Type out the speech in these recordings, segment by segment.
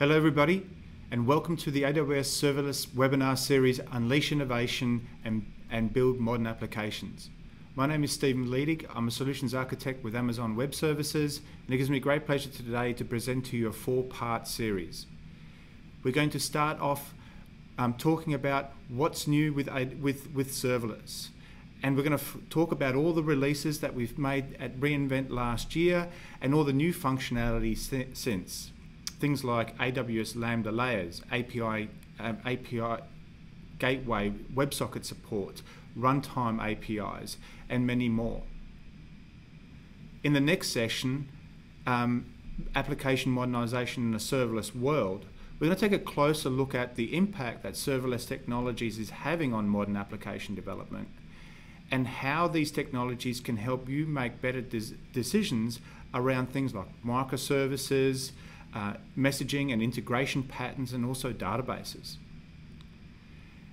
Hello everybody, and welcome to the AWS Serverless webinar series, Unleash Innovation and Build Modern Applications. My name is Stephen Liedig. I'm a Solutions Architect with Amazon Web Services, and it gives me great pleasure today to present to you a four-part series. We're going to start off talking about what's new with serverless. And we're going to talk about all the releases that we've made at reInvent last year and all the new functionality since. Things like AWS Lambda layers, API gateway, WebSocket support, runtime APIs, and many more. In the next session, application modernization in a serverless world, we're going to take a closer look at the impact that serverless technologies is having on modern application development and how these technologies can help you make better decisions around things like microservices, messaging and integration patterns, and also databases.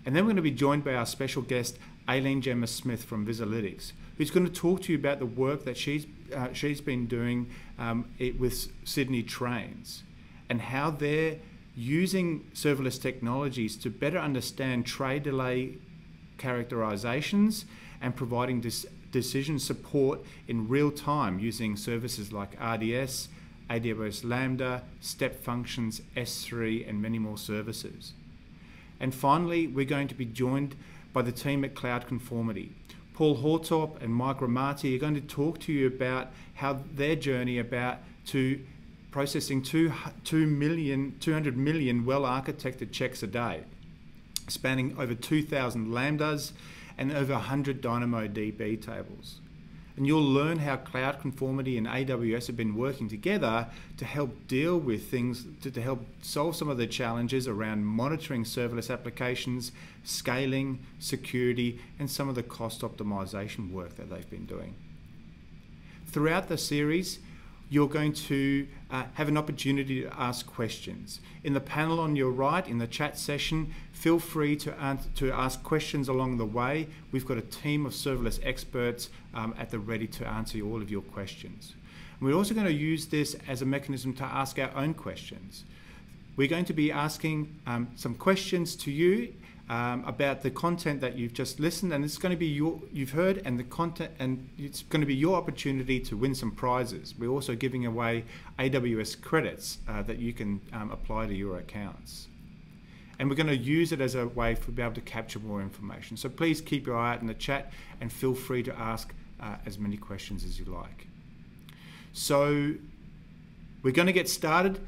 And then we're going to be joined by our special guest, Aileen Gemma Smith from Vizalytics, who's going to talk to you about the work that she's been doing with Sydney Trains and how they're using serverless technologies to better understand trade delay characterizations and providing decision support in real time using services like RDS, AWS Lambda, Step Functions, S3, and many more services. And finally, we're going to be joined by the team at Cloud Conformity. Paul Hortop and Mike Ramati are going to talk to you about how their journey to processing 200 million well-architected checks a day, spanning over 2,000 Lambdas and over 100 DynamoDB tables. And you'll learn how Cloud Conformity and AWS have been working together to help deal with things, to help solve some of the challenges around monitoring serverless applications, scaling, security, and some of the cost optimization work that they've been doing. Throughout the series, you're going to have an opportunity to ask questions. In the panel on your right, in the chat session, feel free to ask questions along the way. We've got a team of serverless experts at the ready to answer all of your questions. And we're also going to use this as a mechanism to ask our own questions. We're going to be asking some questions to you about the content that you've just listened, and it's going to be you've heard, and the content, and it's going to be your opportunity to win some prizes. We're also giving away AWS credits that you can apply to your accounts. And we're going to use it as a way to be able to capture more information. So please keep your eye out in the chat and feel free to ask as many questions as you like. So we're going to get started.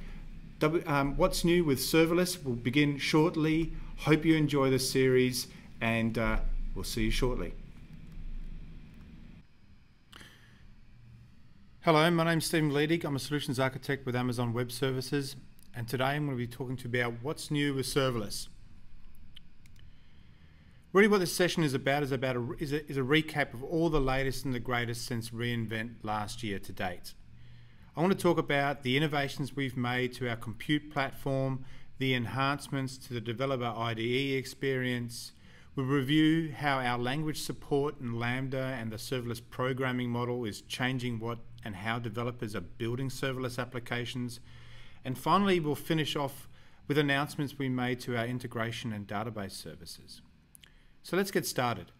What's new with serverless will begin shortly. Hope you enjoy this series, and we'll see you shortly. Hello, my name's Stephen Liedig. I'm a Solutions Architect with Amazon Web Services, and today I'm going to be talking to you about what's new with serverless. Really what this session is about is a recap of all the latest and the greatest since reInvent last year to date. I want to talk about the innovations we've made to our compute platform, the enhancements to the developer IDE experience. We'll review how our language support in Lambda and the serverless programming model is changing what and how developers are building serverless applications. And finally, we'll finish off with announcements we made to our integration and database services. So let's get started.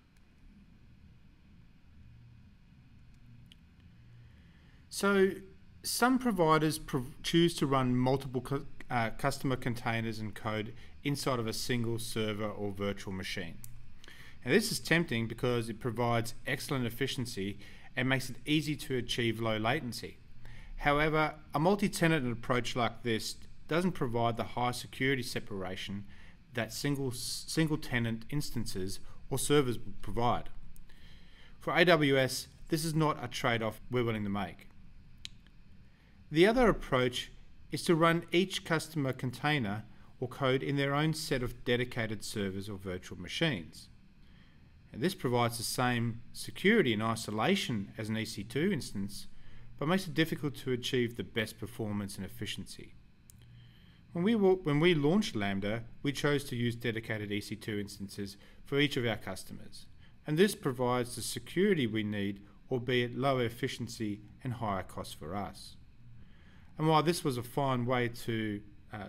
So some providers choose to run multiple customer containers and code inside of a single server or virtual machine. And this is tempting because it provides excellent efficiency and makes it easy to achieve low latency. However, a multi-tenant approach like this doesn't provide the high security separation that single tenant instances or servers provide. For AWS, this is not a trade-off we're willing to make. The other approach is to run each customer container or code in their own set of dedicated servers or virtual machines. And this provides the same security and isolation as an EC2 instance, but makes it difficult to achieve the best performance and efficiency. When we launched Lambda, we chose to use dedicated EC2 instances for each of our customers, and this provides the security we need, albeit lower efficiency and higher cost for us. And while this was a fine way to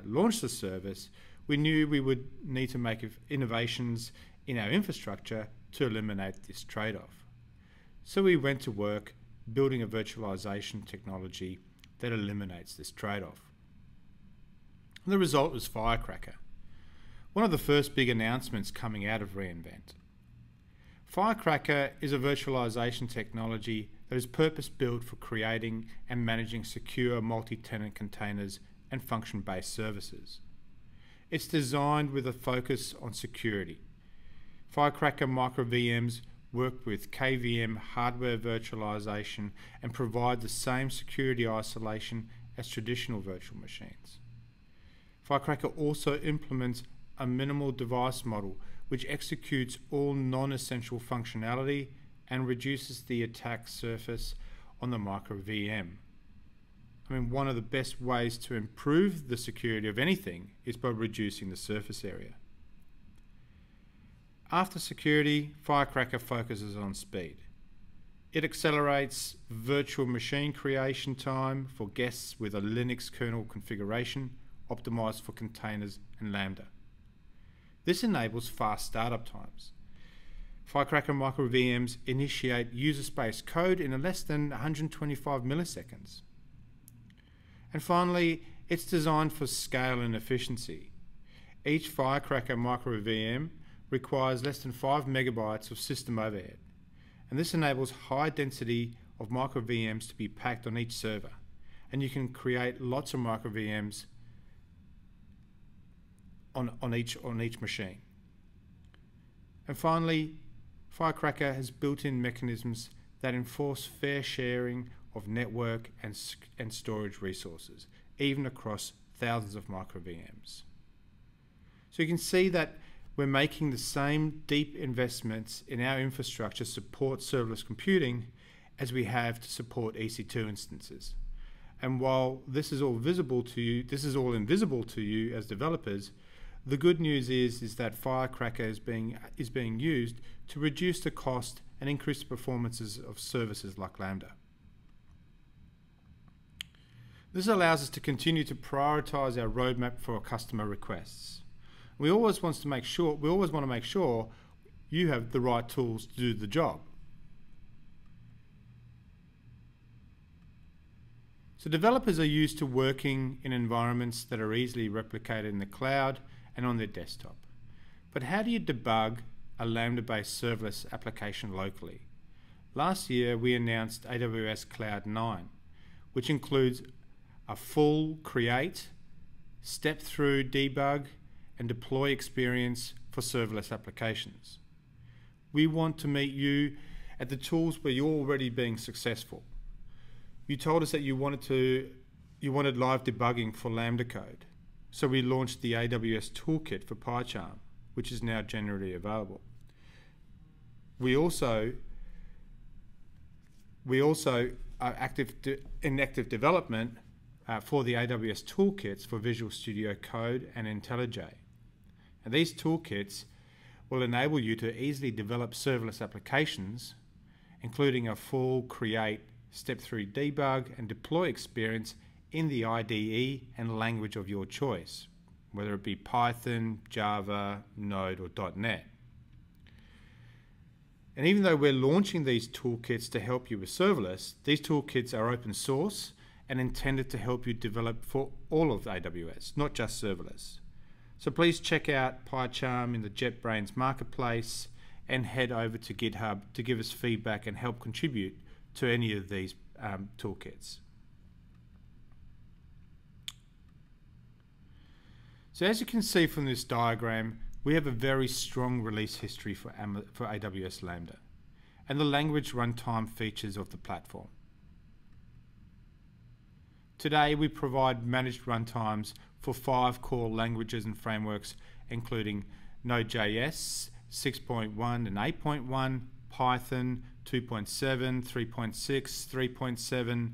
launch the service, we knew we would need to make innovations in our infrastructure to eliminate this trade-off. So we went to work building a virtualization technology that eliminates this trade-off. The result was Firecracker, one of the first big announcements coming out of reInvent. Firecracker is a virtualization technology that is purpose-built for creating and managing secure multi-tenant containers and function-based services. It's designed with a focus on security. Firecracker MicroVMs work with KVM hardware virtualization and provide the same security isolation as traditional virtual machines. Firecracker also implements a minimal device model which executes all non-essential functionality and reduces the attack surface on the MicroVM. I mean, one of the best ways to improve the security of anything is by reducing the surface area. After security, Firecracker focuses on speed. It accelerates virtual machine creation time for guests with a Linux kernel configuration optimized for containers and Lambda. This enables fast startup times. Firecracker MicroVMs initiate user space code in less than 125 milliseconds. And finally, it's designed for scale and efficiency. Each Firecracker MicroVM requires less than 5 megabytes of system overhead, and this enables high density of microVMs to be packed on each server, and you can create lots of microVMs on each machine. And finally, Firecracker has built-in mechanisms that enforce fair sharing of network and storage resources, even across thousands of microVMs. So you can see that we're making the same deep investments in our infrastructure to support serverless computing as we have to support EC2 instances. And while this is all invisible to you as developers, the good news is that Firecracker is being used to reduce the cost and increase the performances of services like Lambda. This allows us to continue to prioritize our roadmap for our customer requests. We always want to make sure you have the right tools to do the job. So developers are used to working in environments that are easily replicated in the cloud and on their desktop. But how do you debug a Lambda-based serverless application locally? Last year, we announced AWS Cloud 9, which includes a full create, step-through debug, and deploy experience for serverless applications. We want to meet you at the tools where you're already being successful. You told us that you wanted live debugging for Lambda code, so we launched the AWS Toolkit for PyCharm, which is now generally available. We also are in active development for the AWS toolkits for Visual Studio Code and IntelliJ. And these toolkits will enable you to easily develop serverless applications, including a full create, step-through debug and deploy experience in the IDE and language of your choice, whether it be Python, Java, Node, or .NET. And even though we're launching these toolkits to help you with serverless, these toolkits are open source and intended to help you develop for all of AWS, not just serverless. So please check out PyCharm in the JetBrains marketplace and head over to GitHub to give us feedback and help contribute to any of these toolkits. So as you can see from this diagram, we have a very strong release history for AWS Lambda and the language runtime features of the platform. Today we provide managed runtimes for 5 core languages and frameworks, including Node.js 6.1 and 8.1, Python 2.7, 3.6, 3.7,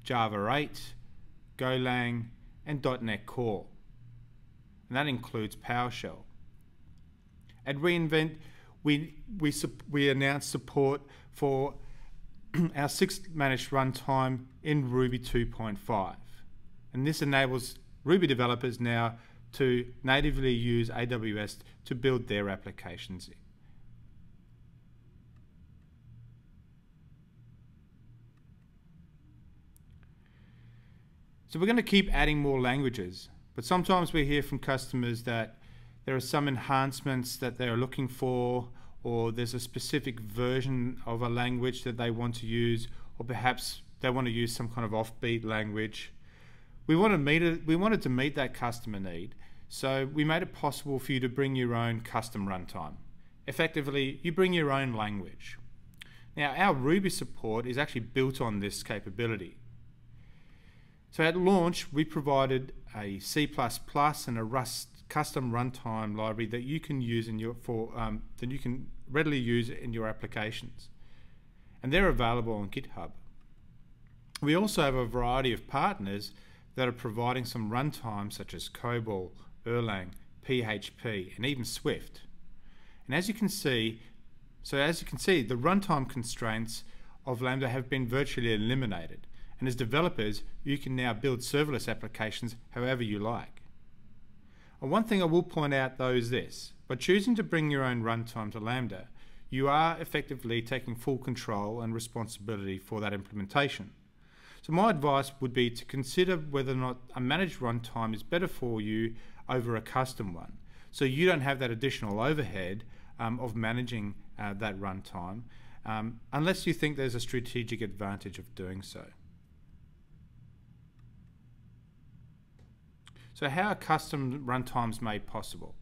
Java 8, Golang, and .NET Core. And that includes PowerShell. At reInvent, we announced support for our 6th managed runtime in Ruby 2.5. And this enables Ruby developers now to natively use AWS to build their applications. So we're going to keep adding more languages, but sometimes we hear from customers that there are some enhancements that they're looking for, or there's a specific version of a language that they want to use, or perhaps they want to use some kind of offbeat language. We wanted to meet that customer need, so we made it possible for you to bring your own custom runtime. Effectively, you bring your own language. Now, our Ruby support is actually built on this capability. So at launch, we provided a C++ and a Rust custom runtime library that you can use in your that you can readily use in your applications, and they're available on GitHub. We also have a variety of partners that are providing some runtime such as COBOL, Erlang, PHP, and even Swift. And as you can see, the runtime constraints of Lambda have been virtually eliminated. And as developers, you can now build serverless applications however you like. And one thing I will point out though is this: by choosing to bring your own runtime to Lambda, you are effectively taking full control and responsibility for that implementation. So my advice would be to consider whether or not a managed runtime is better for you over a custom one, so you don't have that additional overhead of managing that runtime, unless you think there's a strategic advantage of doing so. So how are custom runtimes made possible?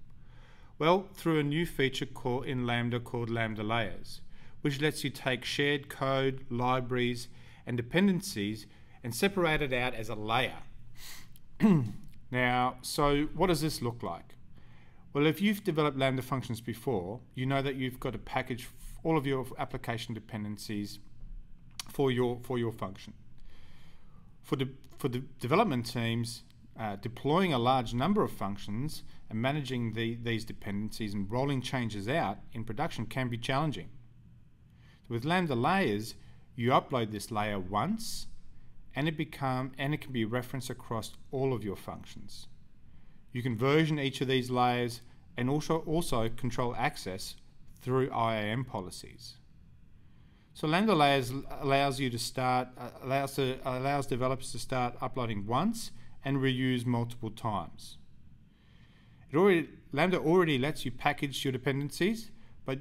Well, through a new feature in Lambda called Lambda Layers, which lets you take shared code, libraries, and dependencies and separate it out as a layer. Now, so what does this look like? Well, if you've developed Lambda functions before, you know that you've got to package all of your application dependencies for your function. For the development teams, deploying a large number of functions and managing these dependencies and rolling changes out in production can be challenging. With Lambda Layers, you upload this layer once, and it can be referenced across all of your functions. You can version each of these layers and also control access through IAM policies. So Lambda Layers allows developers to start uploading once and reuse multiple times. Lambda already lets you package your dependencies, but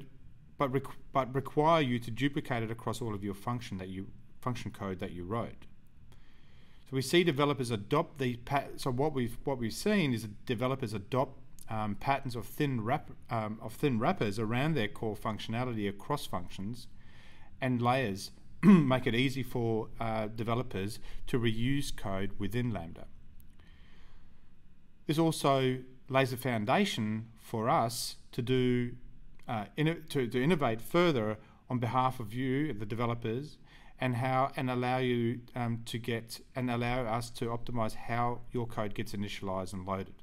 require you to duplicate it across all of your function code that you wrote. So we see developers adopt these. So what we've seen is that developers adopt patterns of thin wrappers around their core functionality across functions, and layers make it easy for developers to reuse code within Lambda. This also lays a foundation for us to innovate further on behalf of you, the developers, and allow us to optimize how your code gets initialized and loaded.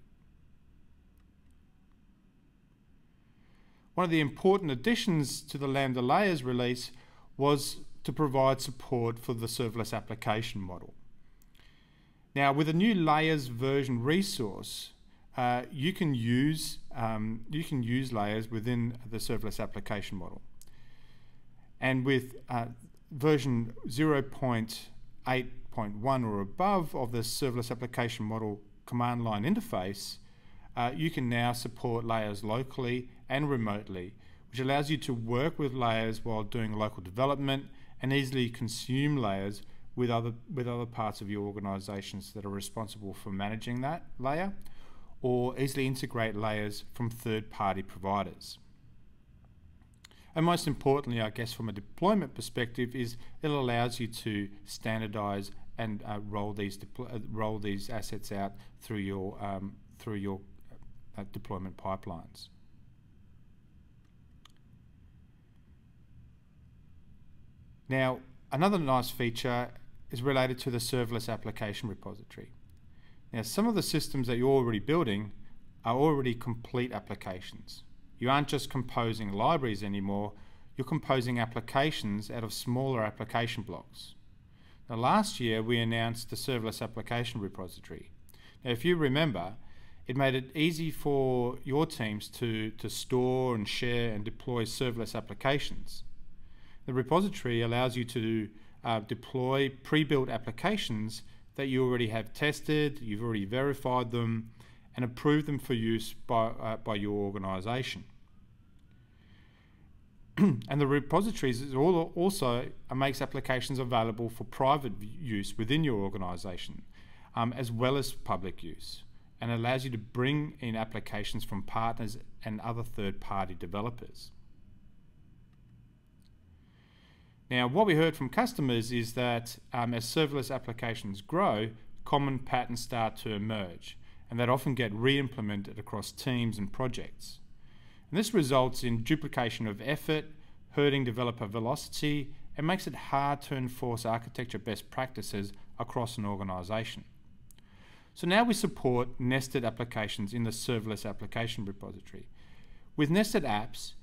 One of the important additions to the Lambda Layers release was to provide support for the serverless application model. Now, with a new Layers version resource, you can use layers within the serverless application model. And with version 0.8.1 or above of the serverless application model command line interface, you can now support layers locally and remotely, which allows you to work with layers while doing local development and easily consume layers with other parts of your organizations that are responsible for managing that layer, or easily integrate layers from third-party providers. And most importantly, I guess from a deployment perspective, is it allows you to standardize and roll these assets out through your deployment pipelines. Now, another nice feature is related to the serverless application repository. Now, some of the systems that you're already building are already complete applications. You aren't just composing libraries anymore, you're composing applications out of smaller application blocks. Now, last year we announced the serverless application repository Now, if you remember, it made it easy for your teams to store and share and deploy serverless applications. The repository allows you to deploy pre-built applications that you already have tested, you've already verified them, and approved them for use by your organization. And the repositories also makes applications available for private use within your organization, as well as public use, and allows you to bring in applications from partners and other third-party developers. Now, what we heard from customers is that as serverless applications grow, common patterns start to emerge, and that often get re-implemented across teams and projects. And this results in duplication of effort, hurting developer velocity, and makes it hard to enforce architecture best practices across an organization. So now we support nested applications in the serverless application repository. With nested apps,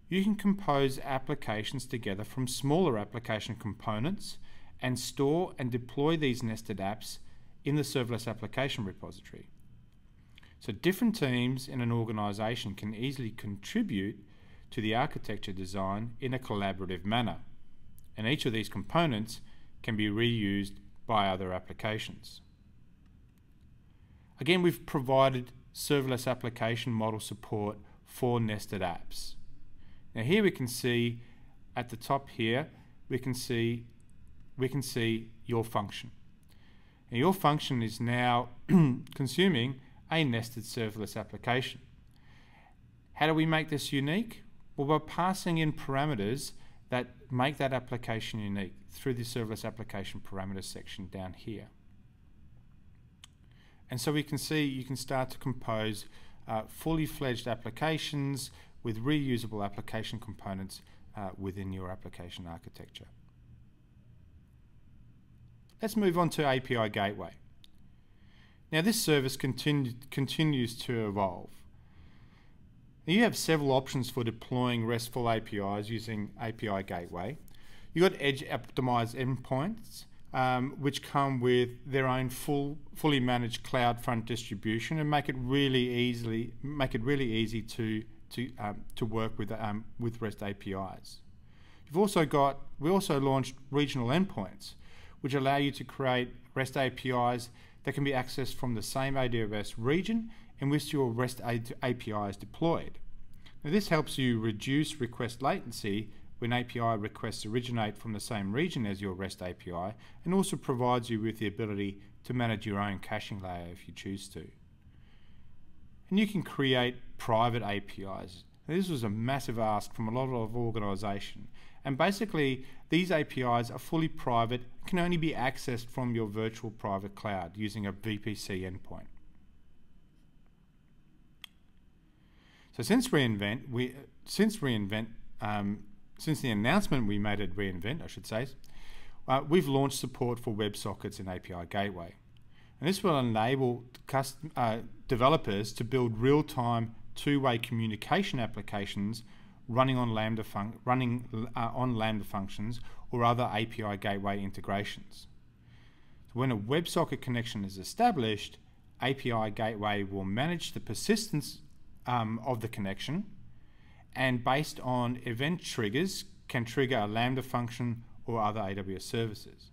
you can compose applications together from smaller application components and store and deploy these nested apps in the serverless application repository. So different teams in an organization can easily contribute to the architecture design in a collaborative manner, and each of these components can be reused by other applications. Again, we've provided serverless application model support for nested apps. Now here we can see at the top here, we can see your function. And your function is now consuming a nested serverless application. How do we make this unique? Well, by passing in parameters that make that application unique through the serverless application parameters section down here. And so we can see you can start to compose fully fledged applications with reusable application components within your application architecture. Let's move on to API Gateway. Now this service continues to evolve. You have several options for deploying RESTful APIs using API Gateway. You've got edge optimized endpoints, which come with their own fully managed cloud front distribution and make it really easy to work with REST APIs. We also launched regional endpoints, which allow you to create REST APIs that can be accessed from the same AWS region in which your REST API is deployed. Now, this helps you reduce request latency when API requests originate from the same region as your REST API, and also provides you with the ability to manage your own caching layer if you choose to. And you can create private APIs. Now, this was a massive ask from a lot of organizations. And basically, these APIs are fully private, can only be accessed from your virtual private cloud using a VPC endpoint. So since the announcement we made at reInvent, I should say, we've launched support for WebSockets in API Gateway. And this will enable developers to build real-time two-way communication applications running on Lambda functions or other API Gateway integrations. So when a WebSocket connection is established, API Gateway will manage the persistence of the connection, and based on event triggers, can trigger a Lambda function or other AWS services.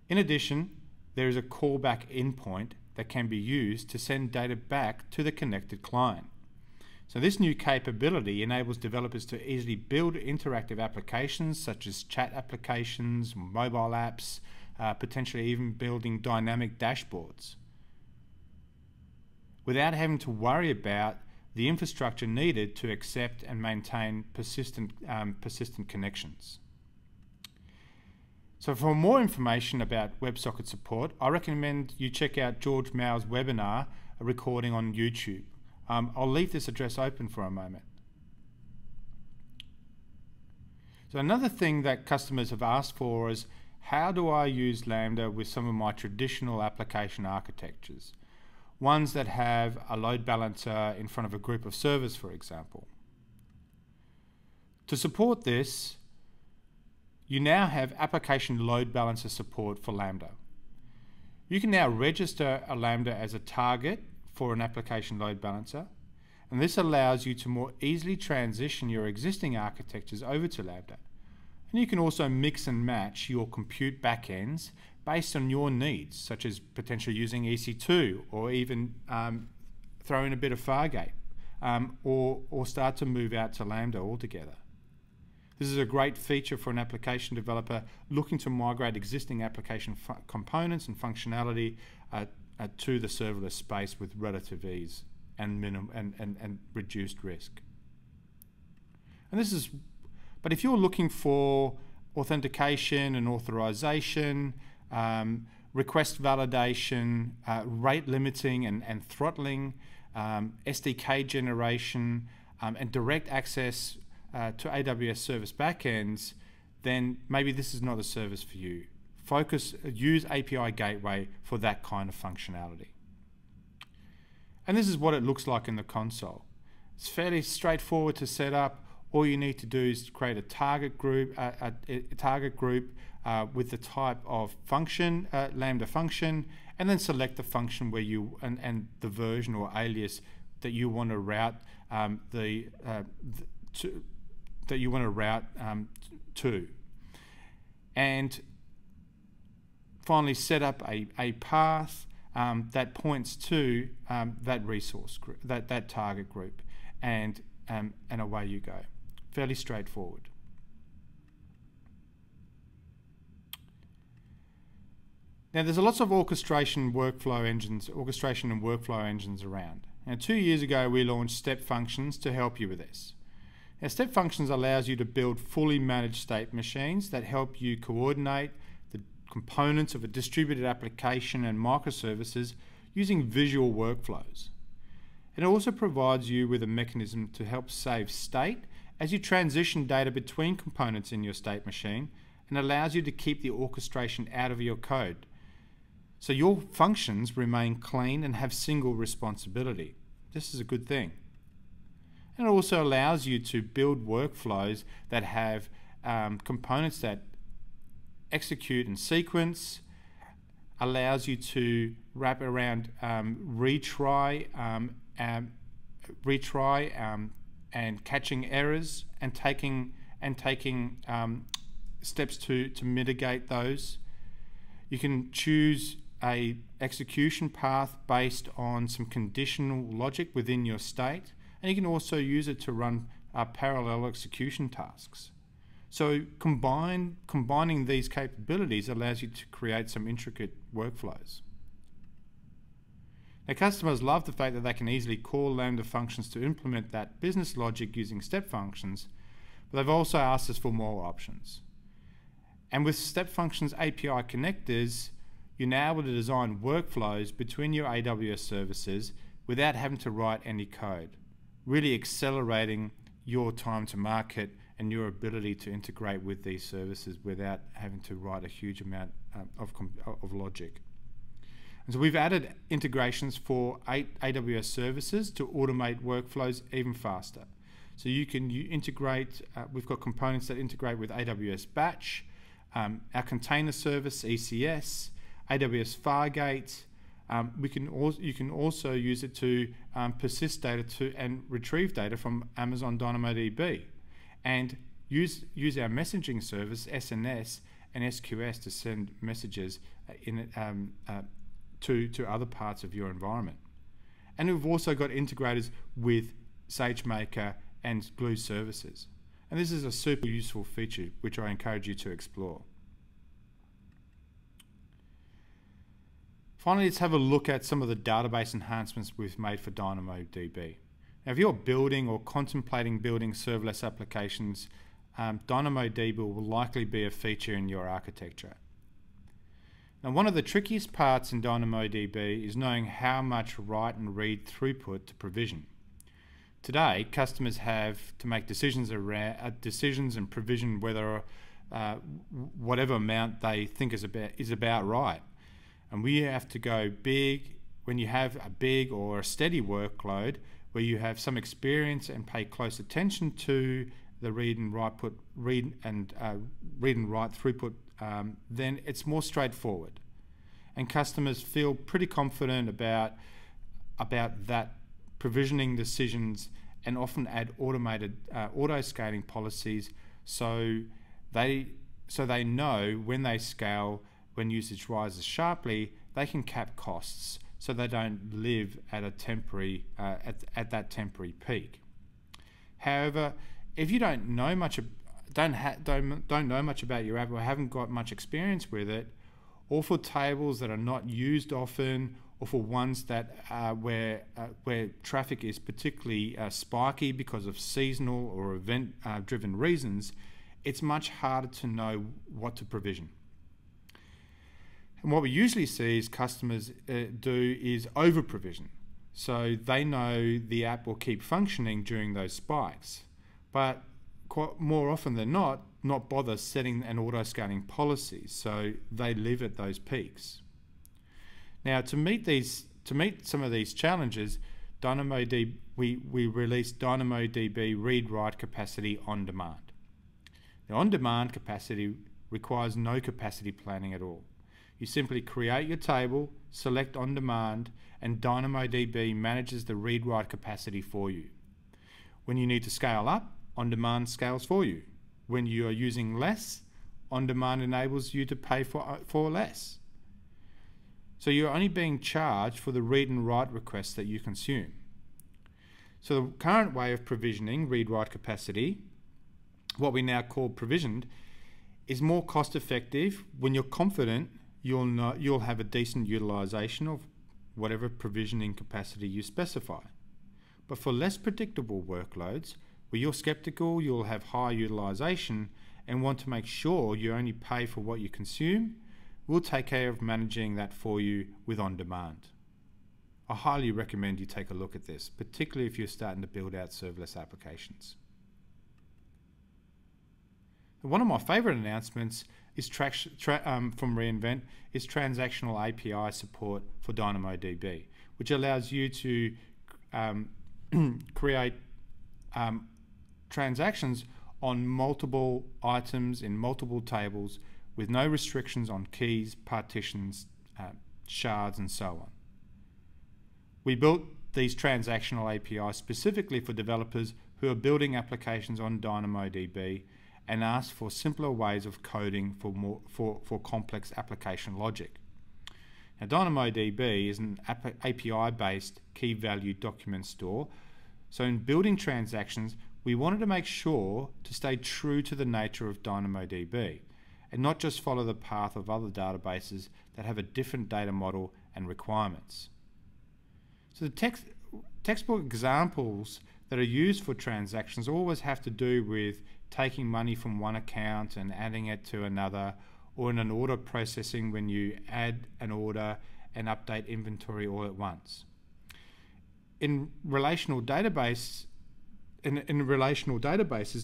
In addition, there is a callback endpoint that can be used to send data back to the connected client. So this new capability enables developers to easily build interactive applications such as chat applications, mobile apps, potentially even building dynamic dashboards, without having to worry about the infrastructure needed to accept and maintain persistent connections. So for more information about WebSocket support, I recommend you check out George Mao's webinar, a recording on YouTube. I'll leave this address open for a moment. So another thing that customers have asked for is, how do I use Lambda with some of my traditional application architectures? Ones that have a load balancer in front of a group of servers, for example. To support this, you now have application load balancer support for Lambda. You can now register a Lambda as a target for an application load balancer, and this allows you to more easily transition your existing architectures over to Lambda. And you can also mix and match your compute backends based on your needs, such as potentially using EC2 or even throw in a bit of Fargate, or start to move out to Lambda altogether. This is a great feature for an application developer looking to migrate existing application components and functionality to the serverless space with relative ease and reduced risk. But if you're looking for authentication and authorization, request validation, rate limiting and throttling, SDK generation, and direct access to AWS service backends, then maybe this is not a service for you. Use API Gateway for that kind of functionality. And this is what it looks like in the console. It's fairly straightforward to set up. All you need to do is create a target group, with the type of function, Lambda function, and then select the function where you and the version or alias that you want to route to, and finally set up a path that points to that resource group, that target group, and away you go. Fairly straightforward. Now, there's lots of orchestration and workflow engines around. Now, 2 years ago, we launched Step Functions to help you with this. Now, Step Functions allows you to build fully managed state machines that help you coordinate the components of a distributed application and microservices using visual workflows. It also provides you with a mechanism to help save state as you transition data between components in your state machine, and allows you to keep the orchestration out of your code, so your functions remain clean and have single responsibility. This is a good thing. And it also allows you to build workflows that have components that execute in sequence, allows you to wrap around retry and catching errors and taking steps to mitigate those. You can choose a execution path based on some conditional logic within your state, and you can also use it to run parallel execution tasks. So combining these capabilities allows you to create some intricate workflows. Now, customers love the fact that they can easily call Lambda functions to implement that business logic using step functions, but they've also asked us for more options. And with Step Functions API connectors, you're now able to design workflows between your AWS services without having to write any code, really accelerating your time to market and your ability to integrate with these services without having to write a huge amount of logic. And so we've added integrations for AWS services to automate workflows even faster. So you can integrate, we've got components that integrate with AWS Batch, our container service, ECS, AWS Fargate. You can also use it to persist data and retrieve data from Amazon DynamoDB, and use our messaging service, SNS and SQS, to send messages to other parts of your environment. And we've also got integrators with SageMaker and Glue services. And this is a super useful feature which I encourage you to explore. Finally, let's have a look at some of the database enhancements we've made for DynamoDB. Now, if you're building or contemplating building serverless applications, DynamoDB will likely be a feature in your architecture. Now, one of the trickiest parts in DynamoDB is knowing how much write and read throughput to provision. Today, customers have to make decisions and provision whether whatever amount they think is about right. And we have to go big when you have a big or a steady workload where you have some experience and pay close attention to the read and write throughput. Then it's more straightforward. and customers feel pretty confident about that provisioning decisions, and often add automated auto-scaling policies so they know when they scale, when usage rises sharply, they can cap costs so they don't live at a temporary at that temporary peak. However, if you don't know much about your app or haven't got much experience with it, or for tables that are not used often, or for ones that where traffic is particularly spiky because of seasonal or event driven reasons, it's much harder to know what to provision. And what we usually see is customers do is over provision. So they know the app will keep functioning during those spikes, but more often than not bother setting an auto-scaling policy, so they live at those peaks. Now, to meet some of these challenges, we released DynamoDB read-write capacity on demand. Now, on-demand capacity requires no capacity planning at all. You simply create your table, select on demand, and DynamoDB manages the read-write capacity for you. When you need to scale up, on demand scales for you. When you are using less, on demand enables you to pay for less. So you're only being charged for the read and write requests that you consume. So the current way of provisioning read-write capacity, what we now call provisioned, is more cost effective when you're confident you'll have a decent utilization of whatever provisioning capacity you specify. But for less predictable workloads, where you're skeptical you'll have high utilization and want to make sure you only pay for what you consume, we'll take care of managing that for you with on-demand. I highly recommend you take a look at this, particularly if you're starting to build out serverless applications. One of my favorite announcements is from reInvent is transactional API support for DynamoDB, which allows you to create transactions on multiple items in multiple tables with no restrictions on keys, partitions, shards, and so on. We built these transactional APIs specifically for developers who are building applications on DynamoDB and ask for simpler ways of coding for complex application logic. Now, DynamoDB is an API-based key-value document store, so in building transactions, we wanted to make sure to stay true to the nature of DynamoDB and not just follow the path of other databases that have a different data model and requirements. So the textbook examples that are used for transactions always have to do with taking money from one account and adding it to another, or in an order processing when you add an order and update inventory all at once. In relational databases,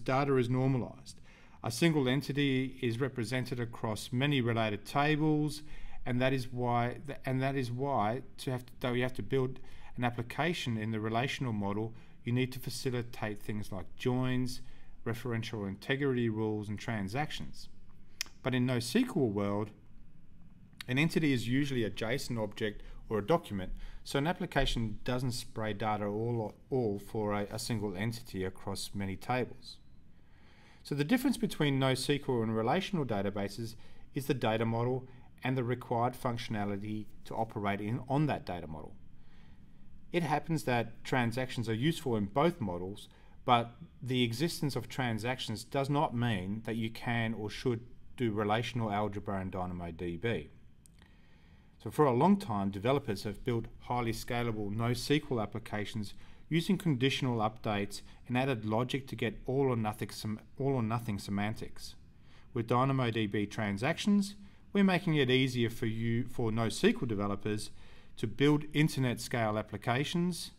data is normalized. A single entity is represented across many related tables, and that is why though you have to build an application in the relational model, you need to facilitate things like joins, referential integrity rules, and transactions. But in NoSQL world, an entity is usually a JSON object or a document, so an application doesn't spray data all for a single entity across many tables. So the difference between NoSQL and relational databases is the data model and the required functionality to operate on that data model. It happens that transactions are useful in both models, but the existence of transactions does not mean that you can or should do relational algebra in DynamoDB. So for a long time, developers have built highly scalable NoSQL applications using conditional updates and added logic to get all or nothing semantics. With DynamoDB transactions, we're making it easier for NoSQL developers to build internet scale applications.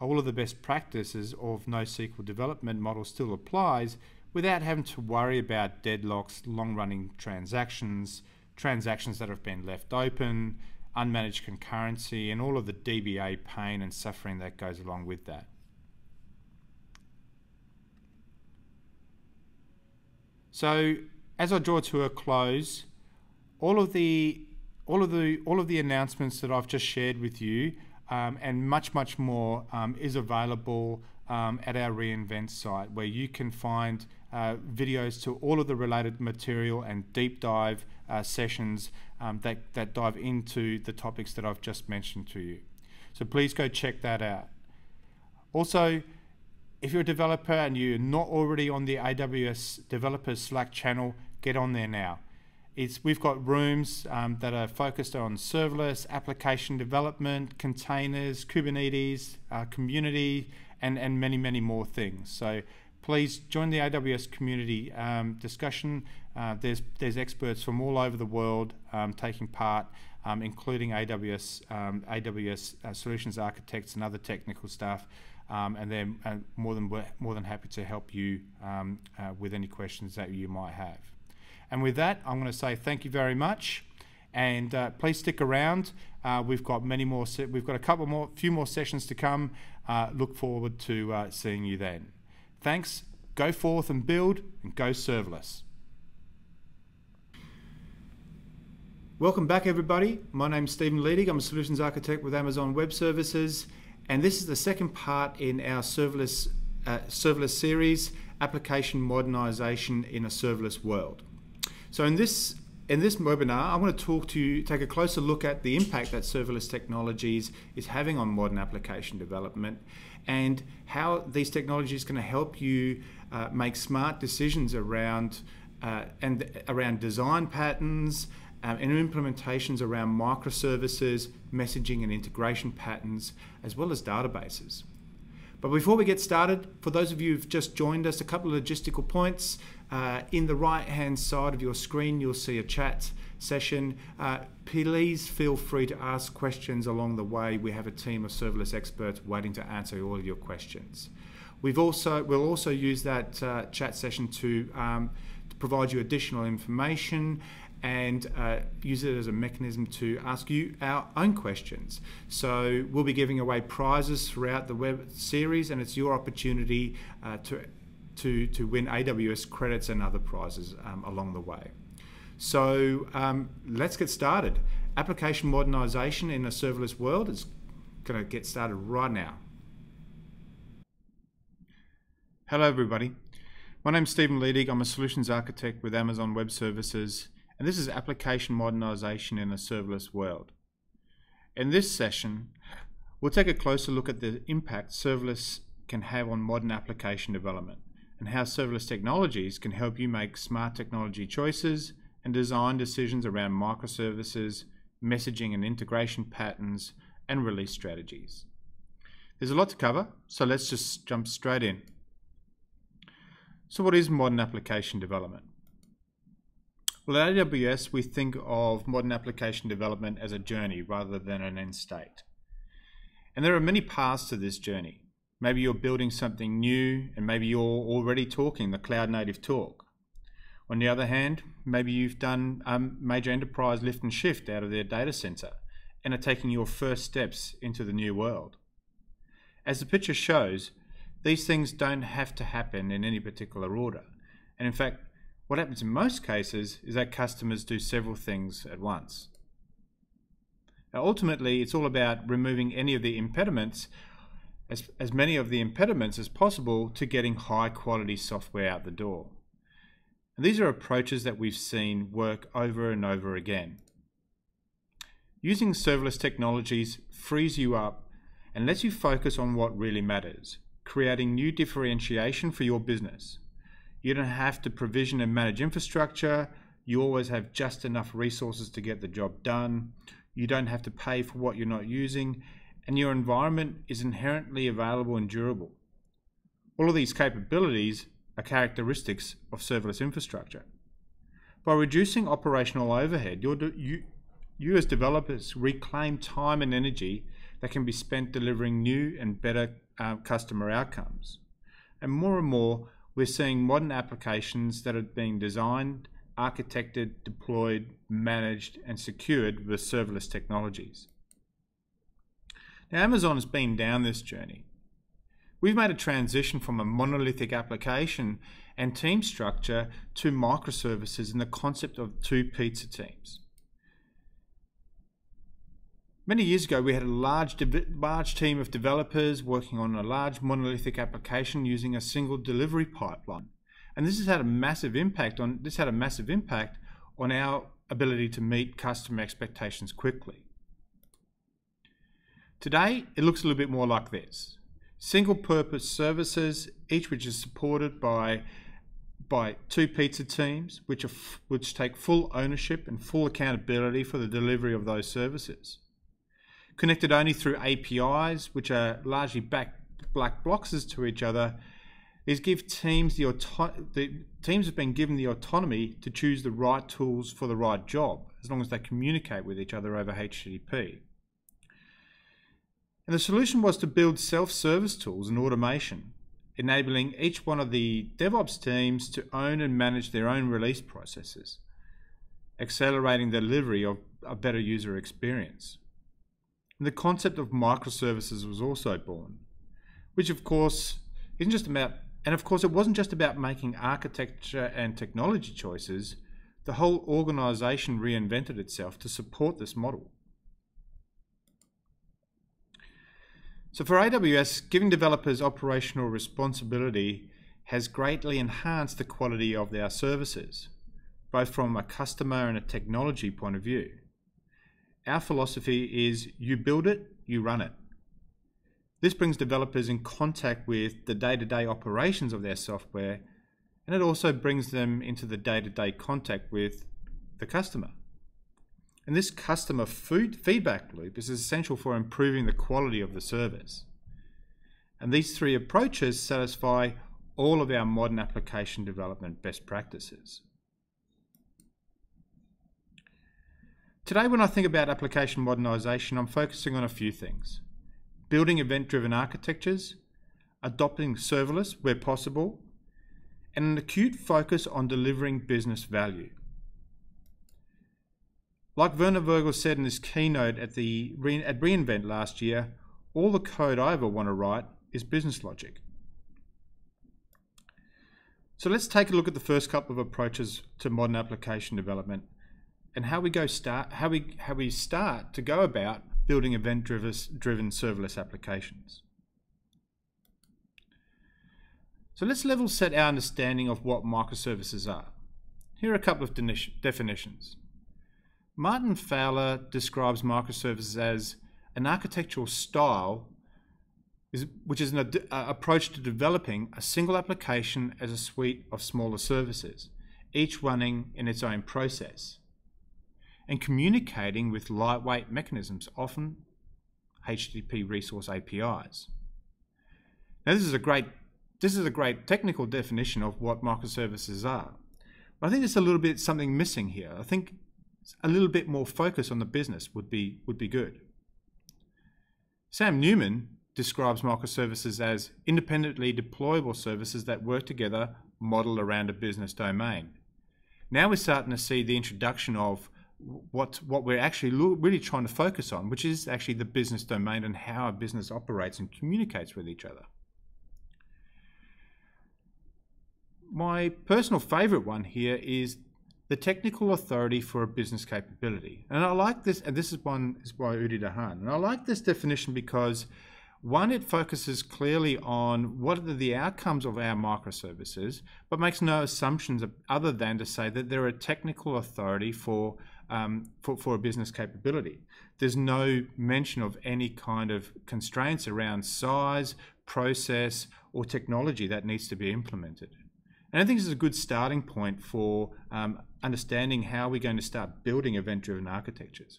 All of the best practices of NoSQL development model still applies without having to worry about deadlocks, long-running transactions that have been left open, unmanaged concurrency, and all of the DBA pain and suffering that goes along with that. So, as I draw to a close, all of the all of the announcements that I've just shared with you and much more is available at our reInvent site, where you can find videos to all of the related material and deep dive sessions that dive into the topics that I've just mentioned to you. So please go check that out. Also, if you're a developer and you're not already on the AWS Developers Slack channel, get on there now. We've got rooms that are focused on serverless, application development, containers, Kubernetes, community, and many more things. So please join the AWS community discussion. There's experts from all over the world taking part, including AWS Solutions Architects and other technical staff, and they're more than happy to help you with any questions that you might have. And with that, I'm going to say thank you very much, and please stick around. We've got many more. We've got a few more sessions to come. Look forward to seeing you then. Thanks. Go forth and build, and go serverless. Welcome back, everybody. My name's Stephen Liedig. I'm a solutions architect with Amazon Web Services, and this is the second part in our serverless series, application modernization in a serverless world. So in this webinar, I want to take a closer look at the impact that serverless technologies is having on modern application development, and how these technologies can help you make smart decisions around design patterns and implementations around microservices, messaging and integration patterns, as well as databases. But before we get started, for those of you who've just joined us, a couple of logistical points. In the right-hand side of your screen, you'll see a chat session. Please feel free to ask questions along the way. We have a team of serverless experts waiting to answer all of your questions. We'll also use that chat session to provide you additional information and use it as a mechanism to ask you our own questions. So we'll be giving away prizes throughout the web series, and it's your opportunity to win AWS credits and other prizes along the way. So let's get started. Application modernization in a serverless world is going to get started right now. Hello everybody. My name's Stephen Liedig. I'm a solutions architect with Amazon Web Services, and this is application modernization in a serverless world. In this session, we'll take a closer look at the impact serverless can have on modern application development, and how serverless technologies can help you make smart technology choices and design decisions around microservices, messaging and integration patterns, and release strategies. There's a lot to cover, so let's just jump straight in. So what is modern application development? Well, at AWS, we think of modern application development as a journey rather than an end state. And there are many paths to this journey. Maybe you're building something new, and maybe you're already talking the cloud native talk. On the other hand, maybe you've done major enterprise lift and shift out of their data center and are taking your first steps into the new world. As the picture shows, these things don't have to happen in any particular order. And in fact, what happens in most cases is that customers do several things at once. Now, ultimately, it's all about removing any of the impediments, as many of the impediments as possible, to getting high quality software out the door. And these are approaches that we've seen work over and over again. Using serverless technologies frees you up and lets you focus on what really matters, creating new differentiation for your business. You don't have to provision and manage infrastructure. You always have just enough resources to get the job done. You don't have to pay for what you're not using, and your environment is inherently available and durable. All of these capabilities are characteristics of serverless infrastructure. By reducing operational overhead, you as developers reclaim time and energy that can be spent delivering new and better customer outcomes. And more, we're seeing modern applications that are being designed, architected, deployed, managed, and secured with serverless technologies. Now, Amazon has been down this journey. We've made a transition from a monolithic application and team structure to microservices and the concept of two pizza teams. Many years ago, we had a large team of developers working on a large monolithic application using a single delivery pipeline. And this has had a massive impact on our ability to meet customer expectations quickly. Today, it looks a little bit more like this. Single-purpose services, each which is supported by two pizza teams, which take full ownership and full accountability for the delivery of those services. Connected only through APIs, which are largely black boxes to each other, give teams the teams have been given the autonomy to choose the right tools for the right job, as long as they communicate with each other over HTTP. And the solution was to build self-service tools and automation, enabling each one of the DevOps teams to own and manage their own release processes, accelerating the delivery of a better user experience. And the concept of microservices was also born, which of course isn't just about, and of course it wasn't just about making architecture and technology choices. The whole organization reinvented itself to support this model. So for AWS, giving developers operational responsibility has greatly enhanced the quality of our services, both from a customer and a technology point of view. Our philosophy is you build it, you run it. This brings developers in contact with the day-to-day operations of their software, and it also brings them into the day-to-day contact with the customer. And this customer feedback loop is essential for improving the quality of the service. And these three approaches satisfy all of our modern application development best practices. Today, when I think about application modernization, I'm focusing on a few things: building event-driven architectures, adopting serverless where possible, and an acute focus on delivering business value. Like Werner Vogel said in his keynote at reInvent last year, all the code I ever want to write is business logic. So let's take a look at the first couple of approaches to modern application development and how we start to go about building event-driven serverless applications. So let's level set our understanding of what microservices are. Here are a couple of definitions. Martin Fowler describes microservices as an architectural style which is an approach to developing a single application as a suite of smaller services, each running in its own process, and communicating with lightweight mechanisms, often HTTP resource APIs. Now this is a great technical definition of what microservices are. But I think there's a little bit something missing here. I think a little bit more focus on the business would be good. Sam Newman describes microservices as independently deployable services that work together, modeled around a business domain. Now we're starting to see the introduction of what we're actually really trying to focus on, which is actually the business domain and how a business operates and communicates with each other. My personal favorite one here is the technical authority for a business capability. And I like this, and this is by Udi Dahan. And I like this definition because, one, it focuses clearly on what are the outcomes of our microservices, but makes no assumptions other than to say that they're a technical authority for a business capability. There's no mention of any kind of constraints around size, process, or technology that needs to be implemented. And I think this is a good starting point for understanding how we're going to start building event-driven architectures.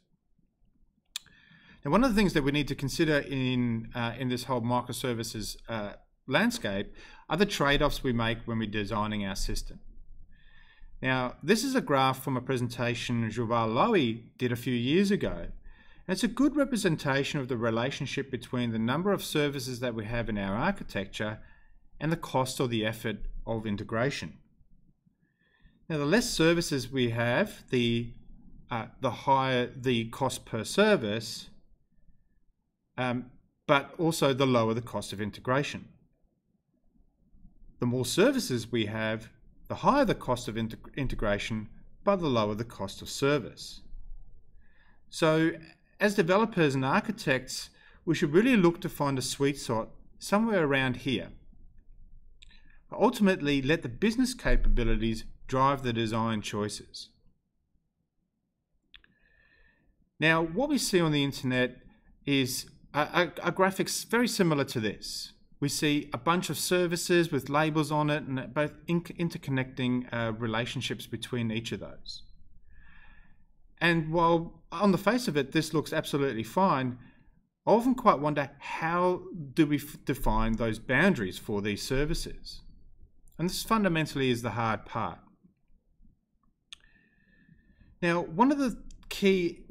Now, one of the things that we need to consider in this whole microservices landscape are the trade-offs we make when we're designing our system. Now, this is a graph from a presentation Yuval Lowy did a few years ago. And it's a good representation of the relationship between the number of services that we have in our architecture and the cost or the effort of integration. Now, the less services we have, the higher the cost per service, but also the lower the cost of integration. The more services we have, the higher the cost of integration, but the lower the cost of service. So as developers and architects, we should really look to find a sweet spot somewhere around here. But ultimately, let the business capabilities drive the design choices. Now, what we see on the internet is a graphics very similar to this. We see a bunch of services with labels on it and both interconnecting relationships between each of those. And while on the face of it, this looks absolutely fine, I often quite wonder, how do we define those boundaries for these services? And this fundamentally is the hard part. Now, one of the key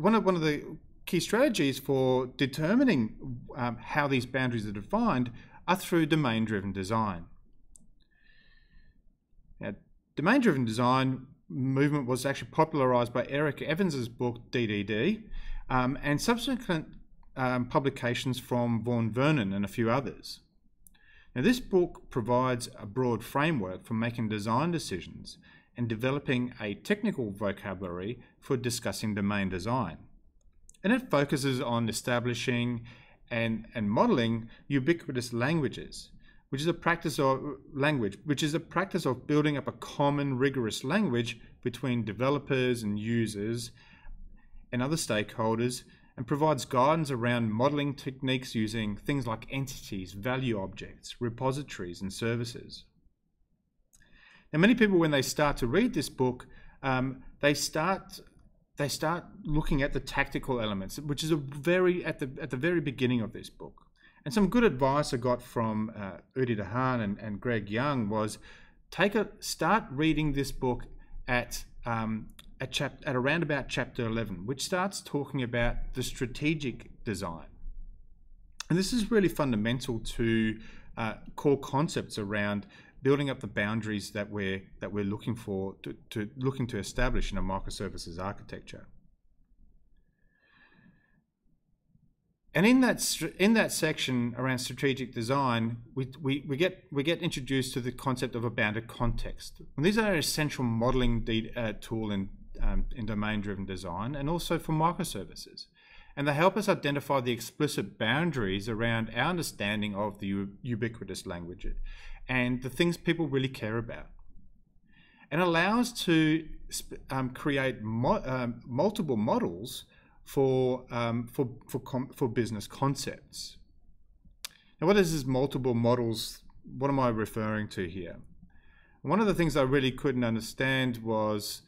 strategies for determining how these boundaries are defined are through domain-driven design. Now, domain-driven design movement was actually popularized by Eric Evans's book DDD, and subsequent publications from Vaughan Vernon and a few others. Now, this book provides a broad framework for making design decisions and developing a technical vocabulary for discussing domain design. And it focuses on establishing and modeling ubiquitous languages, which is a practice of building up a common, rigorous language between developers and users and other stakeholders, and provides guidance around modeling techniques using things like entities, value objects, repositories, and services. Now, many people, when they start to read this book, they start looking at the tactical elements, which is at the very beginning of this book. And some good advice I got from Udi Dahan and Greg Young was start reading this book at around about chapter 11, which starts talking about the strategic design. And this is really fundamental to core concepts around building up the boundaries that we're looking to establish in a microservices architecture. And in that section around strategic design, we get introduced to the concept of a bounded context. And these are an essential modeling tool in domain-driven design, and also for microservices. And they help us identify the explicit boundaries around our understanding of the ubiquitous language and the things people really care about. And allow us to create multiple models for business concepts. Now, what is this multiple models? What am I referring to here? One of the things I really couldn't understand was,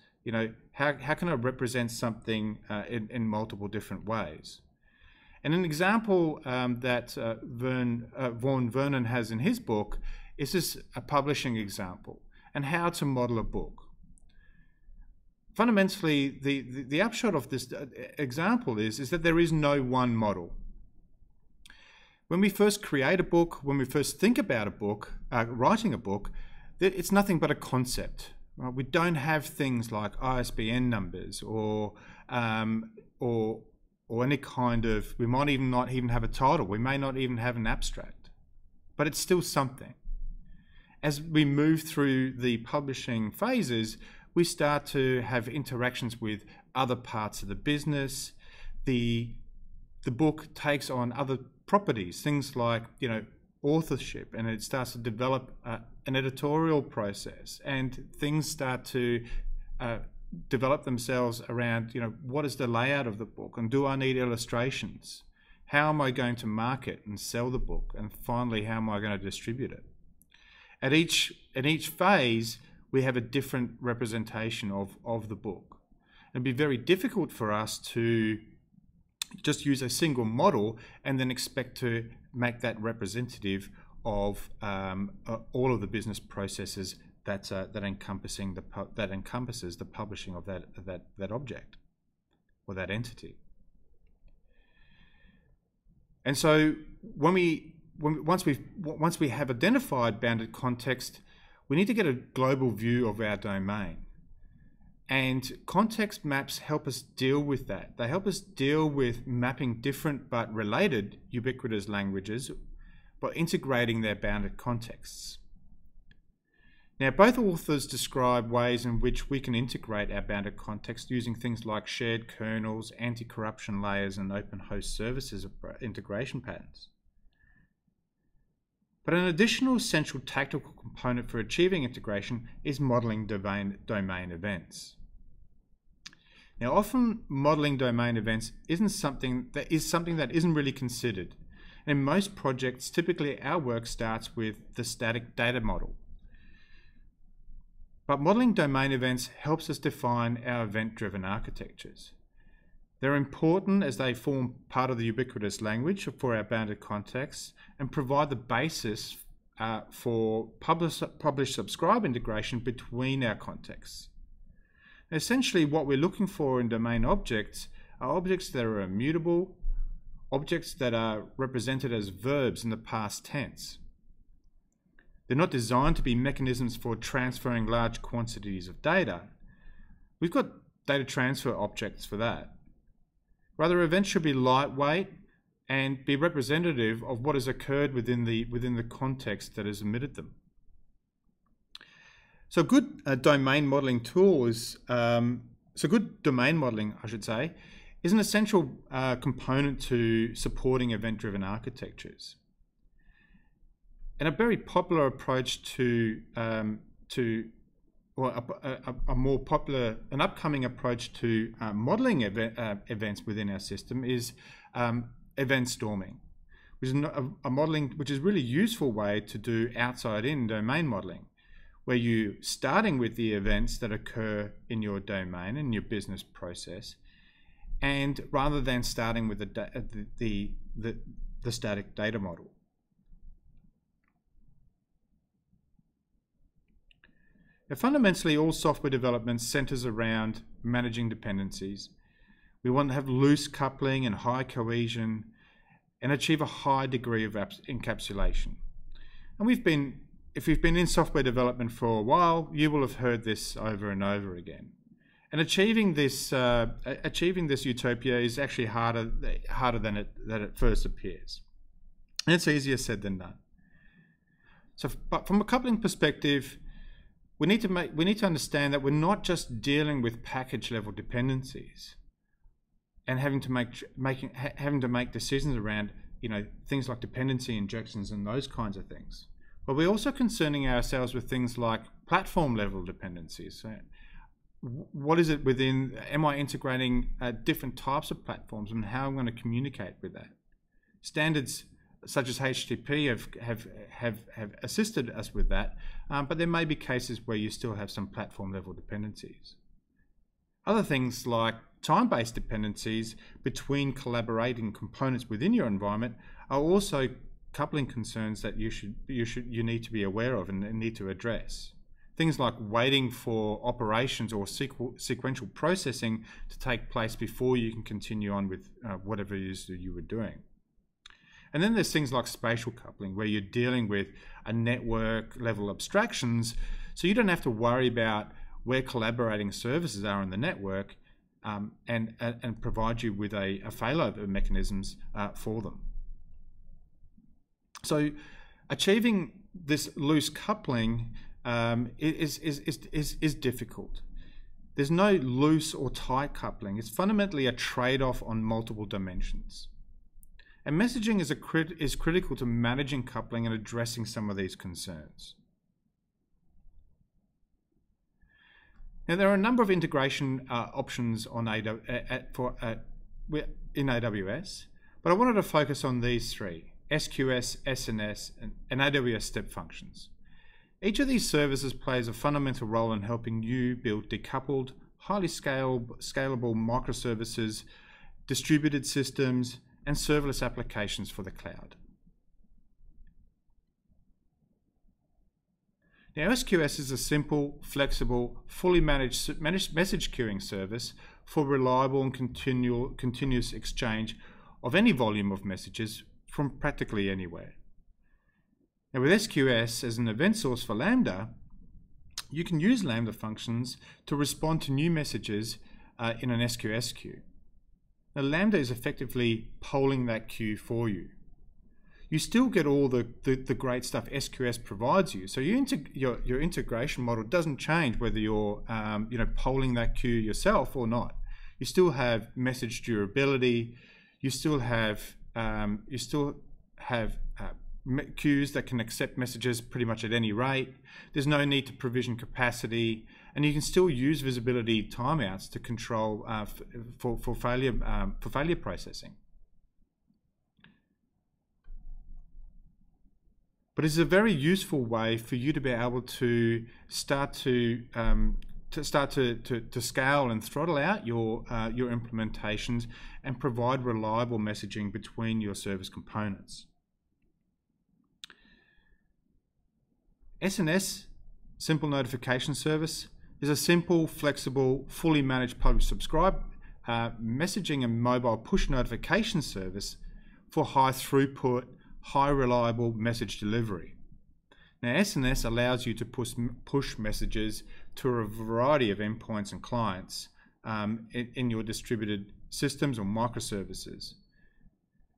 how can I represent something in multiple different ways? And an example that Vaughan Vernon has in his book is this a publishing example and how to model a book. Fundamentally, the upshot of this example is that there is no one model. When we first create a book, when we first think about a book, writing a book, it's nothing but a concept. Right? We don't have things like ISBN numbers or any kind of, we might even not even have a title. We may not even have an abstract, but it's still something. As we move through the publishing phases, we start to have interactions with other parts of the business. The book takes on other properties, things like, authorship, and it starts to develop an editorial process, and things start to develop themselves around, what is the layout of the book, and do I need illustrations? How am I going to market and sell the book? And finally, how am I going to distribute it? At each phase, we have a different representation of the book. It'd be very difficult for us to just use a single model and then expect to make that representative of all of the business processes that encompasses the publishing of that object or that entity. And so once we have identified bounded context, we need to get a global view of our domain. And context maps help us deal with that. They help us deal with mapping different but related ubiquitous languages by integrating their bounded contexts. Now, both authors describe ways in which we can integrate our bounded context using things like shared kernels, anti-corruption layers, and open host services integration patterns. But an additional essential tactical component for achieving integration is modeling domain events. Now, often modeling domain events is something that isn't really considered. And in most projects, typically our work starts with the static data model. But modeling domain events helps us define our event-driven architectures. They're important as they form part of the ubiquitous language for our bounded contexts and provide the basis for publish-subscribe integration between our contexts. Essentially, what we're looking for in domain objects are objects that are immutable, objects that are represented as verbs in the past tense. They're not designed to be mechanisms for transferring large quantities of data. We've got data transfer objects for that. Rather, events should be lightweight and be representative of what has occurred within the context that has emitted them. So good domain modeling tool is, good domain modeling, I should say, is an essential component to supporting event-driven architectures. And a very popular approach an upcoming approach to modeling events within our system is event storming, which is which is a really useful way to do outside-in domain modeling, where you're starting with the events that occur in your domain and your business process, and rather than starting with the static data model. Now, fundamentally, all software development centers around managing dependencies. We want to have loose coupling and high cohesion and achieve a high degree of encapsulation. And if you've been in software development for a while, you will have heard this over and over again. And achieving this utopia is actually harder than it first appears. And it's easier said than done. But from a coupling perspective, we need to understand that we're not just dealing with package level dependencies and having to make decisions around things like dependency injections and those kinds of things. But we're also concerning ourselves with things like platform level dependencies. So what is it within? Am I integrating different types of platforms, and how I'm going to communicate with that? Standards such as HTTP have assisted us with that, but there may be cases where you still have some platform level dependencies. Other things like time-based dependencies between collaborating components within your environment are also coupling concerns that you need to be aware of and need to address. Things like waiting for operations or sequential processing to take place before you can continue on with whatever it is that you were doing. And then there's things like spatial coupling, where you're dealing with a network level abstractions, so you don't have to worry about where collaborating services are in the network, and provide you with a failover mechanisms for them. So achieving this loose coupling is difficult. There's no loose or tight coupling. It's fundamentally a trade-off on multiple dimensions. And messaging is critical to managing coupling and addressing some of these concerns. Now, there are a number of integration options on in AWS, but I wanted to focus on these three: SQS, SNS, and AWS Step Functions. Each of these services plays a fundamental role in helping you build decoupled, highly scalable microservices, distributed systems, and serverless applications for the cloud. Now, SQS is a simple, flexible, fully managed message queuing service for reliable and continuous exchange of any volume of messages from practically anywhere. Now, with SQS as an event source for Lambda, you can use Lambda functions to respond to new messages in an SQS queue. Now, Lambda is effectively polling that queue for you. you still get all the great stuff SQS provides you. So your integration model doesn't change whether you're polling that queue yourself or not. You still have message durability. You still have queues that can accept messages pretty much at any rate. There's no need to provision capacity, and you can still use visibility timeouts to control for failure processing. But it's a very useful way for you to be able to start to scale and throttle out your implementations and provide reliable messaging between your service components. SNS, Simple Notification Service, is a simple, flexible, fully managed publish-subscribe messaging and mobile push notification service for high throughput, high reliable message delivery. Now, SNS allows you to push messages to a variety of endpoints and clients in your distributed systems or microservices.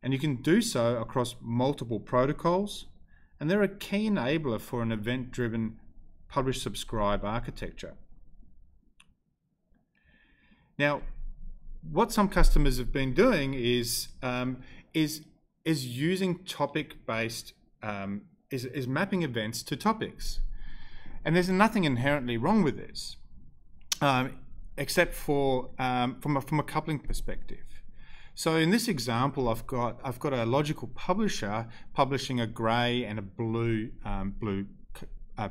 And you can do so across multiple protocols, and they're a key enabler for an event-driven publish-subscribe architecture. Now, what some customers have been doing is using topic-based, is mapping events to topics. And there's nothing inherently wrong with this, except for from a coupling perspective. So in this example, I've got a logical publisher publishing a grey and a blue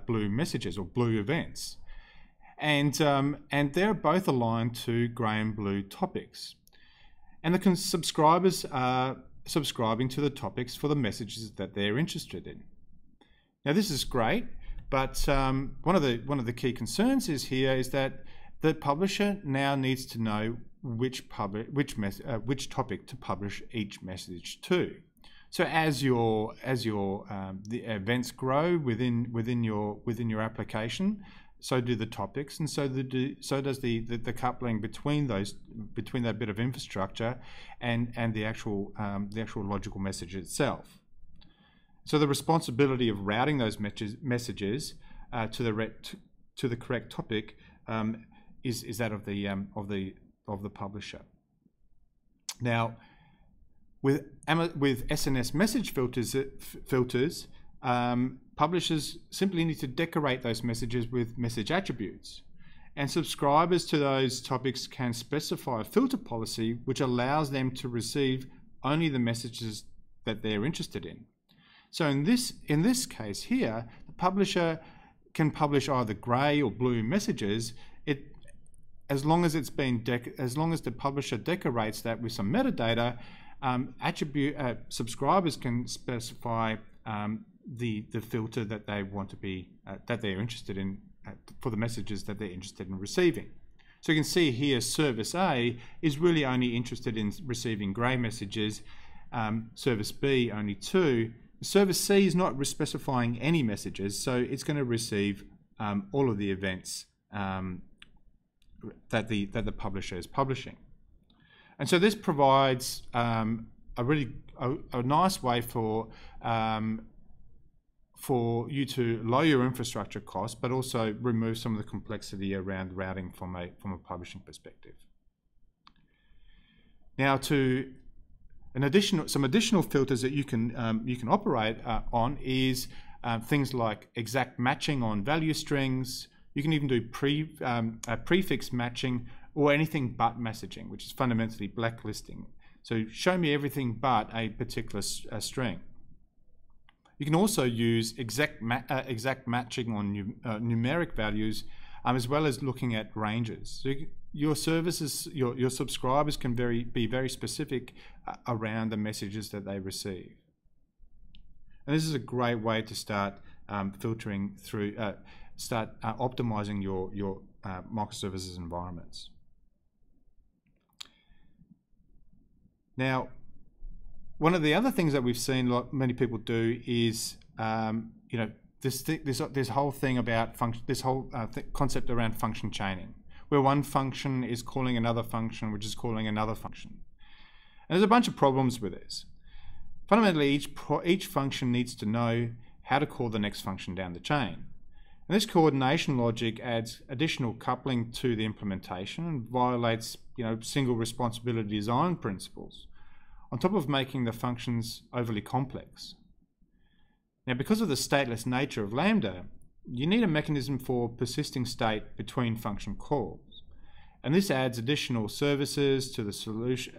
blue messages or blue events, and they're both aligned to grey and blue topics, and the subscribers are subscribing to the topics for the messages that they're interested in. Now this is great, but one of the key concerns is that the publisher now needs to know which topic to publish each message to. So as the events grow within your application, so do the topics, and so does the coupling between that bit of infrastructure and the actual logical message itself. So the responsibility of routing those messages to the correct topic is that of the publisher. Now, with SNS message filters, publishers simply need to decorate those messages with message attributes, and subscribers to those topics can specify a filter policy which allows them to receive only the messages that they're interested in. So in this case here, the publisher can publish either grey or blue messages, as long as the publisher decorates that with some metadata. Subscribers can specify the filter that they want to be that they're interested in for the messages that they're interested in receiving. So you can see here, Service A is really only interested in receiving grey messages. Service B only 2. Service C is not specifying any messages, so it's going to receive all of the events that the publisher is publishing. And so this provides a nice way for you to lower your infrastructure costs, but also remove some of the complexity around routing from a publishing perspective. Now, some additional filters that you can operate on is things like exact matching on value strings. You can even do prefix matching or anything but messaging, which is fundamentally blacklisting. So show me everything but a particular string. You can also use exact matching on numeric values, as well as looking at ranges. So your services, your subscribers can be very specific around the messages that they receive. And this is a great way to start filtering through, optimizing your microservices environments. Now, one of the other things that we've seen many people do is, this whole thing about concept around function chaining, where one function is calling another function, which is calling another function. And there's a bunch of problems with this. Fundamentally, each function needs to know how to call the next function down the chain. And this coordination logic adds additional coupling to the implementation and violates, single responsibility design principles, on top of making the functions overly complex. Now, because of the stateless nature of Lambda, you need a mechanism for persisting state between function calls. And this adds additional services to the solution.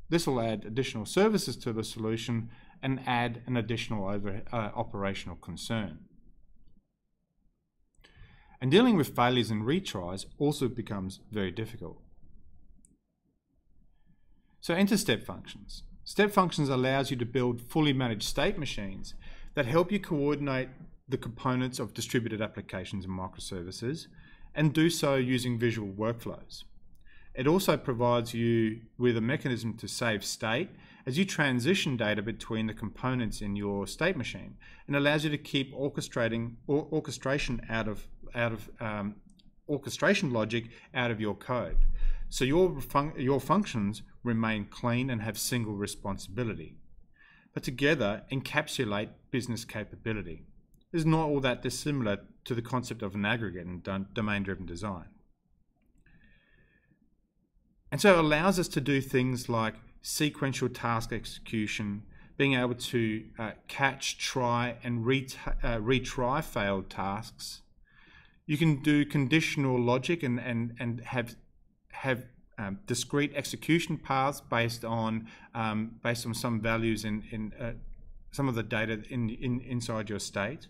This will add additional services to the solution and add an additional operational concern. And dealing with failures and retries also becomes very difficult. So enter step functions. Step functions allows you to build fully managed state machines that help you coordinate the components of distributed applications and microservices, and do so using visual workflows. It also provides you with a mechanism to save state as you transition data between the components in your state machine, and allows you to keep orchestration orchestration logic out of your code. So your functions remain clean and have single responsibility, but together encapsulate business capability. This is not all that dissimilar to the concept of an aggregate in domain-driven design. And so it allows us to do things like sequential task execution, being able to catch, try, and retry failed tasks. You can do conditional logic and have discrete execution paths based on some values in some of the data inside your state,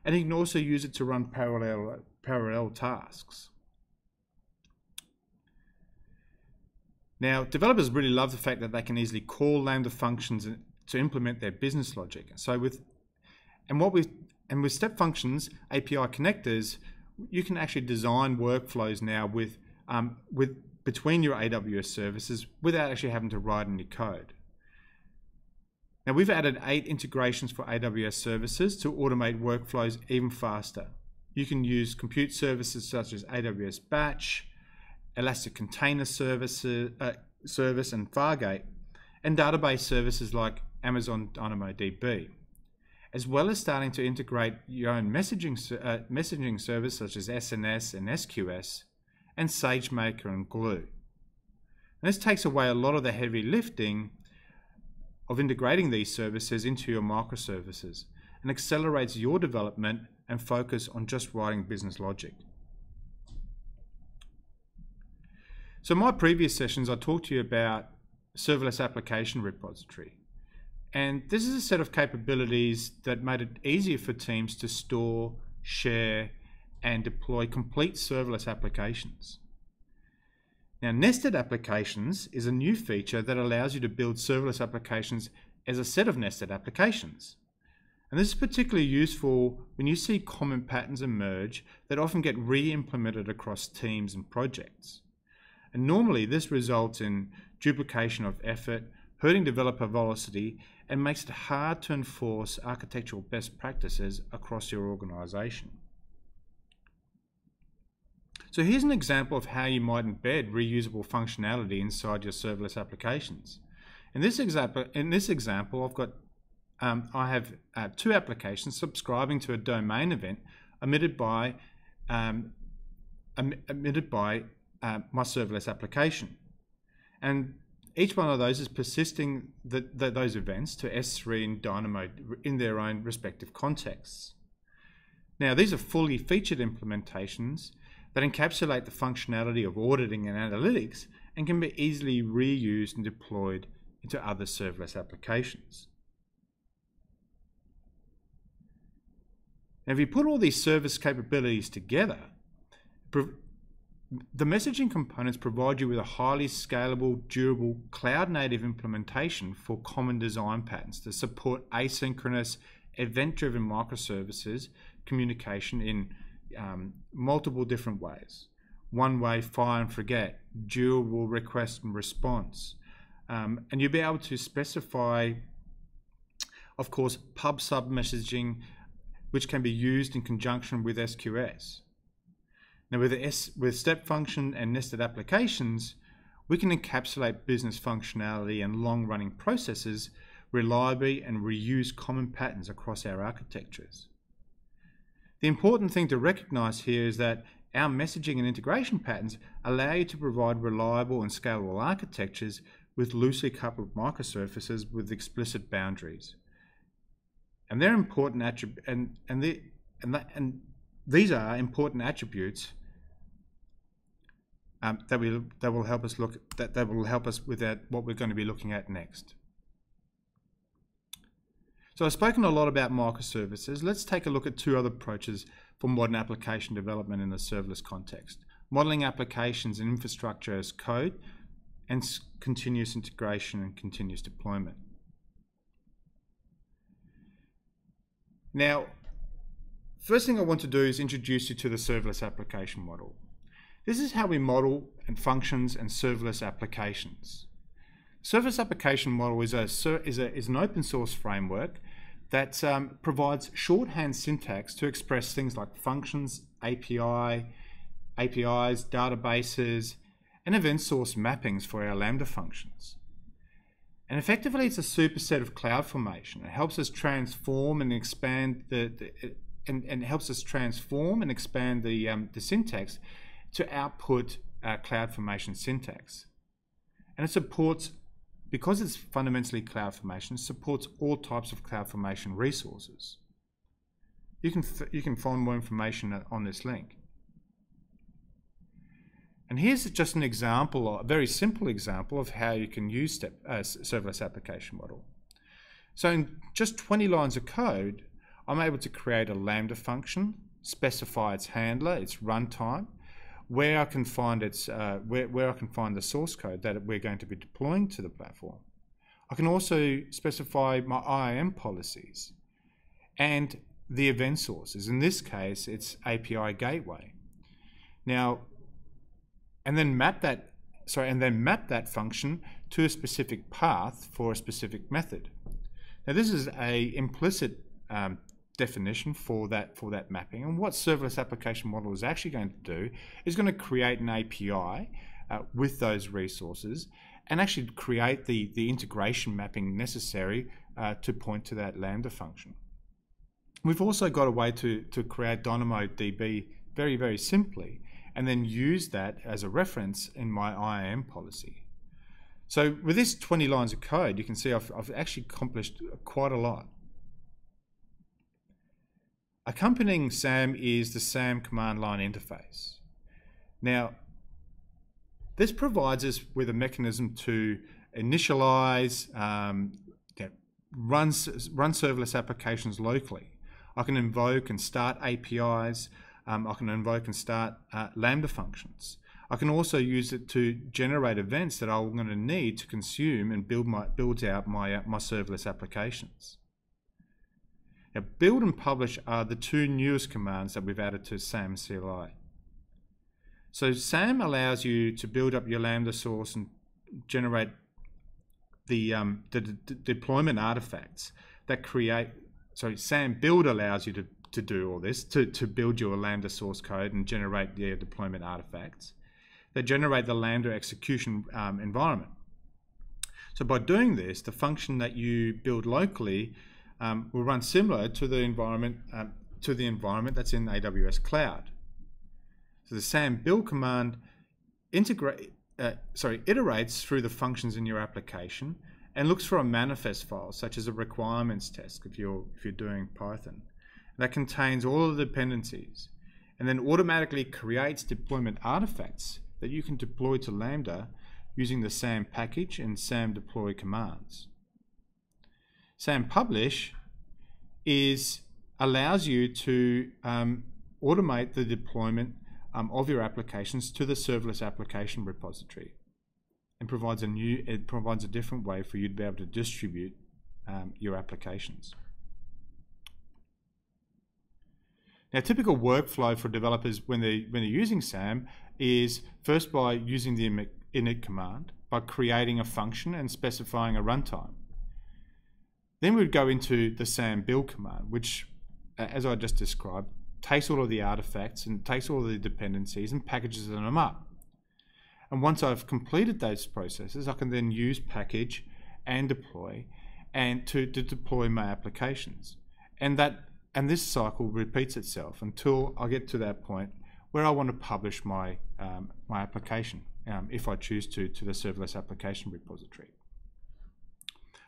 and you can also use it to run parallel tasks. Now, developers really love the fact that they can easily call Lambda functions to implement their business logic. So with step functions API connectors, you can actually design workflows now with between your AWS services without actually having to write any code. Now, we've added 8 integrations for AWS services to automate workflows even faster. You can use compute services such as AWS Batch, Elastic Container Service and Fargate, and database services like Amazon DynamoDB, as well as starting to integrate your own messaging service such as SNS and SQS, and SageMaker and Glue. And this takes away a lot of the heavy lifting of integrating these services into your microservices and accelerates your development and focus on just writing business logic. So in my previous sessions, I talked to you about serverless application repository. And this is a set of capabilities that made it easier for teams to store, share, and deploy complete serverless applications. Now, nested applications is a new feature that allows you to build serverless applications as a set of nested applications. And this is particularly useful when you see common patterns emerge that often get re-implemented across teams and projects. And normally this results in duplication of effort, hurting developer velocity, and makes it hard to enforce architectural best practices across your organization. So here's an example of how you might embed reusable functionality inside your serverless applications. In this example, I have 2 applications subscribing to a domain event emitted by my serverless application, and each one of those is persisting those events to S3 and Dynamo in their own respective contexts. Now, these are fully featured implementations that encapsulate the functionality of auditing and analytics and can be easily reused and deployed into other serverless applications. Now, if you put all these service capabilities together, the messaging components provide you with a highly scalable, durable, cloud-native implementation for common design patterns to support asynchronous, event-driven microservices communication in multiple different ways. One-way fire and forget, durable request and response. And you'll be able to specify, of course, pub-sub messaging, which can be used in conjunction with SQS. Now, with step function and nested applications, we can encapsulate business functionality and long-running processes reliably and reuse common patterns across our architectures. The important thing to recognize here is that our messaging and integration patterns allow you to provide reliable and scalable architectures with loosely coupled microservices with explicit boundaries. And they're important these are important attributes that will help us with what we're going to be looking at next. So I've spoken a lot about microservices. Let's take a look at two other approaches for modern application development in the serverless context: modeling applications and infrastructure as code, and continuous integration and continuous deployment. Now, first thing I want to do is introduce you to the serverless application model. This is how we model and functions and serverless applications. Serverless application model is an open source framework that provides shorthand syntax to express things like functions, APIs, databases, and event source mappings for our Lambda functions. And effectively, it's a superset of CloudFormation. It helps us transform and expand the syntax to output CloudFormation syntax. And it supports, because it's fundamentally CloudFormation, it supports all types of CloudFormation resources. You can find more information on this link. And here's just an example, a very simple example of how you can use serverless application model. So in just 20 lines of code, I'm able to create a Lambda function, specify its handler, its runtime, where I can find where I can find the source code that we're going to be deploying to the platform. I can also specify my IAM policies and the event sources. In this case, it's API gateway. Now, and then map that function to a specific path for a specific method. Now, this is a implicit definition for that mapping, and what serverless application model is actually going to do is going to create an API with those resources and actually create the integration mapping necessary to point to that Lambda function. We've also got a way to create DynamoDB very, very simply, and then use that as a reference in my IAM policy. So with this 20 lines of code, you can see I've actually accomplished quite a lot. Accompanying SAM is the SAM command line interface. Now, this provides us with a mechanism to initialize, run serverless applications locally. I can invoke and start APIs. I can invoke and start Lambda functions. I can also use it to generate events that I'm going to need to consume and build out my serverless applications. Now, build and publish are the two newest commands that we've added to SAM CLI. So SAM allows you to build up your Lambda source and generate the deployment artifacts that create. So SAM build allows you to do all this, to build your Lambda source code and generate the deployment artifacts that generate the Lambda execution environment. So by doing this, the function that you build locally will run similar to the environment that's in AWS Cloud. So the SAM build command iterates through the functions in your application and looks for a manifest file, such as a requirements test if you're doing Python, that contains all of the dependencies, and then automatically creates deployment artifacts that you can deploy to Lambda using the SAM package and SAM deploy commands. SAM publish allows you to automate the deployment of your applications to the serverless application repository, and provides a different way for you to be able to distribute your applications. Now, typical workflow for developers when they're using SAM is first by using the init command, by creating a function and specifying a runtime. Then we'd go into the SAM build command, which, as I just described, takes all of the artifacts and takes all of the dependencies and packages them up. And once I've completed those processes, I can then use package and deploy and to deploy my applications. And this cycle repeats itself until I get to that point where I want to publish my application, if I choose to the serverless application repository.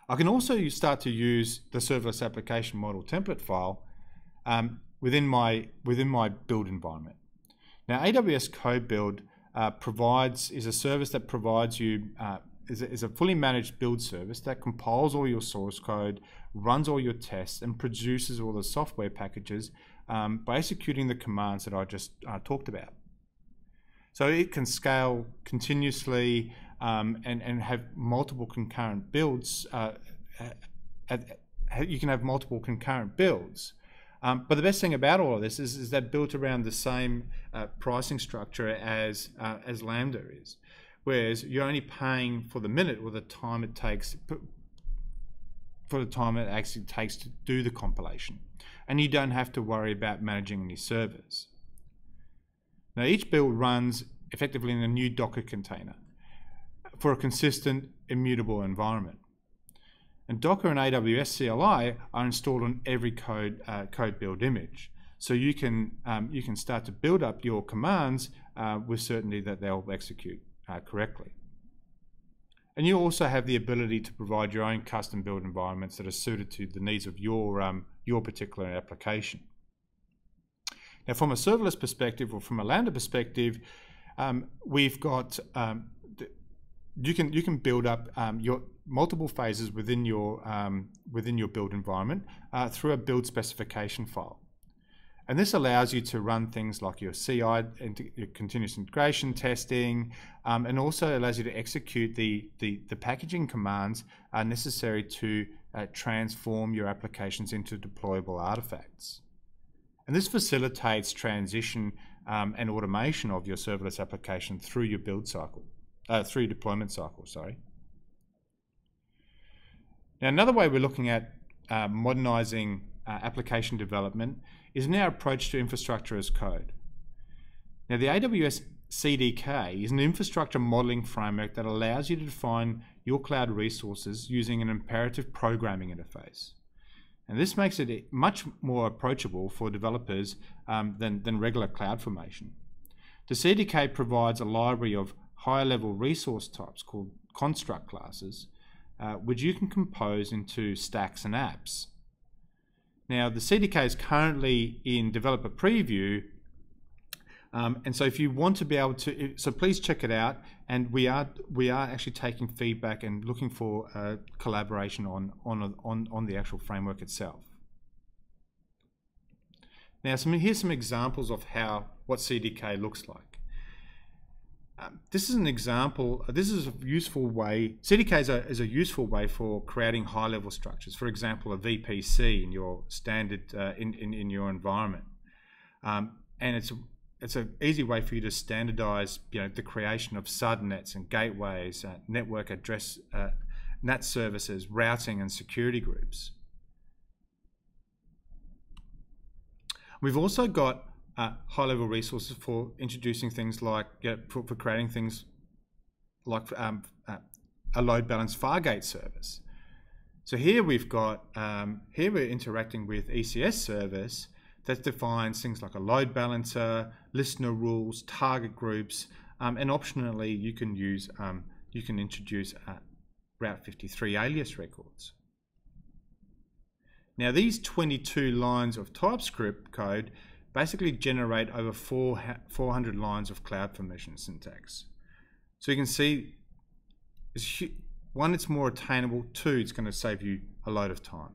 I can also start to use the serverless application model template file within my build environment. Now, AWS Code Build is a service that provides you is a fully managed build service that compiles all your source code, runs all your tests, and produces all the software packages by executing the commands that I just talked about. So it can scale continuously and have multiple concurrent builds. You can have multiple concurrent builds. But the best thing about all of this is they're built around the same pricing structure as Lambda is, whereas you're only paying for the minute or the time it takes actually takes to do the compilation, and you don't have to worry about managing any servers. Now, each build runs effectively in a new Docker container for a consistent, immutable environment. And Docker and AWS CLI are installed on every code build image, so you can start to build up your commands with certainty that they'll execute correctly. And you also have the ability to provide your own custom build environments that are suited to the needs of your particular application. Now, from a serverless perspective or from a Lambda perspective, we've got you can build up your multiple phases within your build environment through a build specification file. And this allows you to run things like your CI, your continuous integration testing, and also allows you to execute the packaging commands necessary to transform your applications into deployable artifacts. And this facilitates transition and automation of your serverless application through your build cycle, through your deployment cycle, sorry. Now, another way we're looking at modernizing application development is in our approach to infrastructure as code. Now, the AWS CDK is an infrastructure modeling framework that allows you to define your cloud resources using an imperative programming interface. And this makes it much more approachable for developers than regular CloudFormation. The CDK provides a library of higher level resource types called construct classes, which you can compose into stacks and apps. Now, the CDK is currently in developer preview, and so if you want to be able to, so please check it out. And we are actually taking feedback and looking for collaboration on the actual framework itself. Now, here's some examples of what CDK looks like. This is an example. This is a useful way. CDK is a useful way for creating high-level structures. For example, a VPC in your standard in your environment, and it's an easy way for you to standardize, the creation of subnets and gateways, network address, NAT services, routing, and security groups. We've also got high-level resources for introducing things like, for creating things like a load balance Fargate service. So here we've got, here we're interacting with ECS service that defines things like a load balancer, listener rules, target groups, and optionally you can introduce Route 53 alias records. Now, these 22 lines of TypeScript code basically generate over 400 lines of CloudFormation syntax. So you can see, one, it's more attainable. Two, it's going to save you a load of time.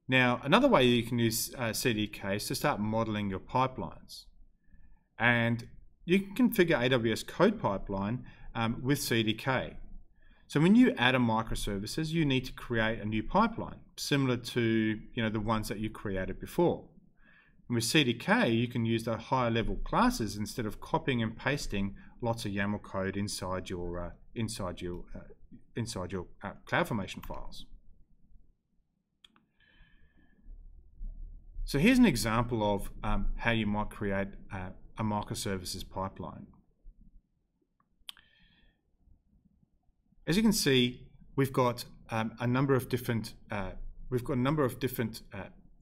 Now, another way you can use CDK is to start modeling your pipelines. And you can configure AWS Code Pipeline with CDK. So when you add a microservices, you need to create a new pipeline, similar to the ones that you created before. And with CDK, you can use the higher level classes instead of copying and pasting lots of YAML code inside your CloudFormation files. So here's an example of how you might create a microservices pipeline. As you can see, we've got a number of different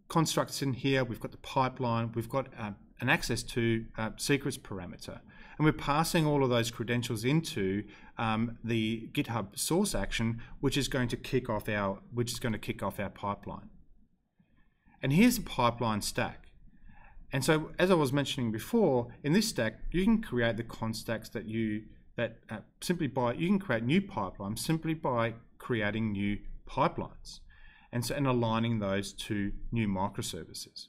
constructs in here. We've got the pipeline. We've got an access to secrets parameter, and we're passing all of those credentials into the GitHub source action, which is going to kick off our pipeline. And here's the pipeline stack. And so, as I was mentioning before, in this stack, you can create the constacks you can create new pipelines simply by creating new pipelines, and aligning those to new microservices.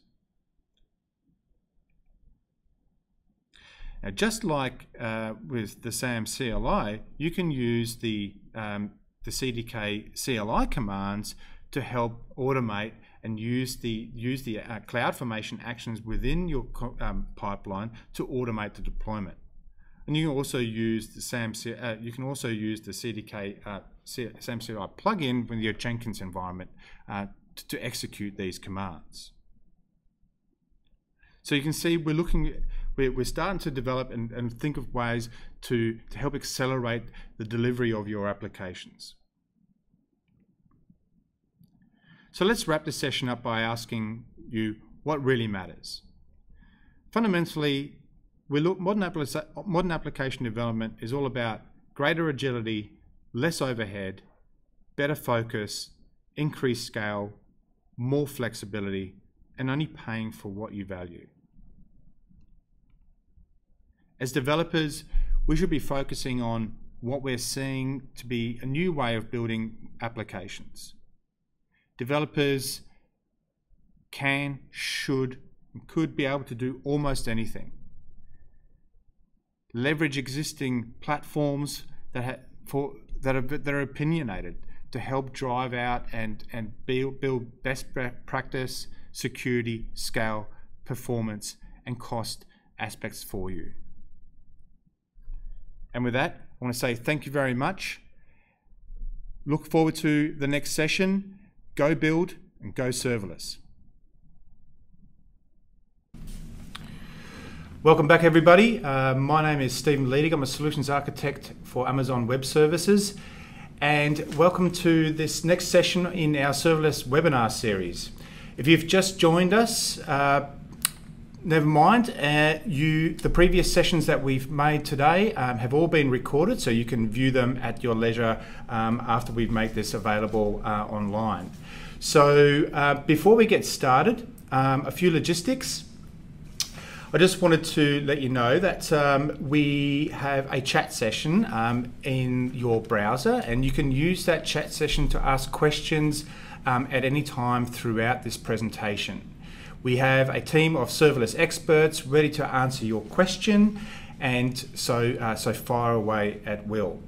Now, just like with the SAM CLI, you can use the CDK CLI commands to help automate and use the CloudFormation actions within your pipeline to automate the deployment. And you can also use the CDK SAM CLI plugin with your Jenkins environment to execute these commands. So you can see we're starting to develop and think of ways to help accelerate the delivery of your applications. So let's wrap this session up by asking you what really matters. Fundamentally, modern application development is all about greater agility, less overhead, better focus, increased scale, more flexibility, and only paying for what you value. As developers, we should be focusing on what we're seeing to be a new way of building applications. Developers can, should, and could be able to do almost anything. Leverage existing platforms that are opinionated to help drive out and build best practice, security, scale, performance, and cost aspects for you. And with that, I want to say thank you very much. Look forward to the next session. Go build and go serverless. Welcome back, everybody. My name is Stephen Liedig. I'm a solutions architect for Amazon Web Services. And welcome to this next session in our serverless webinar series. If you've just joined us, never mind. The previous sessions that we've made today have all been recorded, so you can view them at your leisure after we make this available online. So before we get started, a few logistics. I just wanted to let you know that we have a chat session in your browser, and you can use that chat session to ask questions at any time throughout this presentation. We have a team of serverless experts ready to answer your question, and so fire away at will.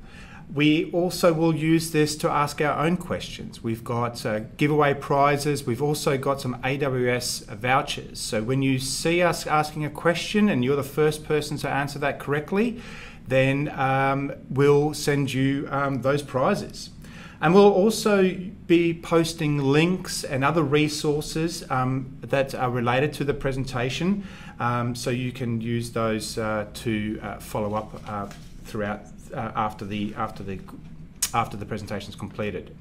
We also will use this to ask our own questions. We've got giveaway prizes. We've also got some AWS vouchers. So when you see us asking a question and you're the first person to answer that correctly, then we'll send you those prizes. And we'll also be posting links and other resources that are related to the presentation, so you can use those to follow up throughout after the presentation is completed.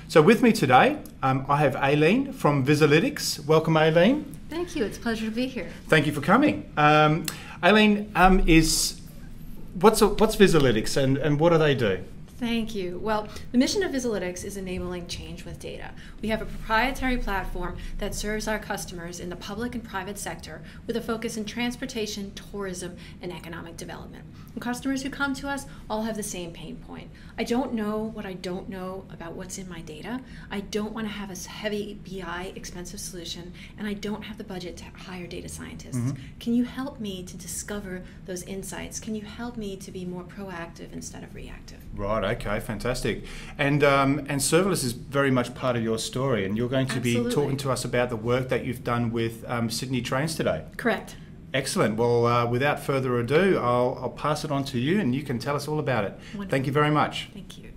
So with me today, I have Aileen from Vizalytics. Welcome, Aileen. Thank you. It's a pleasure to be here. Thank you for coming. Aileen, what's Vizalytics and what do they do? Thank you. Well, the mission of Vizalytics is enabling change with data. We have a proprietary platform that serves our customers in the public and private sector with a focus in transportation, tourism, and economic development. And customers who come to us all have the same pain point. I don't know what I don't know about what's in my data. I don't want to have a heavy BI expensive solution, and I don't have the budget to hire data scientists. Mm-hmm. Can you help me to discover those insights? Can you help me to be more proactive instead of reactive? Right, okay, fantastic. And serverless is very much part of your story, and you're going to Absolutely. be talking to us about the work that you've done with Sydney Trains today. Correct. Excellent. Well, without further ado, I'll pass it on to you, and you can tell us all about it. Wonderful. Thank you very much. Thank you.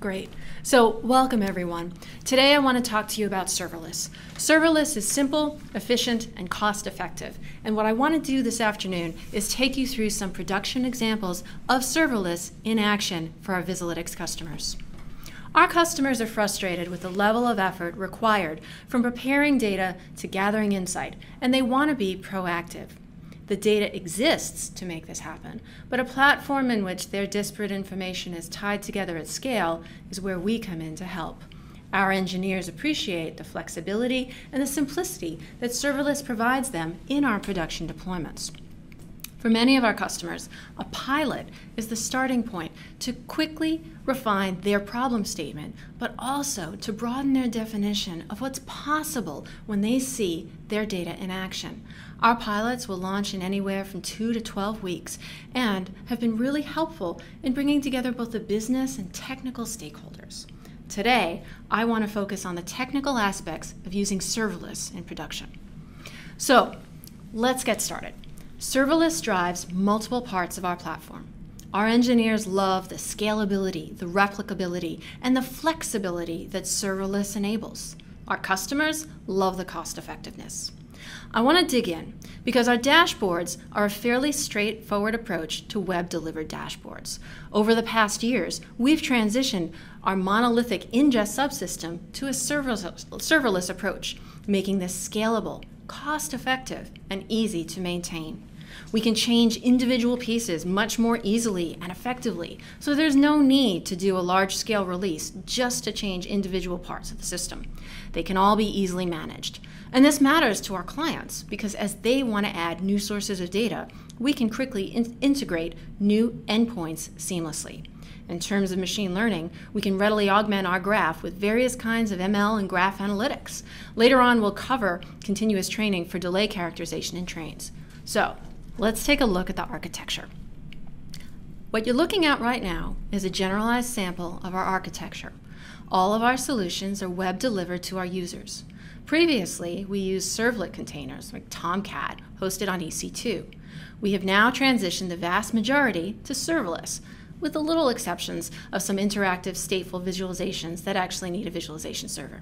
Great. So welcome everyone. Today I want to talk to you about serverless. Serverless is simple, efficient, and cost effective. And what I want to do this afternoon is take you through some production examples of serverless in action for our Vizalytics customers. Our customers are frustrated with the level of effort required from preparing data to gathering insight, and they want to be proactive. The data exists to make this happen, but a platform in which their disparate information is tied together at scale is where we come in to help. Our engineers appreciate the flexibility and the simplicity that serverless provides them in our production deployments. For many of our customers, a pilot is the starting point to quickly refine their problem statement, but also to broaden their definition of what's possible when they see their data in action. Our pilots will launch in anywhere from 2 to 12 weeks and have been really helpful in bringing together both the business and technical stakeholders. Today, I want to focus on the technical aspects of using serverless in production. So, let's get started. Serverless drives multiple parts of our platform. Our engineers love the scalability, the replicability, and the flexibility that serverless enables. Our customers love the cost effectiveness. I want to dig in because our dashboards are a fairly straightforward approach to web-delivered dashboards. Over the past years, we've transitioned our monolithic ingest subsystem to a serverless approach, making this scalable, cost-effective, and easy to maintain. We can change individual pieces much more easily and effectively, so there's no need to do a large-scale release just to change individual parts of the system. They can all be easily managed. And this matters to our clients because as they want to add new sources of data, we can quickly integrate new endpoints seamlessly. In terms of machine learning, we can readily augment our graph with various kinds of ML and graph analytics. Later on, we'll cover continuous training for delay characterization in trains. So, let's take a look at the architecture. What you're looking at right now is a generalized sample of our architecture. All of our solutions are web delivered to our users. Previously, we used servlet containers like Tomcat hosted on EC2. We have now transitioned the vast majority to serverless, with the little exceptions of some interactive stateful visualizations that actually need a visualization server.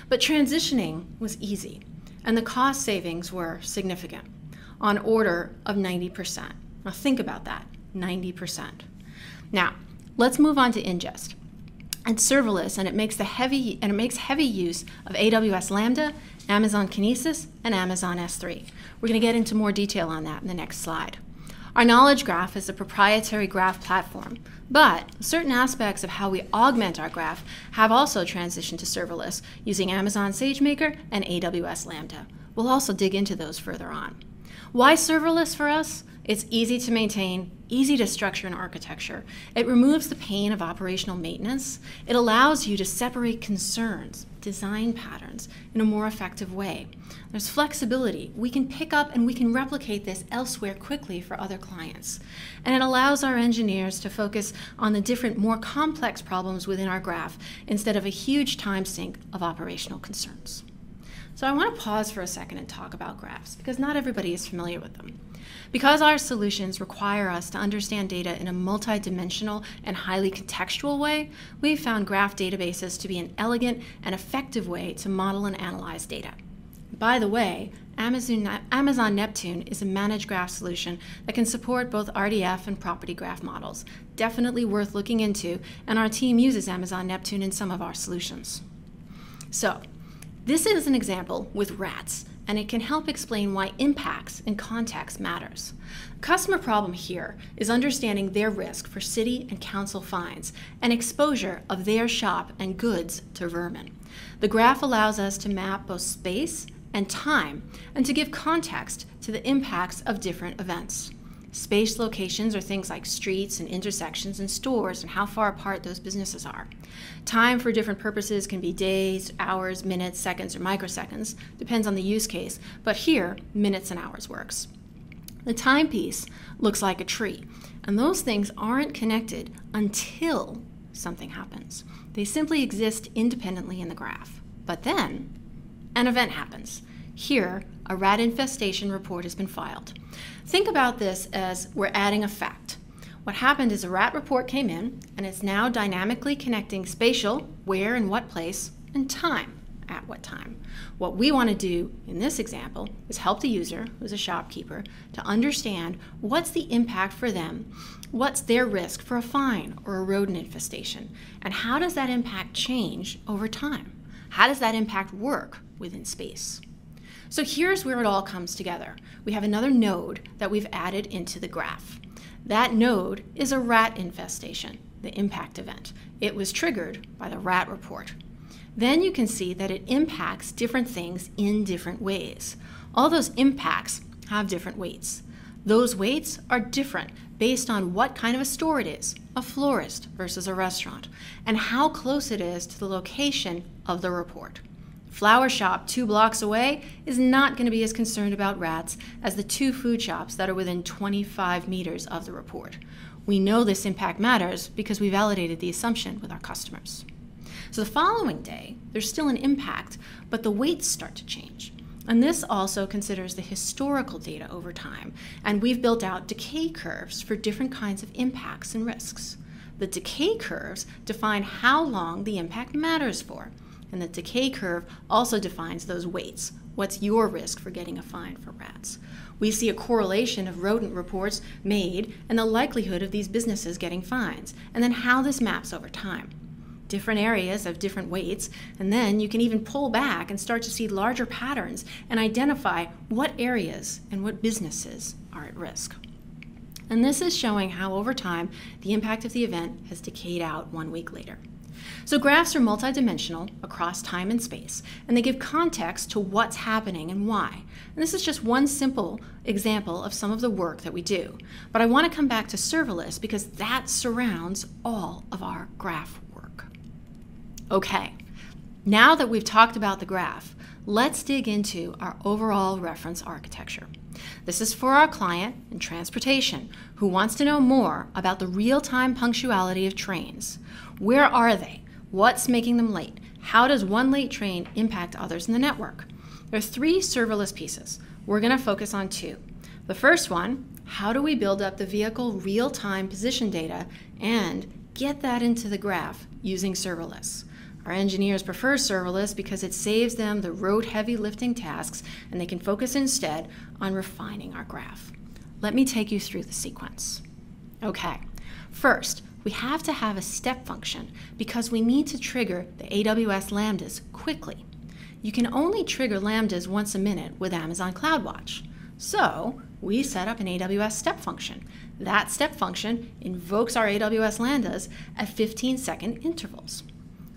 But transitioning was easy, and the cost savings were significant, on order of 90%. Now think about that, 90%. Now, let's move on to ingest. It's serverless, and it makes heavy use of AWS Lambda, Amazon Kinesis, and Amazon S3. We're going to get into more detail on that in the next slide. Our knowledge graph is a proprietary graph platform, but certain aspects of how we augment our graph have also transitioned to serverless using Amazon SageMaker and AWS Lambda. We'll also dig into those further on. Why serverless for us? It's easy to maintain, easy to structure an architecture. It removes the pain of operational maintenance. It allows you to separate concerns, design patterns in a more effective way. There's flexibility. We can pick up and we can replicate this elsewhere quickly for other clients. And it allows our engineers to focus on the different, more complex problems within our graph instead of a huge time sink of operational concerns. So I want to pause for a second and talk about graphs because not everybody is familiar with them. Because our solutions require us to understand data in a multidimensional and highly contextual way, we've found graph databases to be an elegant and effective way to model and analyze data. By the way, Amazon Neptune is a managed graph solution that can support both RDF and property graph models. Definitely worth looking into, and our team uses Amazon Neptune in some of our solutions. So, this is an example with rats, and it can help explain why impacts and context matters. The customer problem here is understanding their risk for city and council fines and exposure of their shop and goods to vermin. The graph allows us to map both space and time and to give context to the impacts of different events. Space locations are things like streets and intersections and stores and how far apart those businesses are. Time for different purposes can be days, hours, minutes, seconds, or microseconds. Depends on the use case, but here, minutes and hours works. The timepiece looks like a tree, and those things aren't connected until something happens. They simply exist independently in the graph. But then, an event happens. Here, a rat infestation report has been filed. Think about this as we're adding a fact. what happened is a rat report came in, and it's now dynamically connecting spatial, where and what place, and time, at what time. What we want to do in this example is help the user, who's a shopkeeper, to understand what's the impact for them, what's their risk for a fine or a rodent infestation, and how does that impact change over time? How does that impact work within space? So here's where it all comes together. We have another node that we've added into the graph. That node is a rat infestation, the impact event. It was triggered by the rat report. Then you can see that it impacts different things in different ways. All those impacts have different weights. Those weights are different based on what kind of a store it is, a florist versus a restaurant, and how close it is to the location of the report. Flower shop 2 blocks away is not going to be as concerned about rats as the 2 food shops that are within 25 meters of the report. We know this impact matters because we validated the assumption with our customers. So the following day, there's still an impact, but the weights start to change. And this also considers the historical data over time, and we've built out decay curves for different kinds of impacts and risks. The decay curves define how long the impact matters for, and the decay curve also defines those weights. What's your risk for getting a fine for rats? We see a correlation of rodent reports made and the likelihood of these businesses getting fines, and then how this maps over time. Different areas have different weights, and then you can even pull back and start to see larger patterns and identify what areas and what businesses are at risk. And this is showing how over time the impact of the event has decayed out 1 week later. So graphs are multidimensional across time and space, and they give context to what's happening and why. And this is just one simple example of some of the work that we do. But I want to come back to serverless because that surrounds all of our graph work. Okay, now that we've talked about the graph, let's dig into our overall reference architecture. This is for our client in transportation who wants to know more about the real-time punctuality of trains. Where are they? What's making them late? How does one late train impact others in the network? There are 3 serverless pieces. We're going to focus on 2. The first one, how do we build up the vehicle real-time position data and get that into the graph using serverless? Our engineers prefer serverless because it saves them the road-heavy lifting tasks, and they can focus instead on refining our graph. Let me take you through the sequence. Okay, first, we have to have a step function because we need to trigger the AWS Lambdas quickly. You can only trigger Lambdas once a minute with Amazon CloudWatch. So we set up an AWS Step Function. That step function invokes our AWS Lambdas at 15-second intervals.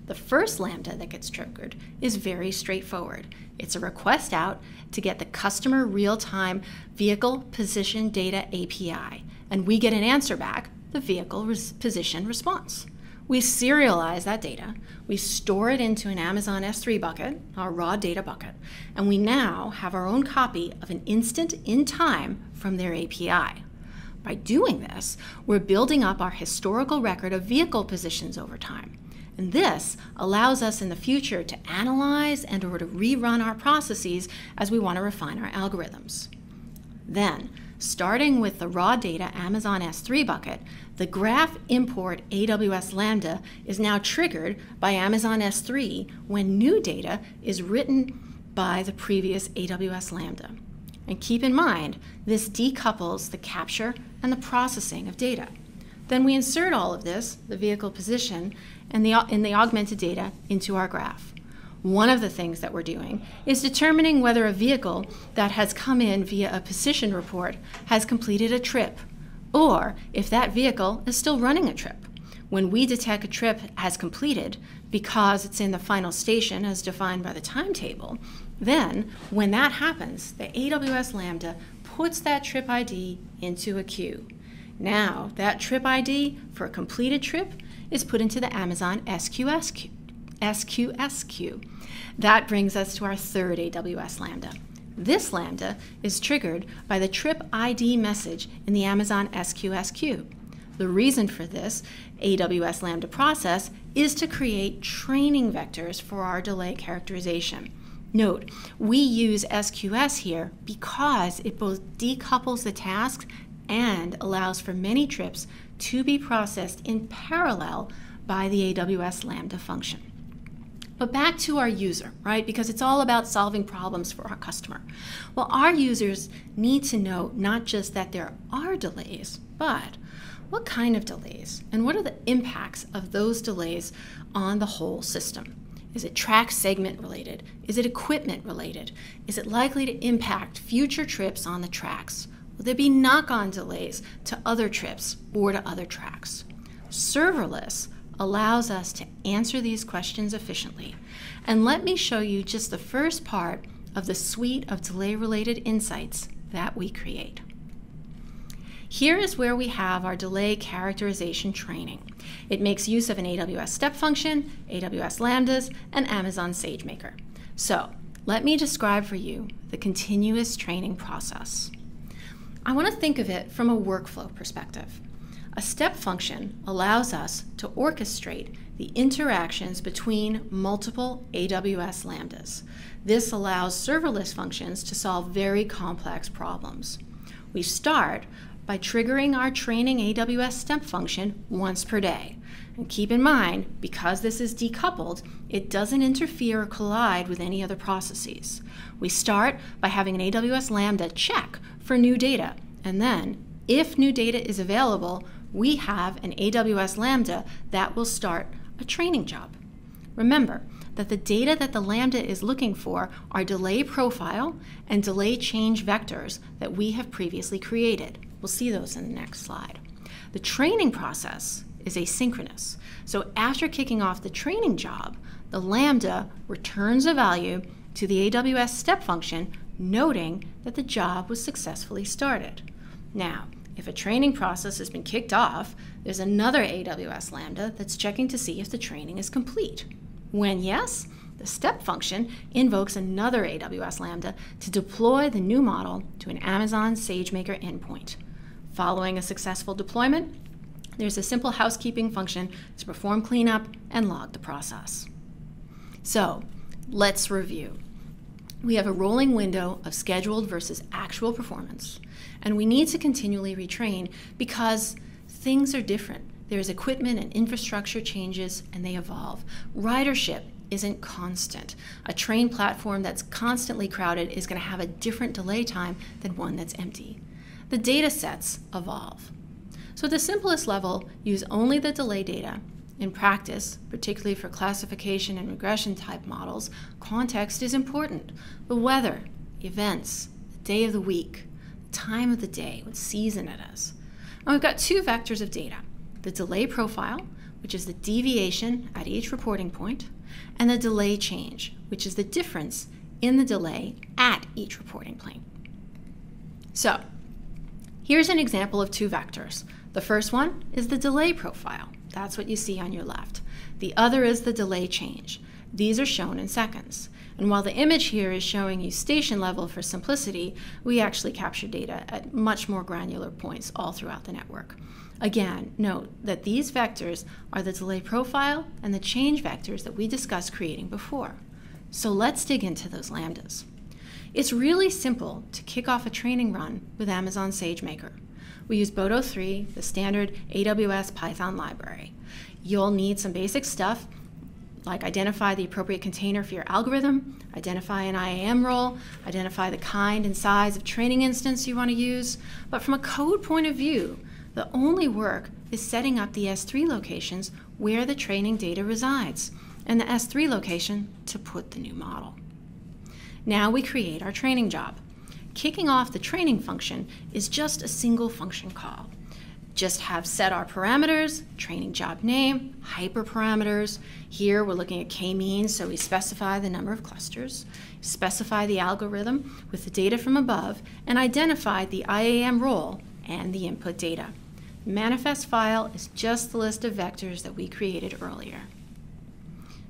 The first Lambda that gets triggered is very straightforward. It's a request out to get the customer real-time vehicle position data API, and we get an answer back, the vehicle position response. We serialize that data, we store it into an Amazon S3 bucket, our raw data bucket, and we now have our own copy of an instant in time from their API. By doing this, we're building up our historical record of vehicle positions over time. And this allows us in the future to analyze and or to rerun our processes as we want to refine our algorithms. Then, starting with the raw data Amazon S3 bucket, the graph import AWS Lambda is now triggered by Amazon S3 when new data is written by the previous AWS Lambda. And keep in mind, this decouples the capture and the processing of data. Then we insert all of this, the vehicle position, and the augmented data into our graph. One of the things that we're doing is determining whether a vehicle that has come in via a position report has completed a trip, or if that vehicle is still running a trip. When we detect a trip has completed because it's in the final station as defined by the timetable, then when that happens, the AWS Lambda puts that trip ID into a queue. Now, that trip ID for a completed trip is put into the Amazon SQS queue. That brings us to our third AWS Lambda. This Lambda is triggered by the trip ID message in the Amazon SQS queue. The reason for this AWS Lambda process is to create training vectors for our delay characterization. Note, we use SQS here because it both decouples the tasks and allows for many trips to be processed in parallel by the AWS Lambda function. But back to our user, right? Because it's all about solving problems for our customer. Well, our users need to know not just that there are delays, but what kind of delays and what are the impacts of those delays on the whole system? Is it track segment related? Is it equipment related? Is it likely to impact future trips on the tracks? Will there be knock-on delays to other trips or to other tracks? Serverless allows us to answer these questions efficiently. And let me show you just the first part of the suite of delay-related insights that we create. Here is where we have our delay characterization training. It makes use of an AWS Step Function, AWS Lambdas, and Amazon SageMaker. So let me describe for you the continuous training process. I want to think of it from a workflow perspective. A step function allows us to orchestrate the interactions between multiple AWS Lambdas. This allows serverless functions to solve very complex problems. We start by triggering our training AWS Step function once per day. And keep in mind, because this is decoupled, it doesn't interfere or collide with any other processes. We start by having an AWS Lambda check for new data, and then, if new data is available, we have an AWS Lambda that will start a training job. Remember that the data that the Lambda is looking for are delay profile and delay change vectors that we have previously created. We'll see those in the next slide. The training process is asynchronous. So after kicking off the training job, the Lambda returns a value to the AWS Step function, noting that the job was successfully started. Now, if a training process has been kicked off, there's another AWS Lambda that's checking to see if the training is complete. When yes, the step function invokes another AWS Lambda to deploy the new model to an Amazon SageMaker endpoint. Following a successful deployment, there's a simple housekeeping function to perform cleanup and log the process. So let's review. We have a rolling window of scheduled versus actual performance, and we need to continually retrain because things are different. There's equipment and infrastructure changes, and they evolve. Ridership isn't constant. A train platform that's constantly crowded is going to have a different delay time than one that's empty. The data sets evolve. So at the simplest level, use only the delay data. In practice, particularly for classification and regression type models, context is important. The weather, events, the day of the week, time of the day, what season it is. And we've got two vectors of data, the delay profile, which is the deviation at each reporting point, and the delay change, which is the difference in the delay at each reporting point. So here's an example of two vectors. The first one is the delay profile. That's what you see on your left. The other is the delay change. These are shown in seconds. And while the image here is showing you station level for simplicity, we actually capture data at much more granular points all throughout the network. Again, note that these vectors are the delay profile and the change vectors that we discussed creating before. So let's dig into those lambdas. It's really simple to kick off a training run with Amazon SageMaker. We use Boto 3, the standard AWS Python library. You'll need some basic stuff like identify the appropriate container for your algorithm, identify an IAM role, identify the kind and size of training instance you want to use. But from a code point of view, the only work is setting up the S3 locations where the training data resides, and the S3 location to put the new model. Now we create our training job. Kicking off the training function is just a single function call. Just have set our parameters, training job name, hyperparameters. Here we're looking at k-means, so we specify the number of clusters, specify the algorithm with the data from above, and identify the IAM role and the input data. The manifest file is just the list of vectors that we created earlier.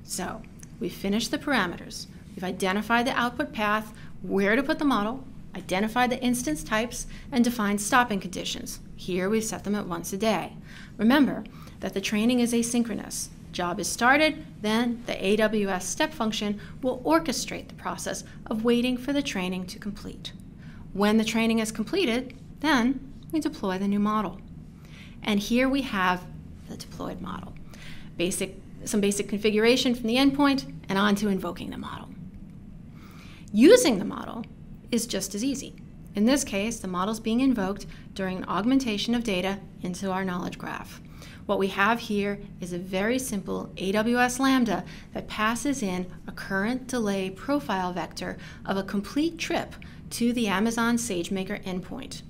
So we've finished the parameters. We've identified the output path, where to put the model, identified the instance types, and defined stopping conditions. Here we've set them at once a day. Remember that the training is asynchronous. Job is started, then the AWS Step function will orchestrate the process of waiting for the training to complete. When the training is completed, then we deploy the new model. And here we have the deployed model. Some basic configuration from the endpoint and on to invoking the model. Using the model is just as easy. In this case, the model is being invoked during an augmentation of data into our knowledge graph. What we have here is a very simple AWS Lambda that passes in a current delay profile vector of a complete trip to the Amazon SageMaker endpoint.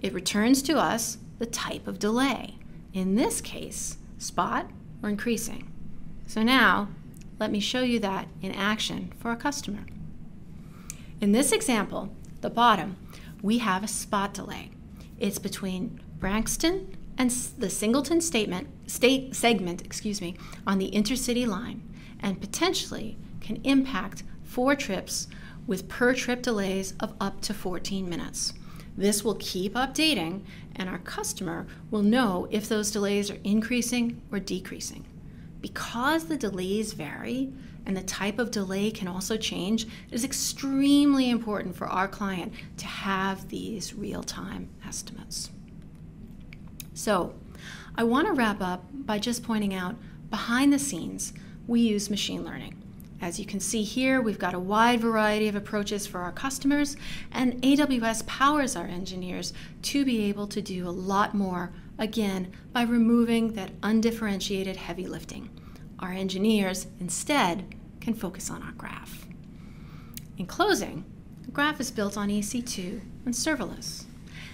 It returns to us the type of delay, in this case, spot or increasing. So now, let me show you that in action for a customer. In this example, the bottom, we have a spot delay. It's between Branxton and the Singleton segment on the intercity line, and potentially can impact 4 trips with per trip delays of up to 14 minutes. This will keep updating, and our customer will know if those delays are increasing or decreasing. Because the delays vary and the type of delay can also change, it is extremely important for our client to have these real-time estimates. So, I want to wrap up by just pointing out, behind the scenes, we use machine learning. As you can see here, we've got a wide variety of approaches for our customers, and AWS powers our engineers to be able to do a lot more, again, by removing that undifferentiated heavy lifting. Our engineers, instead, can focus on our graph. In closing, the graph is built on EC2 and serverless.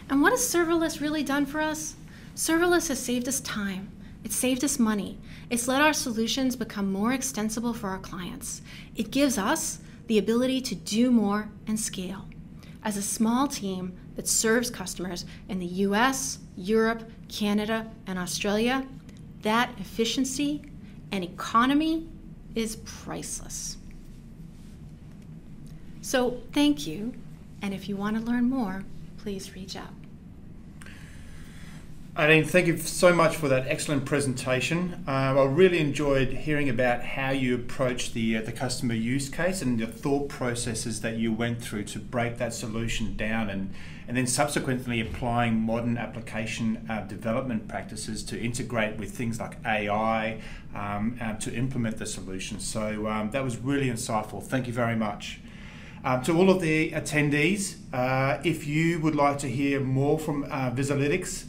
And what has serverless really done for us? Serverless has saved us time. It's saved us money. It's let our solutions become more extensible for our clients. It gives us the ability to do more and scale. As a small team that serves customers in the US, Europe, Canada, and Australia, that efficiency and economy is priceless. So thank you, and if you want to learn more, please reach out. Aileen, thank you so much for that excellent presentation. I really enjoyed hearing about how you approached the customer use case and the thought processes that you went through to break that solution down, and then subsequently applying modern application development practices to integrate with things like AI to implement the solution. So that was really insightful. Thank you very much. To all of the attendees, if you would like to hear more from Vizalytics,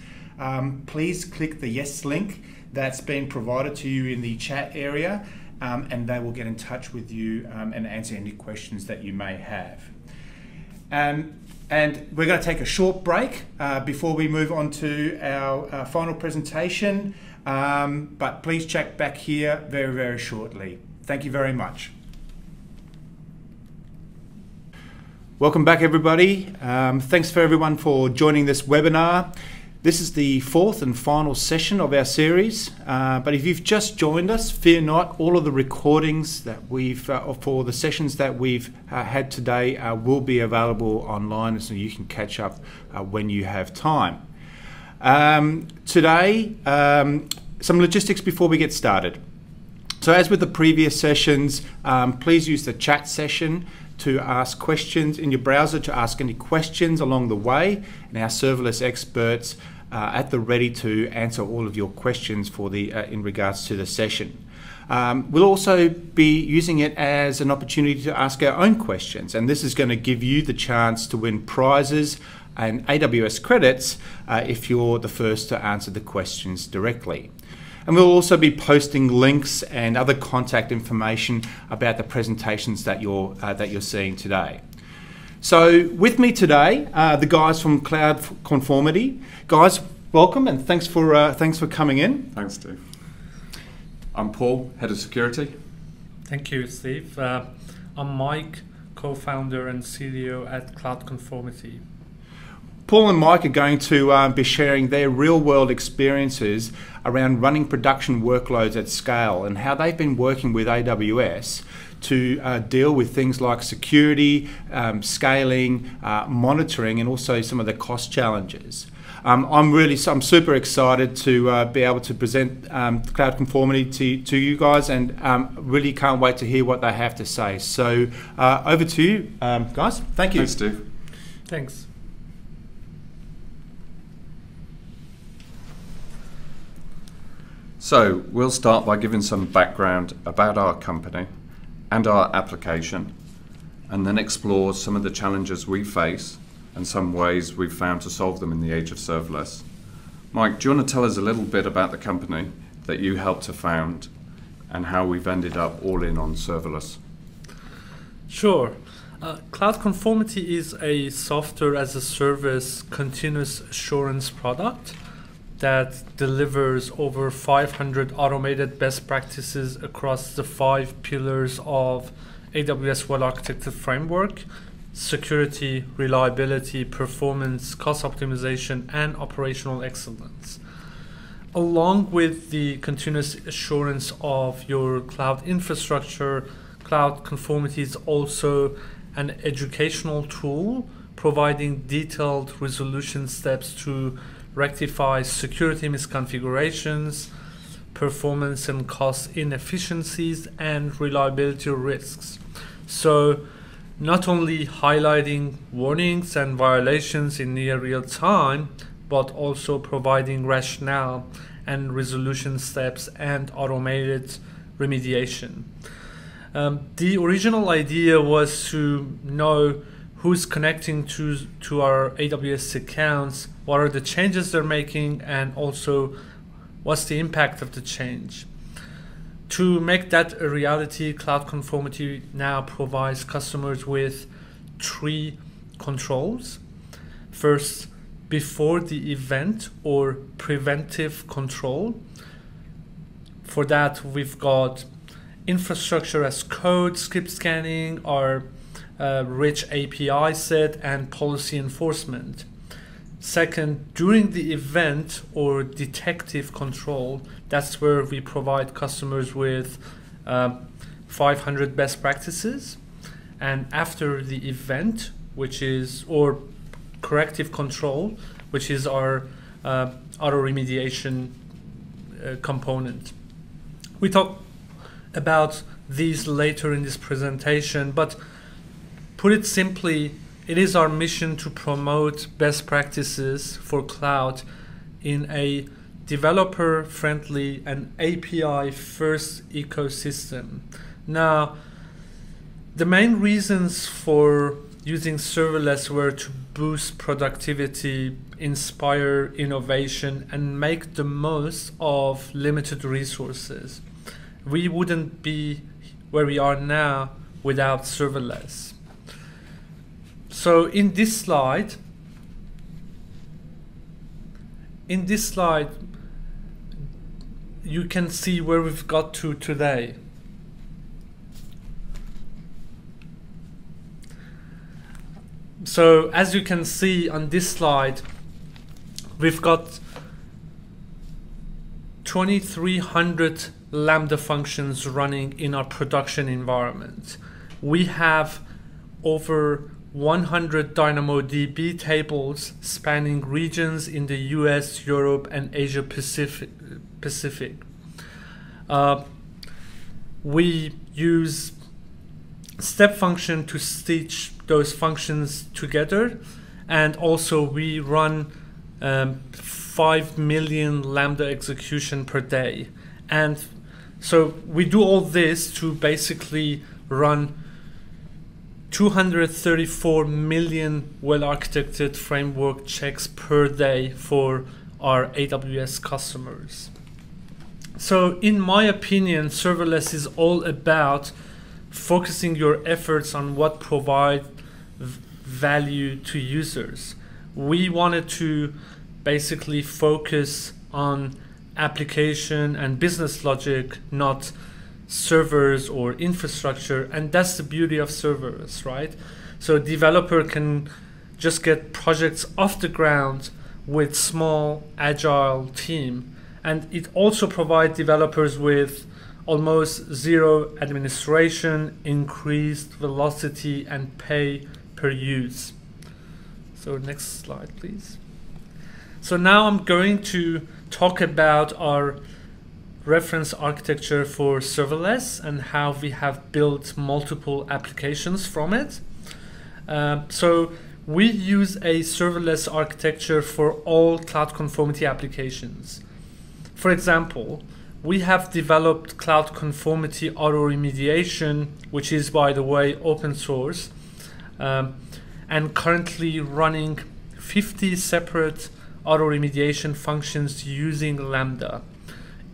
please click the yes link that's been provided to you in the chat area, and they will get in touch with you and answer any questions that you may have. And we're going to take a short break before we move on to our final presentation, but please check back here very, very shortly. Thank you very much. Welcome back, everybody. Thanks for everyone for joining this webinar. This is the 4th and final session of our series, but if you've just joined us, fear not, all of the recordings that for the sessions that we've had today will be available online, so you can catch up when you have time. Today, some logistics before we get started. So as with the previous sessions, please use the chat session to ask questions in your browser, to ask any questions along the way, and our serverless experts at the ready to answer all of your questions for the in regards to the session. We'll also be using it as an opportunity to ask our own questions, and this is going to give you the chance to win prizes and AWS credits if you're the first to answer the questions directly. And we'll also be posting links and other contact information about the presentations that you're seeing today. So with me today, the guys from Cloud Conformity. Guys, welcome and thanks for coming in. Thanks, Steve. I'm Paul, Head of Security. Thank you, Steve. I'm Mike, co-founder and CDO at Cloud Conformity. Paul and Mike are going to be sharing their real-world experiences around running production workloads at scale and how they've been working with AWS to deal with things like security, scaling, monitoring, and also some of the cost challenges. I'm super excited to be able to present Cloud Conformity to you guys, and really can't wait to hear what they have to say. So over to you, guys. Thank you. Thanks, Steve. Thanks. So we'll start by giving some background about our company and our application, and then explore some of the challenges we face and some ways we've found to solve them in the age of serverless. Mike, do you want to tell us a little bit about the company that you helped to found and how we've ended up all in on serverless? Sure. Cloud Conformity is a software as a service continuous assurance product that delivers over 500 automated best practices across the 5 pillars of AWS well-architected framework: security, reliability, performance, cost optimization, and operational excellence. Along with the continuous assurance of your cloud infrastructure, Cloud Conformity is also an educational tool providing detailed resolution steps to rectify security misconfigurations, performance and cost inefficiencies, and reliability risks. So not only highlighting warnings and violations in near real time, but also providing rationale and resolution steps and automated remediation. The original idea was to know who's connecting to our AWS accounts, what are the changes they're making, and also what's the impact of the change. To make that a reality, Cloud Conformity now provides customers with 3 controls. First, before the event or preventive control. For that, we've got infrastructure as code, script scanning, our rich API set, and policy enforcement. Second, during the event or detective control, that's where we provide customers with 500 best practices. And after the event, or corrective control, which is our auto remediation component. We talk about these later in this presentation, but put it simply, it is our mission to promote best practices for cloud in a developer-friendly and API-first ecosystem. Now, the main reasons for using serverless were to boost productivity, inspire innovation, and make the most of limited resources. We wouldn't be where we are now without serverless. So in this slide, you can see where we've got to today. So as you can see on this slide, we've got 2,300 Lambda functions running in our production environment. We have over 100 DynamoDB tables spanning regions in the US, Europe, and Asia Pacific. We use step function to stitch those functions together, and also we run 5 million Lambda execution per day. And so we do all this to basically run 234 million well-architected framework checks per day for our AWS customers. So in my opinion, serverless is all about focusing your efforts on what provides value to users. We wanted to basically focus on application and business logic, not servers or infrastructure, and that's the beauty of serverless, right? So a developer can just get projects off the ground with small agile team, and it also provides developers with almost zero administration, increased velocity, and pay per use. So next slide, please. So now I'm going to talk about our reference architecture for serverless and how we have built multiple applications from it. So we use a serverless architecture for all Cloud Conformity applications. For example, we have developed Cloud Conformity Auto Remediation, which is, by the way, open source, and currently running 50 separate auto remediation functions using Lambda.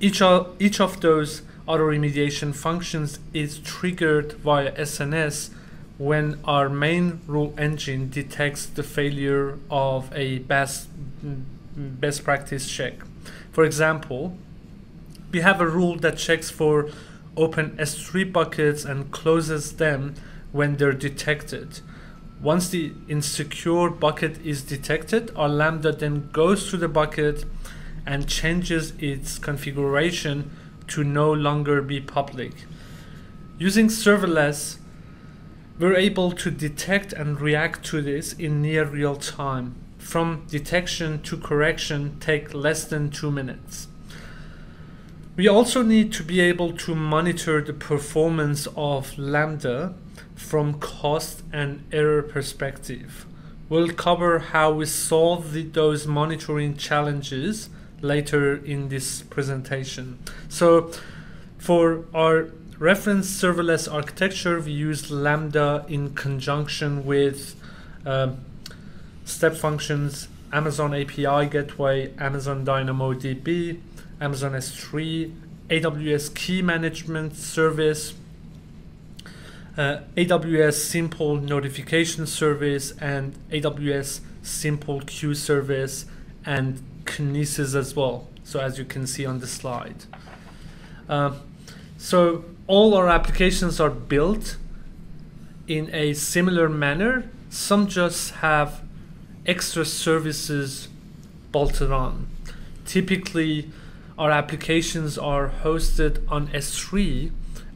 Each of those auto remediation functions is triggered via SNS when our main rule engine detects the failure of a best practice check. For example, we have a rule that checks for open S3 buckets and closes them when they're detected. Once the insecure bucket is detected, our Lambda then goes to the bucket and changes its configuration to no longer be public. Using serverless, we're able to detect and react to this in near real time. From detection to correction take less than 2 minutes. We also need to be able to monitor the performance of Lambda from cost and error perspective. We'll cover how we solve those monitoring challenges later in this presentation. So for our reference serverless architecture, we use Lambda in conjunction with Step Functions, Amazon API Gateway, Amazon DynamoDB, Amazon S3, AWS Key Management Service, AWS Simple Notification Service, and AWS Simple Queue Service, and Kinesis as well, so as you can see on the slide. So all our applications are built in a similar manner. Some just have extra services bolted on. Typically, our applications are hosted on S3.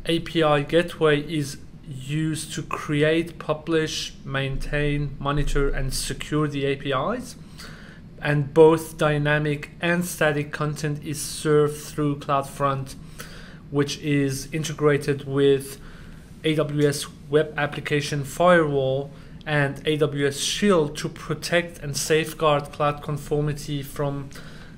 API Gateway is used to create, publish, maintain, monitor, and secure the APIs. And both dynamic and static content is served through CloudFront, which is integrated with AWS Web Application Firewall and AWS Shield to protect and safeguard cloud conformity from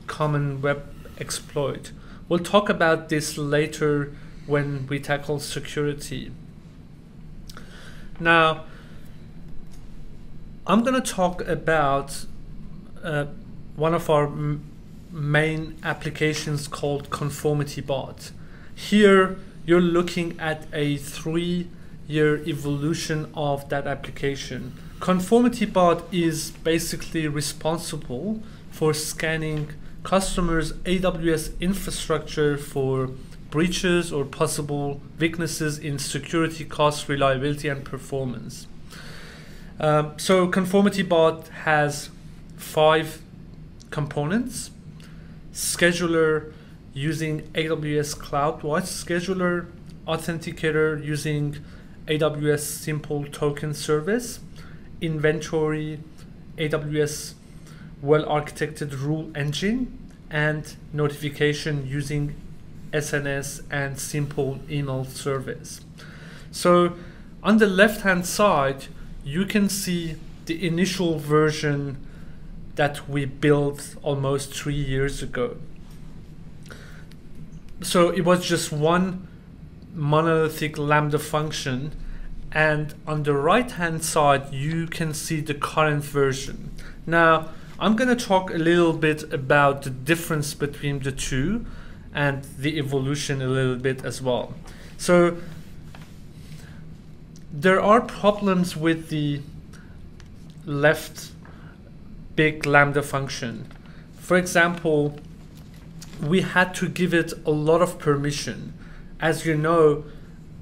common web exploit. We'll talk about this later when we tackle security. Now, I'm going to talk about one of our main applications called Conformity Bot. Here, you're looking at a 3-year evolution of that application. Conformity Bot is basically responsible for scanning customers' AWS infrastructure for breaches or possible weaknesses in security, cost, reliability, and performance. So Conformity Bot has 5 components: scheduler using AWS CloudWatch Scheduler, authenticator using AWS Simple Token Service, inventory, AWS well-architected rule engine, and notification using SNS and simple email service. So on the left-hand side, you can see the initial version that we built almost 3 years ago. So it was just one monolithic Lambda function, and on the right-hand side, you can see the current version. Now, I'm going to talk a little bit about the difference between the two and the evolution a little bit as well. So there are problems with the left big Lambda function. For example, we had to give it a lot of permission. As you know,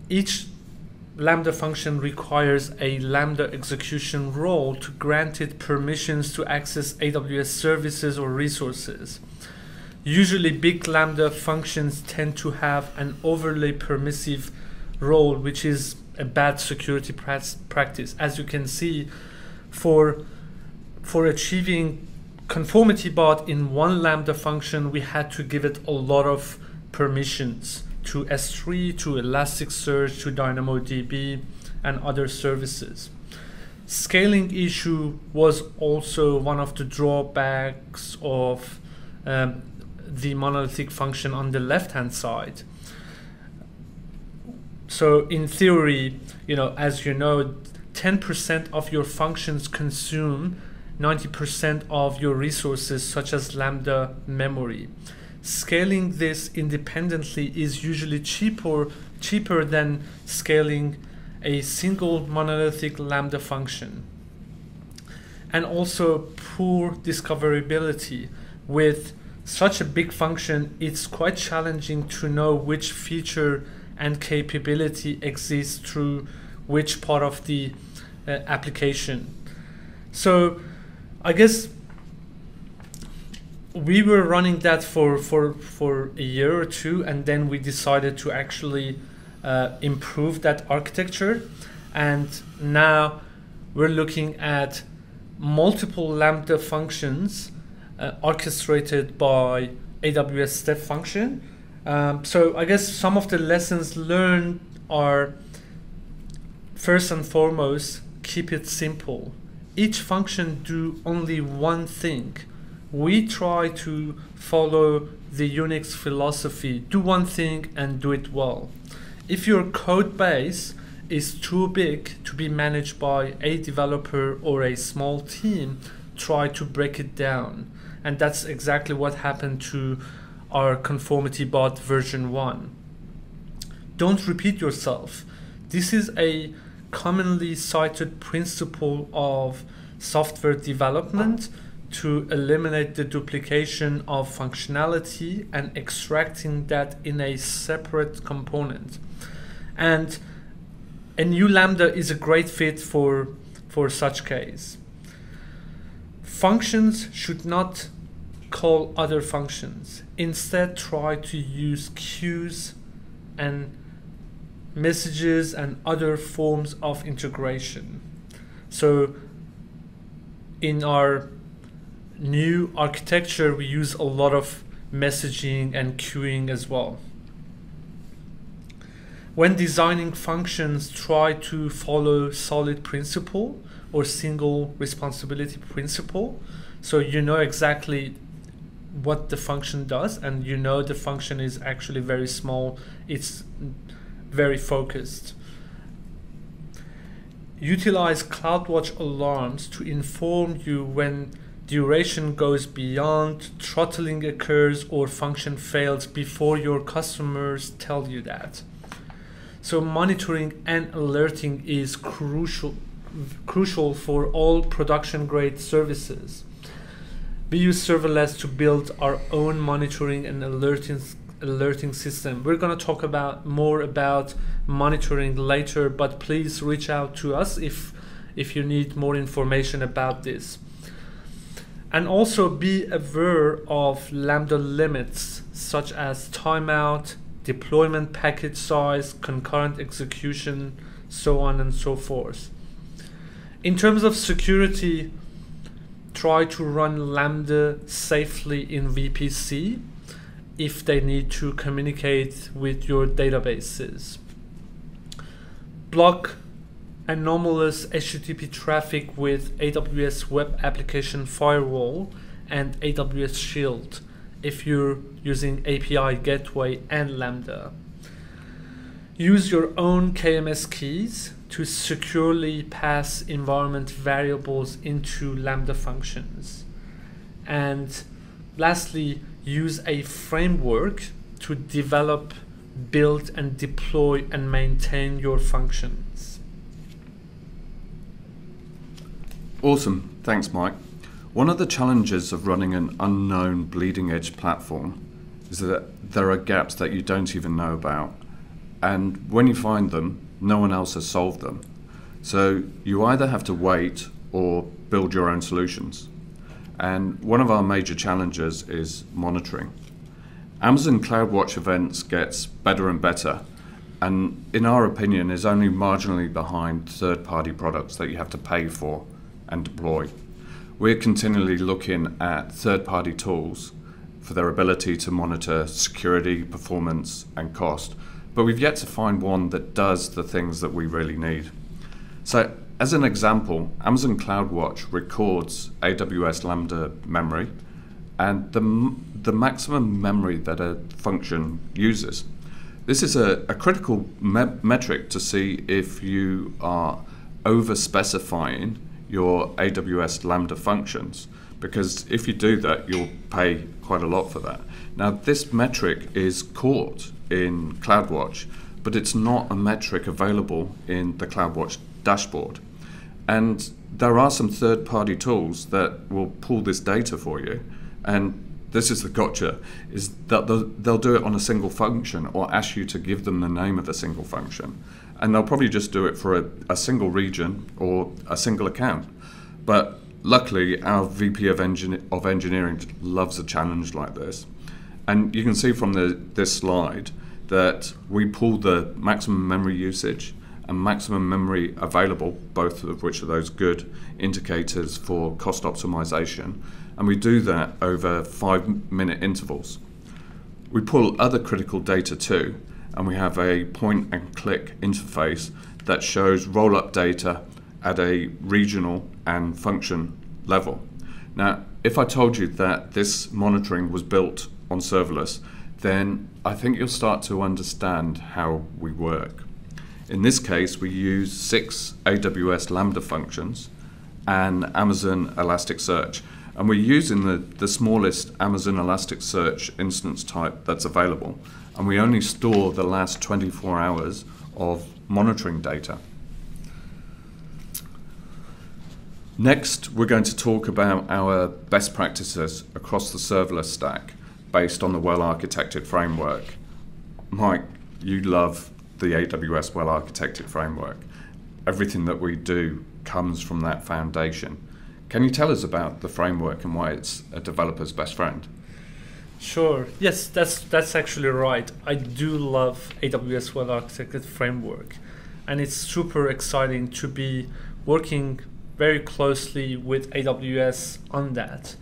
each Lambda function requires a Lambda execution role to grant it permissions to access AWS services or resources. Usually big Lambda functions tend to have an overly permissive role, which is a bad security practice. As you can see, for achieving Conformity Bot in one Lambda function, we had to give it a lot of permissions to S3, to Elasticsearch, to DynamoDB, and other services. Scaling issue was also one of the drawbacks of the monolithic function on the left-hand side. So in theory, as you know, 10% of your functions consume 90% of your resources, such as Lambda memory. Scaling this independently is usually cheaper than scaling a single monolithic Lambda function. And also poor discoverability. With such a big function, it's quite challenging to know which feature and capability exists through which part of the application. So I guess we were running that for a year or two, and then we decided to actually improve that architecture. And now we're looking at multiple Lambda functions orchestrated by AWS Step Function. So I guess some of the lessons learned are, first and foremost, keep it simple. Each function do only one thing. We try to follow the Unix philosophy, do one thing and do it well. If your code base is too big to be managed by a developer or a small team, try to break it down. And that's exactly what happened to our conformity bot version 1. Don't repeat yourself. This is a commonly cited principle of software development to eliminate the duplication of functionality and extracting that in a separate component. And a new Lambda is a great fit for such case. Functions should not call other functions. Instead, try to use queues and messages and other forms of integration. So in our new architecture, we use a lot of messaging and queuing as well. When designing functions, try to follow solid principle or single responsibility principle. So you know exactly what the function does, and you know the function is actually very small. It's very focused. Utilize CloudWatch alarms to inform you when duration goes beyond, throttling occurs, or function fails before your customers tell you that. So monitoring and alerting is crucial for all production-grade services. We use serverless to build our own monitoring and alerting system. We're going to talk more about monitoring later, but please reach out to us if you need more information about this. And also be aware of Lambda limits, such as timeout, deployment package size, concurrent execution, so on and so forth. In terms of security, try to run Lambda safely in VPC if they need to communicate with your databases. Block anomalous HTTP traffic with AWS Web Application Firewall and AWS Shield if you're using API Gateway and Lambda. Use your own KMS keys to securely pass environment variables into Lambda functions. And lastly, use a framework to develop, build, and deploy and maintain your functions. Awesome, thanks Mike. One of the challenges of running an unknown bleeding edge platform is that there are gaps that you don't even know about. And when you find them, no one else has solved them. So you either have to wait or build your own solutions. And one of our major challenges is monitoring. Amazon CloudWatch events gets better and better, and in our opinion is only marginally behind third-party products that you have to pay for and deploy. We're continually looking at third-party tools for their ability to monitor security, performance, and cost, but we've yet to find one that does the things that we really need. So as an example, Amazon CloudWatch records AWS Lambda memory and the maximum memory that a function uses. This is a critical metric to see if you are over-specifying your AWS Lambda functions, because if you do that, you'll pay quite a lot for that. Now, this metric is caught in CloudWatch, but it's not a metric available in the CloudWatch dashboard. And there are some third-party tools that will pull this data for you, and this is the gotcha, is that they'll do it on a single function or ask you to give them the name of a single function. And they'll probably just do it for a single region or a single account. But luckily, our VP of engineering loves a challenge like this. And you can see from this slide that we pull the maximum memory usage and maximum memory available, both of which are those good indicators for cost optimization. And we do that over 5-minute intervals. We pull other critical data too, and we have a point and click interface that shows roll-up data at a regional and function level. Now, if I told you that this monitoring was built on serverless, then I think you'll start to understand how we work. In this case, we use 6 AWS Lambda functions and Amazon Elasticsearch. And we're using the smallest Amazon Elasticsearch instance type that's available. And we only store the last 24 hours of monitoring data. Next, we're going to talk about our best practices across the serverless stack based on the well-architected framework. Mike, you love the AWS well-architected framework. Everything that we do comes from that foundation. Can you tell us about the framework and why it's a developer's best friend? Sure. Yes, that's actually right. I do love AWS well-architected framework, and it's super exciting to be working very closely with AWS on that.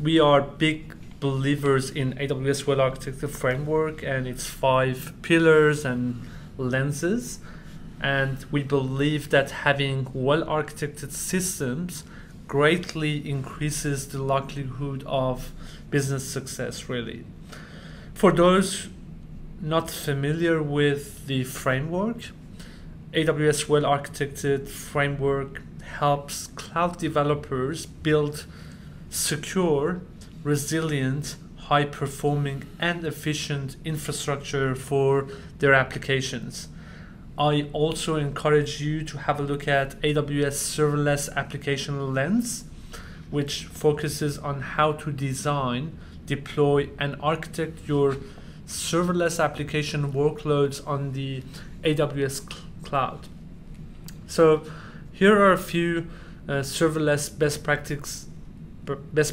We are big believers in AWS well-architected framework and its 5 pillars and lenses. And we believe that having well-architected systems greatly increases the likelihood of business success, really. For those not familiar with the framework, AWS well-architected framework helps cloud developers build secure, resilient, high-performing, and efficient infrastructure for their applications. I also encourage you to have a look at AWS Serverless Application Lens, which focuses on how to design, deploy, and architect your serverless application workloads on the AWS cloud. So here are a few serverless best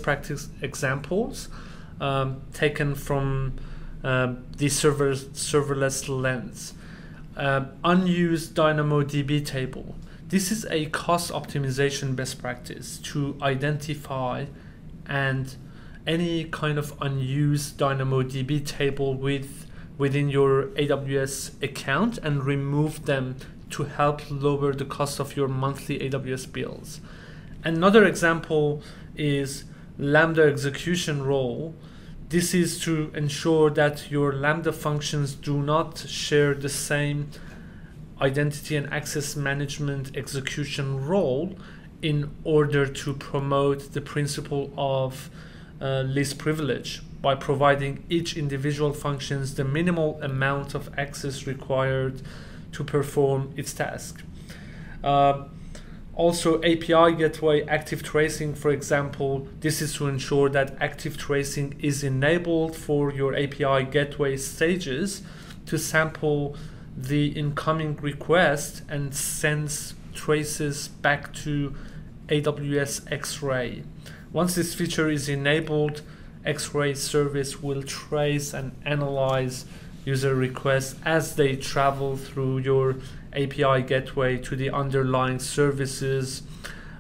practice examples taken from the serverless lens. Unused DynamoDB table. This is a cost optimization best practice to identify and any kind of unused DynamoDB table within your AWS account and remove them to help lower the cost of your monthly AWS bills. Another example is Lambda execution role. This is to ensure that your Lambda functions do not share the same identity and access management execution role in order to promote the principle of least privilege by providing each individual functions the minimal amount of access required to perform its task. Also, API gateway active tracing, for example, this is to ensure that active tracing is enabled for your API gateway stages to sample the incoming request and sends traces back to AWS X-Ray. Once this feature is enabled, X-Ray service will trace and analyze user requests as they travel through your API gateway to the underlying services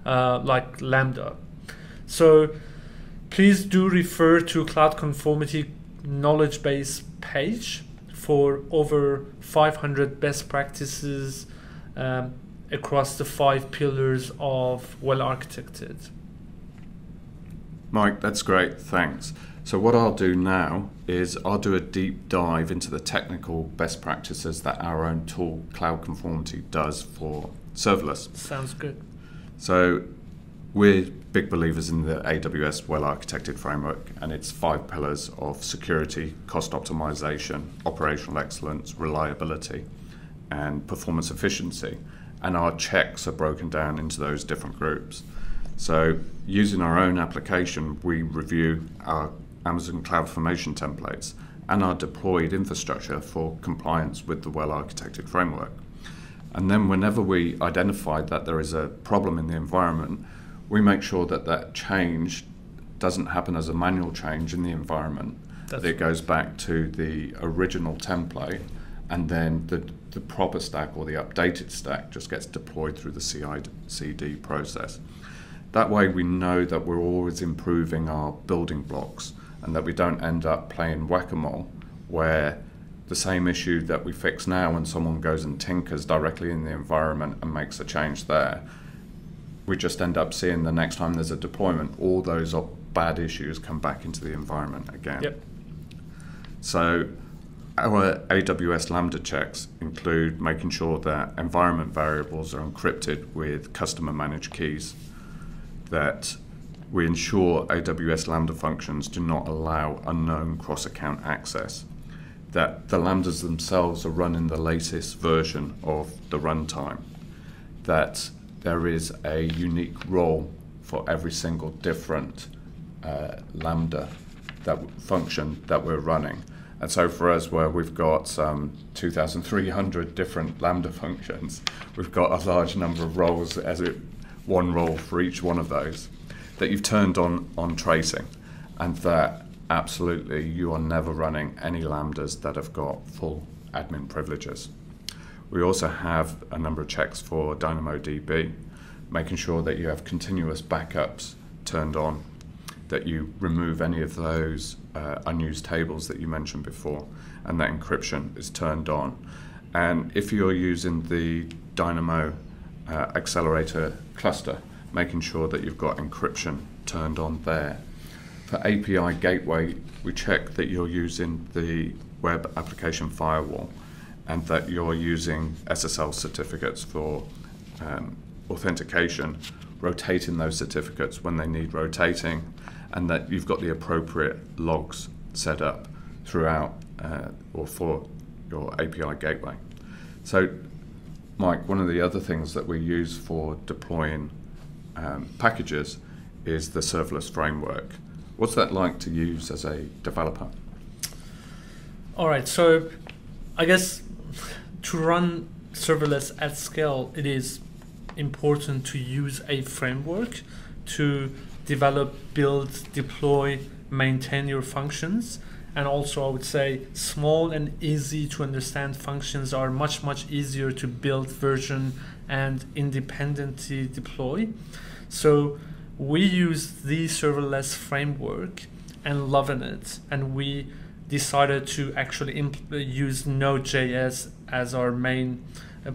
like Lambda. So please do refer to Cloud Conformity knowledge base page for over 500 best practices across the 5 pillars of well-architected. Mike, that's great, thanks. So what I'll do now is I'll do a deep dive into the technical best practices that our own tool, Cloud Conformity, does for serverless. Sounds good. So we're big believers in the AWS well-architected framework and its 5 pillars of security, cost optimization, operational excellence, reliability, and performance efficiency. And our checks are broken down into those different groups. So using our own application, we review our Amazon CloudFormation templates and our deployed infrastructure for compliance with the well-architected framework. And then whenever we identify that there is a problem in the environment, we make sure that that change doesn't happen as a manual change in the environment. That it goes back to the original template, and then the proper stack or the updated stack just gets deployed through the CI/CD process. That way we know that we're always improving our building blocks and that we don't end up playing whack-a-mole where the same issue that we fix now when someone goes and tinkers directly in the environment and makes a change there, we just end up seeing the next time there's a deployment, all those bad issues come back into the environment again. Yep. So our AWS Lambda checks include making sure that environment variables are encrypted with customer managed keys, that we ensure AWS Lambda functions do not allow unknown cross-account access, that the Lambdas themselves are run in the latest version of the runtime, that there is a unique role for every single different Lambda function that we're running. And so for us, where we've got 2,300 different Lambda functions, we've got a large number of roles, one role for each one of those, that you've turned on tracing, and that absolutely you are never running any Lambdas that have got full admin privileges. We also have a number of checks for DynamoDB, making sure that you have continuous backups turned on, that you remove any of those unused tables that you mentioned before, and that encryption is turned on. And if you're using the Dynamo accelerator cluster, making sure that you've got encryption turned on there. For API gateway, we check that you're using the web application firewall and that you're using SSL certificates for authentication, rotating those certificates when they need rotating, and that you've got the appropriate logs set up throughout or for your API gateway. So, Mike, one of the other things that we use for deploying packages is the serverless framework. What's that like to use as a developer? All right, so I guess to run serverless at scale, it is important to use a framework to develop, build, deploy, maintain your functions. And also, I would say small and easy to understand functions are much, much easier to build, version, and independently deploy. So we use the serverless framework and loving it. And we decided to actually use Node.js as our main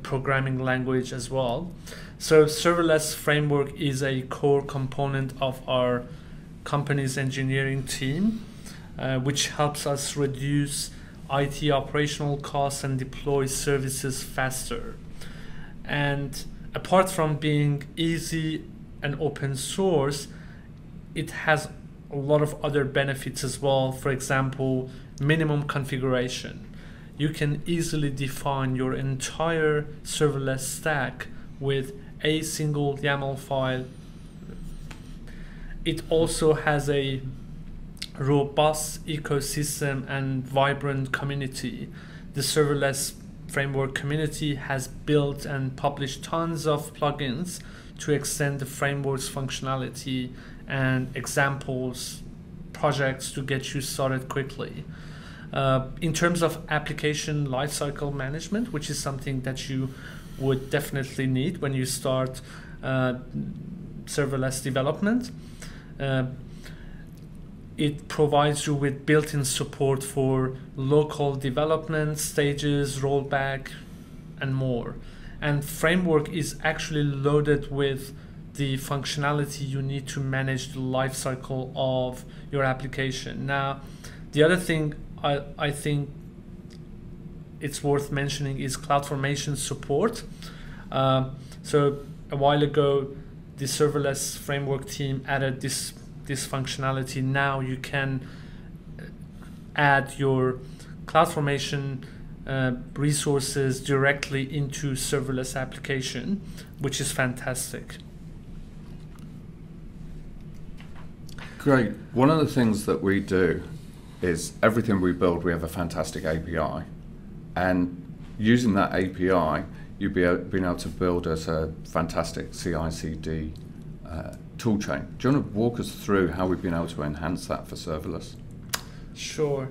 programming language as well. So serverless framework is a core component of our company's engineering team, which helps us reduce IT operational costs and deploy services faster. And apart from being easy and open source, it has a lot of other benefits as well. For example, minimum configuration. You can easily define your entire serverless stack with a single YAML file. It also has a robust ecosystem and vibrant community. The serverless framework community has built and published tons of plugins to extend the framework's functionality and examples, projects to get you started quickly. In terms of application lifecycle management, which is something that you would definitely need when you start serverless development, it provides you with built-in support for local development, stages, rollback, and more. And framework is actually loaded with the functionality you need to manage the lifecycle of your application. Now, the other thing I think it's worth mentioning is CloudFormation support. So a while ago, the serverless framework team added this functionality. Now you can add your CloudFormation resources directly into serverless application, which is fantastic. Great. One of the things that we do is everything we build, we have a fantastic API. And using that API, you've been able to build us a fantastic CI/CD toolchain. Do you want to walk us through how we've been able to enhance that for serverless? Sure.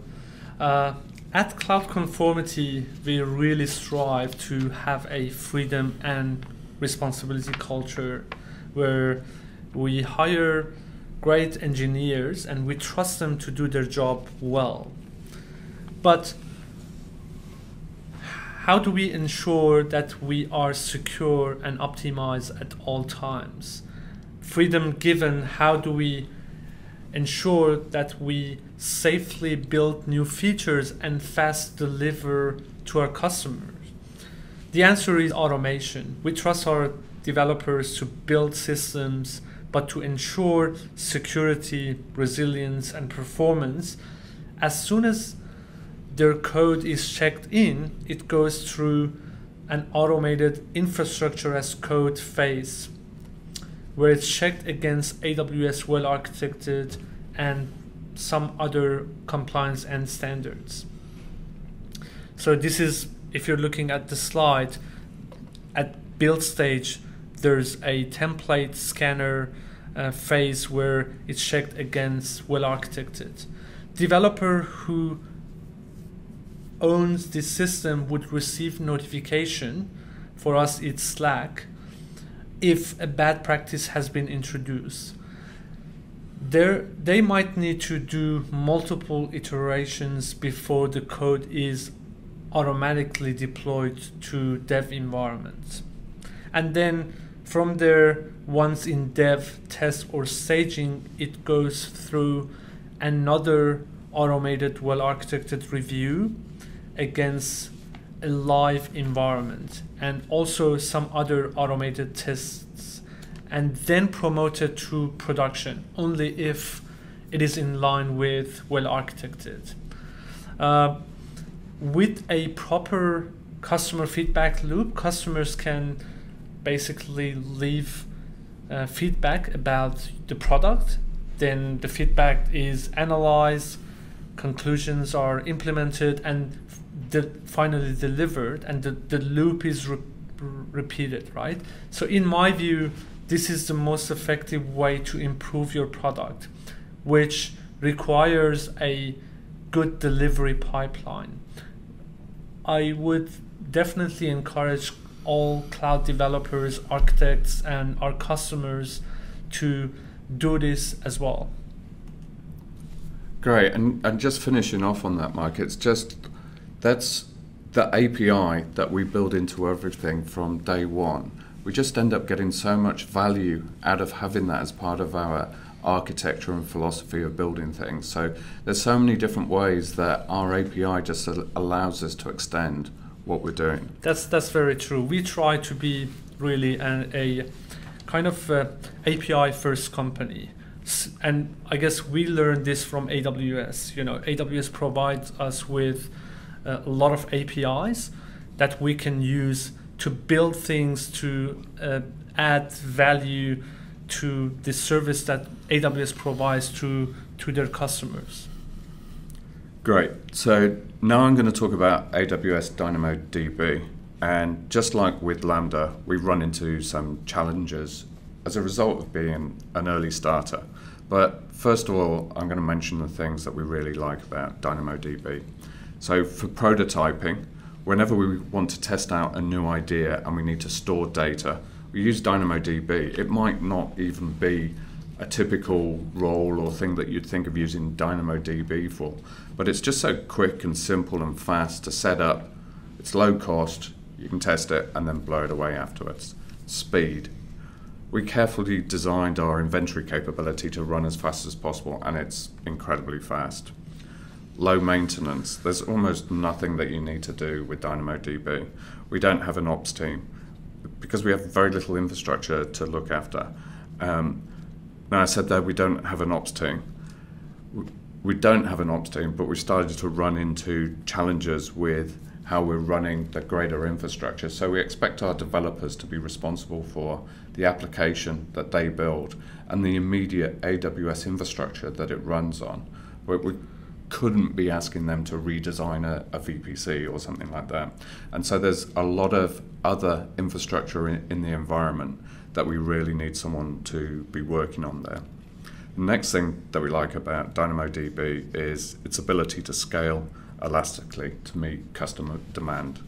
At Cloud Conformity, we really strive to have a freedom and responsibility culture where we hire great engineers and we trust them to do their job well. But how do we ensure that we are secure and optimized at all times? Freedom given, how do we ensure that we safely build new features and fast deliver to our customers? The answer is automation. We trust our developers to build systems, but to ensure security, resilience, and performance, as soon as their code is checked in, it goes through an automated infrastructure as code phase, where it's checked against AWS well-architected and some other compliance and standards. So this is, if you're looking at the slide, at build stage, there's a template scanner phase where it's checked against well-architected. Developer who owns this system would receive notification, for us it's Slack, if a bad practice has been introduced. They might need to do multiple iterations before the code is automatically deployed to dev environments. And then from there, once in dev, test, or staging, it goes through another automated, well-architected review against a live environment, and also some other automated tests, and then promoted to production, only if it is in line with well-architected. With a proper customer feedback loop, customers can basically leave feedback about the product. Then the feedback is analyzed, conclusions are implemented, and finally delivered, and the loop is repeated, right? So in my view, this is the most effective way to improve your product, which requires a good delivery pipeline. I would definitely encourage all cloud developers, architects, and our customers to do this as well. Great, and just finishing off on that, Mike, that's the API that we build into everything from day one. We just end up getting so much value out of having that as part of our architecture and philosophy of building things. So there's so many different ways that our API just allows us to extend what we're doing. That's very true. We try to be really a kind of API first company. And I guess we learned this from AWS. You know, AWS provides us with a lot of APIs that we can use to build things, to add value to the service that AWS provides to their customers. Great. So now I'm going to talk about AWS DynamoDB. And just like with Lambda, we run into some challenges as a result of being an early starter. But first of all, I'm going to mention the things that we really like about DynamoDB. So for prototyping, whenever we want to test out a new idea and we need to store data, we use DynamoDB. It might not even be a typical role or thing that you'd think of using DynamoDB for, but it's just so quick and simple and fast to set up. It's low cost, you can test it and then blow it away afterwards. Speed. we carefully designed our inventory capability to run as fast as possible, and it's incredibly fast. Low maintenance. There's almost nothing that you need to do with DynamoDB. We don't have an ops team because we have very little infrastructure to look after. Now, I said that we don't have an ops team. We don't have an ops team, but we started to run into challenges with how we're running the greater infrastructure. So we expect our developers to be responsible for the application that they build and the immediate AWS infrastructure that it runs on. But we couldn't be asking them to redesign a VPC or something like that. And so there's a lot of other infrastructure in the environment that we really need someone to be working on there. The next thing that we like about DynamoDB is its ability to scale elastically to meet customer demand.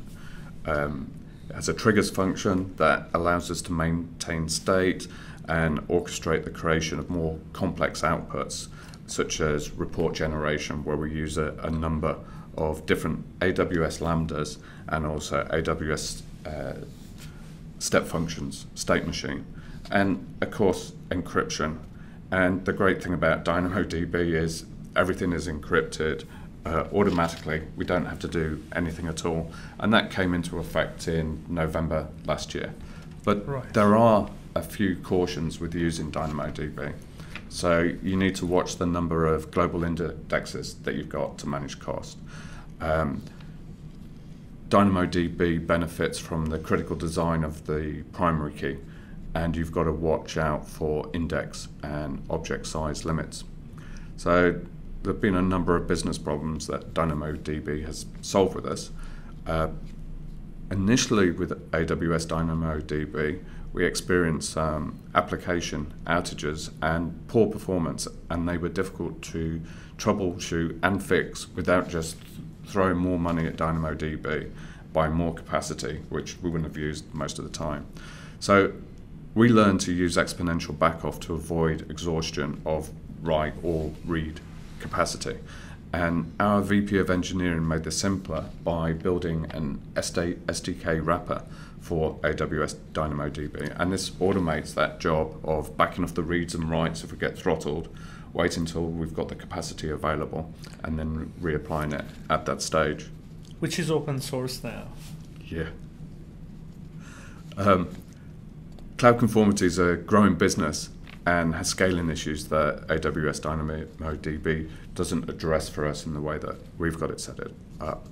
It has a triggers function that allows us to maintain state and orchestrate the creation of more complex outputs, such as report generation, where we use a number of different AWS Lambdas and also AWS Step Functions, state machine, and of course encryption. And the great thing about DynamoDB is everything is encrypted automatically. We don't have to do anything at all. And that came into effect in November last year. But there are a few cautions with using DynamoDB. So you need to watch the number of global indexes that you've got to manage cost. DynamoDB benefits from the critical design of the primary key, and you've got to watch out for index and object size limits. So there have been a number of business problems that DynamoDB has solved with us. Initially with AWS DynamoDB, we experienced application outages and poor performance, and they were difficult to troubleshoot and fix without just throwing more money at DynamoDB, buying more capacity, which we wouldn't have used most of the time. So we learned to use exponential backoff to avoid exhaustion of write or read capacity. And our VP of engineering made this simpler by building an SDK wrapper for AWS DynamoDB. And this automates that job of backing off the reads and writes if we get throttled, wait until we've got the capacity available, and then reapplying it at that stage. Which is open source now. Yeah. Cloud Conformity is a growing business and has scaling issues that AWS DynamoDB doesn't address for us in the way that we've got it set up.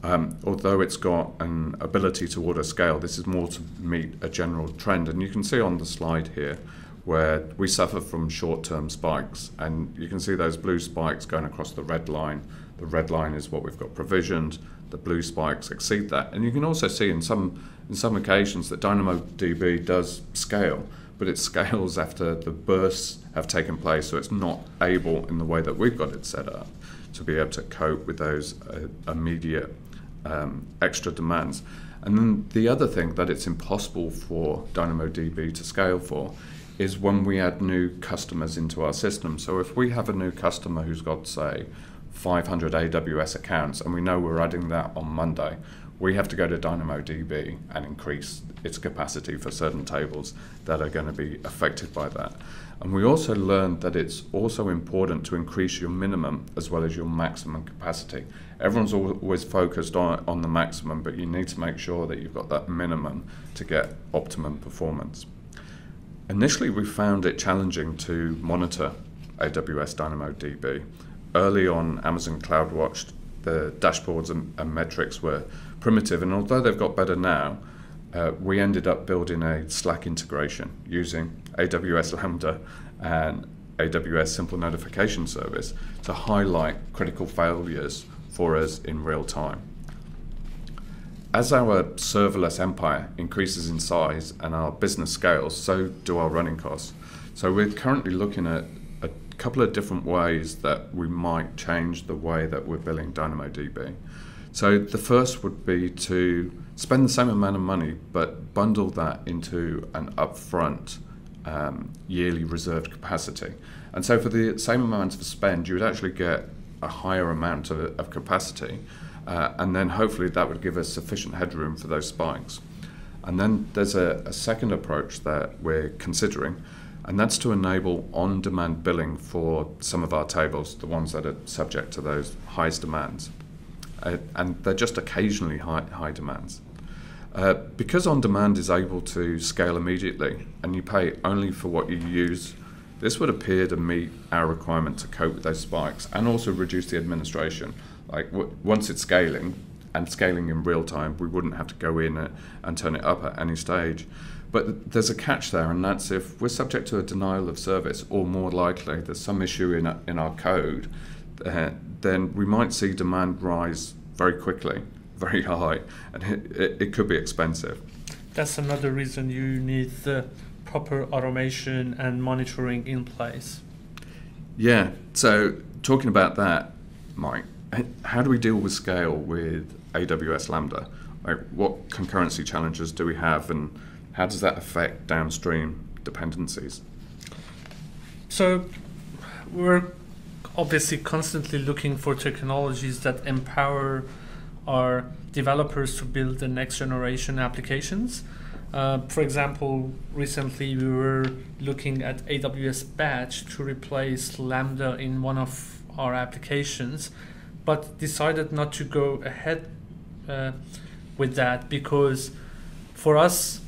Although it's got an ability to auto scale, this is more to meet a general trend. And you can see on the slide here where we suffer from short-term spikes, and you can see those blue spikes going across the red line. The red line is what we've got provisioned. The blue spikes exceed that. And you can also see in some occasions that DynamoDB does scale, but it scales after the bursts have taken place, so it's not able, in the way that we've got it set up, to be able to cope with those immediate extra demands. And then the other thing that it's impossible for DynamoDB to scale for is when we add new customers into our system. So if we have a new customer who's got, say, 500 AWS accounts, and we know we're adding that on Monday, we have to go to DynamoDB and increase its capacity for certain tables that are going to be affected by that. And we also learned that it's also important to increase your minimum as well as your maximum capacity. Everyone's always focused on the maximum, but you need to make sure that you've got that minimum to get optimum performance. Initially, we found it challenging to monitor AWS DynamoDB. Early on, Amazon CloudWatch, the dashboards and metrics were primitive, and although they've got better now, we ended up building a Slack integration using AWS Lambda and AWS Simple Notification Service to highlight critical failures for us in real time. As our serverless empire increases in size and our business scales, so do our running costs. So we're currently looking at a couple of different ways that we might change the way that we're billing DynamoDB. So the first would be to spend the same amount of money, but bundle that into an upfront yearly reserved capacity. And so for the same amount of spend, you would actually get a higher amount of capacity, and then hopefully that would give us sufficient headroom for those spikes. And then there's a second approach that we're considering, and that's to enable on-demand billing for some of our tables, the ones that are subject to those highest demands. And they're just occasionally high demands. Because on-demand is able to scale immediately and you pay only for what you use, this would appear to meet our requirement to cope with those spikes and also reduce the administration. Like once it's scaling, and scaling in real time, we wouldn't have to go in and turn it up at any stage. But there's a catch there, and that's if we're subject to a denial of service, or more likely there's some issue in our code, then we might see demand rise very quickly, very high, and it could be expensive. That's another reason you need the proper automation and monitoring in place. Yeah, so talking about that, Mike, how do we deal with scale with AWS Lambda? Like, what concurrency challenges do we have, and how does that affect downstream dependencies? So we're obviously constantly looking for technologies that empower our developers to build the next generation applications. For example, recently we were looking at AWS Batch to replace Lambda in one of our applications, but decided not to go ahead with that because for us,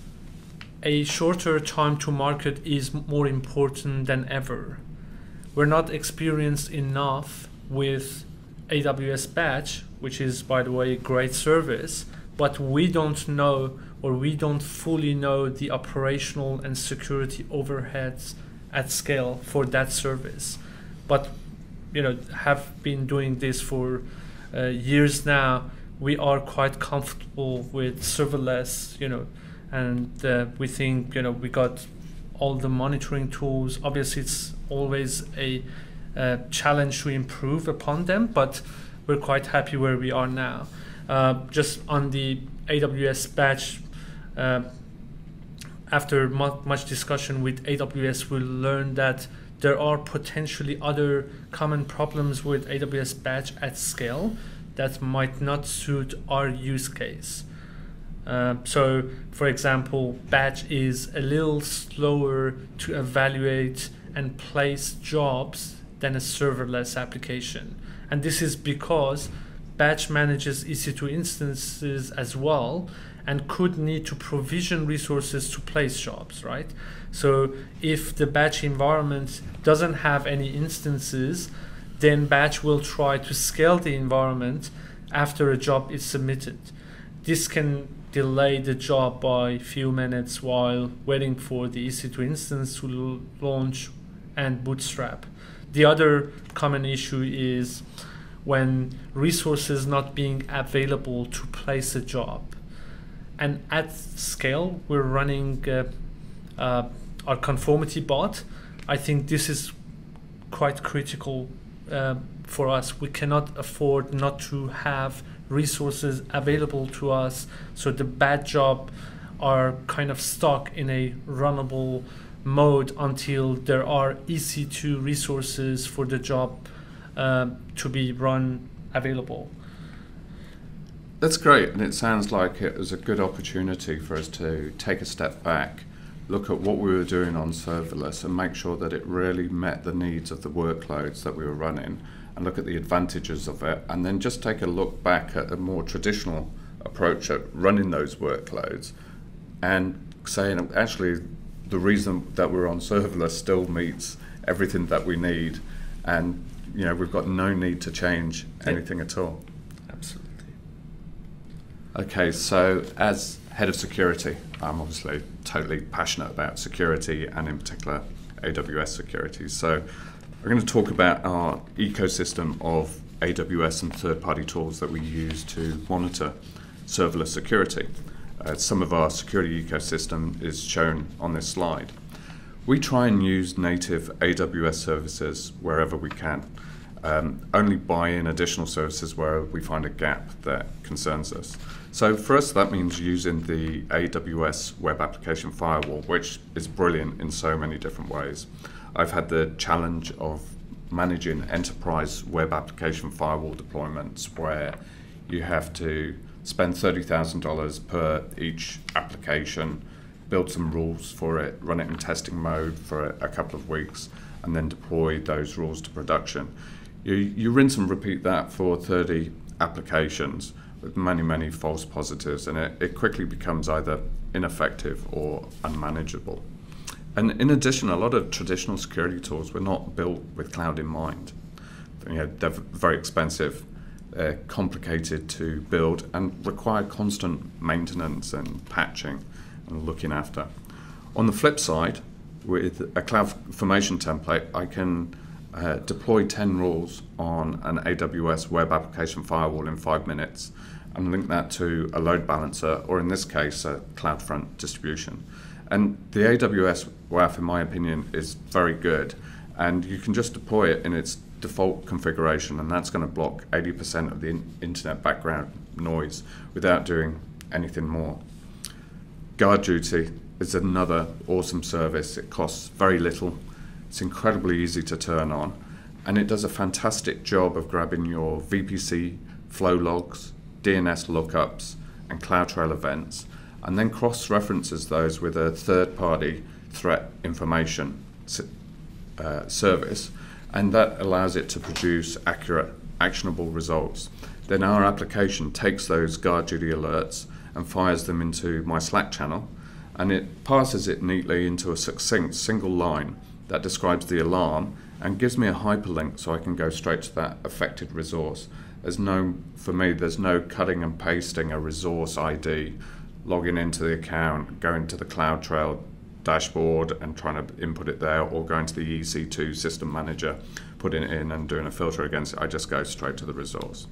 a shorter time to market is more important than ever. We're not experienced enough with AWS Batch, which is, by the way, a great service, but we don't know, or we don't fully know, the operational and security overheads at scale for that service. But have been doing this for years now. We are quite comfortable with serverless, and we think we got all the monitoring tools. Obviously, it's always a challenge to improve upon them, but we're quite happy where we are now. Just on the AWS Batch, after much discussion with AWS, we learned that there are potentially other common problems with AWS Batch at scale that might not suit our use case. So, for example, Batch is a little slower to evaluate and place jobs than a serverless application. And this is because Batch manages EC2 instances as well and could need to provision resources to place jobs, right? So if the Batch environment doesn't have any instances, then Batch will try to scale the environment after a job is submitted. This can delay the job by a few minutes while waiting for the EC2 instance to launch and bootstrap. The other common issue is when resources not being available to place a job. And at scale, we're running our conformity bot. I think this is quite critical for us. We cannot afford not to have resources available to us, so the bad job are kind of stuck in a runnable mode until there are EC2 resources for the job to be run available. That's great, and it sounds like it was a good opportunity for us to take a step back, look at what we were doing on serverless and make sure that it really met the needs of the workloads that we were running, and look at the advantages of it, and then just take a look back at a more traditional approach at running those workloads and saying actually the reason that we're on serverless still meets everything that we need, and we've got no need to change anything at all. Absolutely. Okay, so as head of security, I'm obviously totally passionate about security and in particular AWS security. So we're going to talk about our ecosystem of AWS and third-party tools that we use to monitor serverless security. Some of our security ecosystem is shown on this slide. We try and use native AWS services wherever we can. Only buy in additional services where we find a gap that concerns us. So for us, that means using the AWS Web Application Firewall, which is brilliant in so many different ways. I've had the challenge of managing enterprise web application firewall deployments where you have to spend $30,000 per each application, build some rules for it, run it in testing mode for a couple of weeks, and then deploy those rules to production. You rinse and repeat that for 30 applications with many, many false positives, and it quickly becomes either ineffective or unmanageable. And in addition, a lot of traditional security tools were not built with cloud in mind. They're very expensive, they're complicated to build, and require constant maintenance and patching and looking after. On the flip side, with a CloudFormation template, I can deploy 10 rules on an AWS web application firewall in 5 minutes and link that to a load balancer, or in this case, a CloudFront distribution. And the AWS WAF, in my opinion, is very good, and you can just deploy it in its default configuration, and that's going to block 80% of the internet background noise without doing anything more. GuardDuty is another awesome service. It costs very little, it's incredibly easy to turn on, and it does a fantastic job of grabbing your VPC flow logs, DNS lookups, and CloudTrail events, and then cross-references those with a third-party threat information service, and that allows it to produce accurate, actionable results. Then our application takes those GuardDuty alerts and fires them into my Slack channel, and it parses it neatly into a succinct single line that describes the alarm and gives me a hyperlink so I can go straight to that affected resource. For me, there's no cutting and pasting a resource ID, logging into the account, going to the CloudTrail dashboard and trying to input it there, or going to the EC2 system manager, putting it in and doing a filter against it. I just go straight to the resource.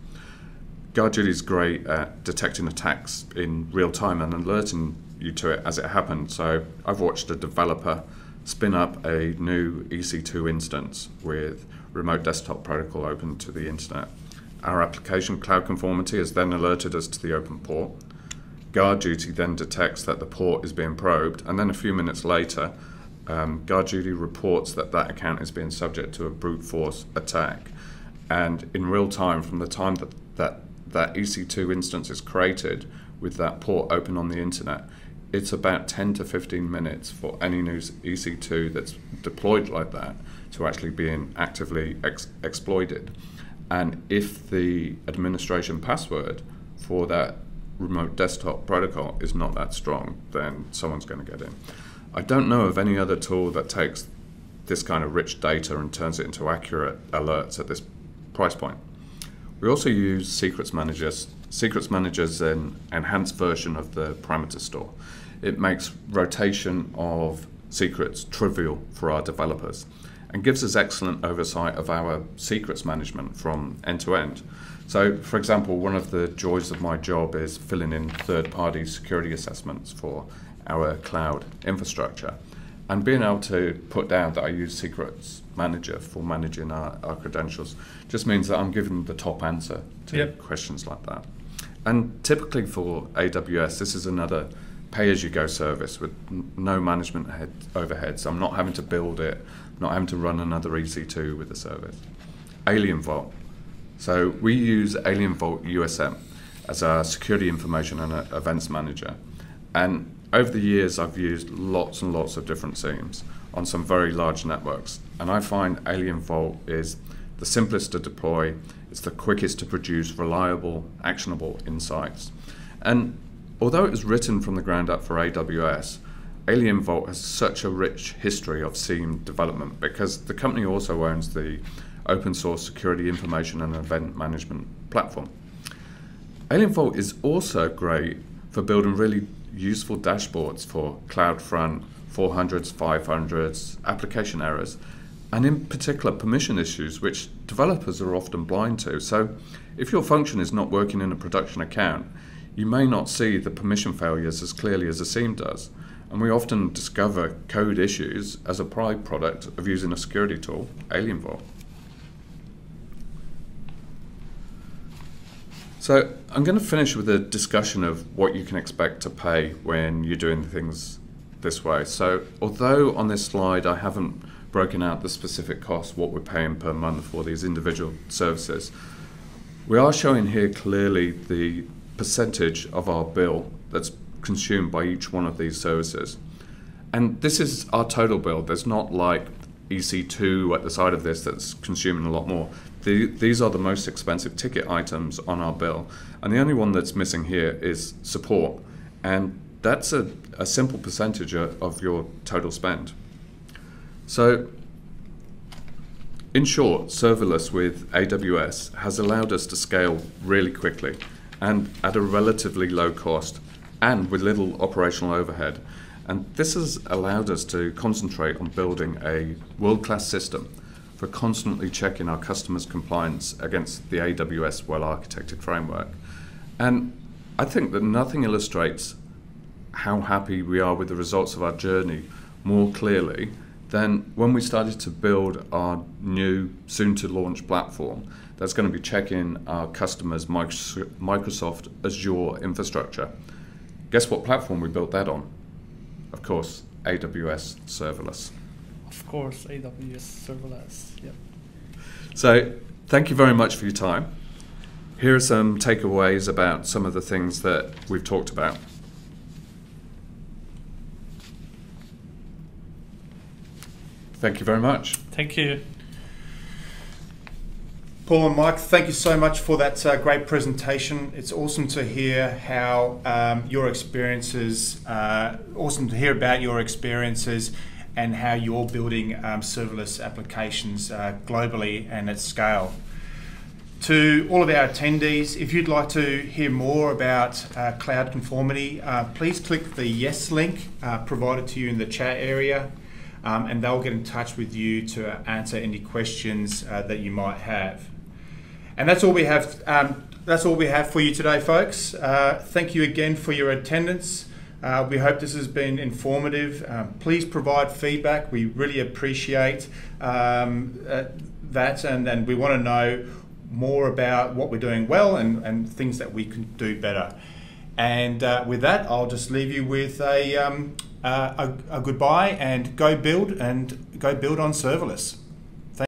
GuardDuty is great at detecting attacks in real time and alerting you to it as it happens. So I've watched a developer spin up a new EC2 instance with remote desktop protocol open to the internet. Our application, Cloud Conformity, has then alerted us to the open port. GuardDuty then detects that the port is being probed, and then a few minutes later, GuardDuty reports that that account is being subject to a brute force attack. And in real time, from the time that EC2 instance is created with that port open on the internet, it's about 10 to 15 minutes for any new EC2 that's deployed like that to actually being actively exploited. And if the administration password for that remote desktop protocol is not that strong, then someone's going to get in. I don't know of any other tool that takes this kind of rich data and turns it into accurate alerts at this price point. We also use secrets managers. Secrets managers an enhanced version of the parameter store. It makes rotation of secrets trivial for our developers and gives us excellent oversight of our secrets management from end to end. So, for example, one of the joys of my job is filling in third-party security assessments for our cloud infrastructure. And being able to put down that I use Secrets Manager for managing our credentials just means that I'm given the top answer to questions like that. And typically for AWS, this is another pay-as-you-go service with no management overhead. So I'm not having to build it, not having to run another EC2 with the service. Alien Vault. So we use Alien Vault USM as our security information and events manager. And over the years, I've used lots and lots of different themes on some very large networks. And I find Alien Vault is the simplest to deploy, it's the quickest to produce reliable, actionable insights. And although it was written from the ground up for AWS, Alien Vault has such a rich history of SIEM development because the company also owns the open source security information and event management platform. Alien Vault is also great for building really useful dashboards for CloudFront, 400s, 500s, application errors, and in particular permission issues, which developers are often blind to. So if your function is not working in a production account, you may not see the permission failures as clearly as a SIEM does. And we often discover code issues as a byproduct of using a security tool, Alien Vault. So I'm going to finish with a discussion of what you can expect to pay when you're doing things this way. So although on this slide I haven't broken out the specific cost, what we're paying per month for these individual services, we are showing here clearly the percentage of our bill that's consumed by each one of these services. And this is our total bill. There's not like EC2 at the side of this that's consuming a lot more. These are the most expensive ticket items on our bill. And the only one that's missing here is support. And that's a simple percentage of your total spend. So, in short, serverless with AWS has allowed us to scale really quickly and at a relatively low cost and with little operational overhead. And this has allowed us to concentrate on building a world-class system for constantly checking our customers' compliance against the AWS well-architected framework. And I think that nothing illustrates how happy we are with the results of our journey more clearly than when we started to build our new, soon-to-launch platform that's going to be checking our customers' Microsoft Azure infrastructure. Guess what platform we built that on? Of course, AWS Serverless. Of course, AWS Serverless. Yep. So, thank you very much for your time. Here are some takeaways about some of the things that we've talked about. Thank you very much. Thank you. Paul and Mike, thank you so much for that great presentation. It's awesome to hear how your experiences, awesome to hear about your experiences and how you're building serverless applications globally and at scale. To all of our attendees, if you'd like to hear more about cloud conformity, please click the yes link provided to you in the chat area, and they'll get in touch with you to answer any questions that you might have. And that's all we have. That's all we have for you today, folks. Thank you again for your attendance. We hope this has been informative. Please provide feedback. We really appreciate that, and we want to know more about what we're doing well and things that we can do better. And with that, I'll just leave you with a goodbye and go build on serverless.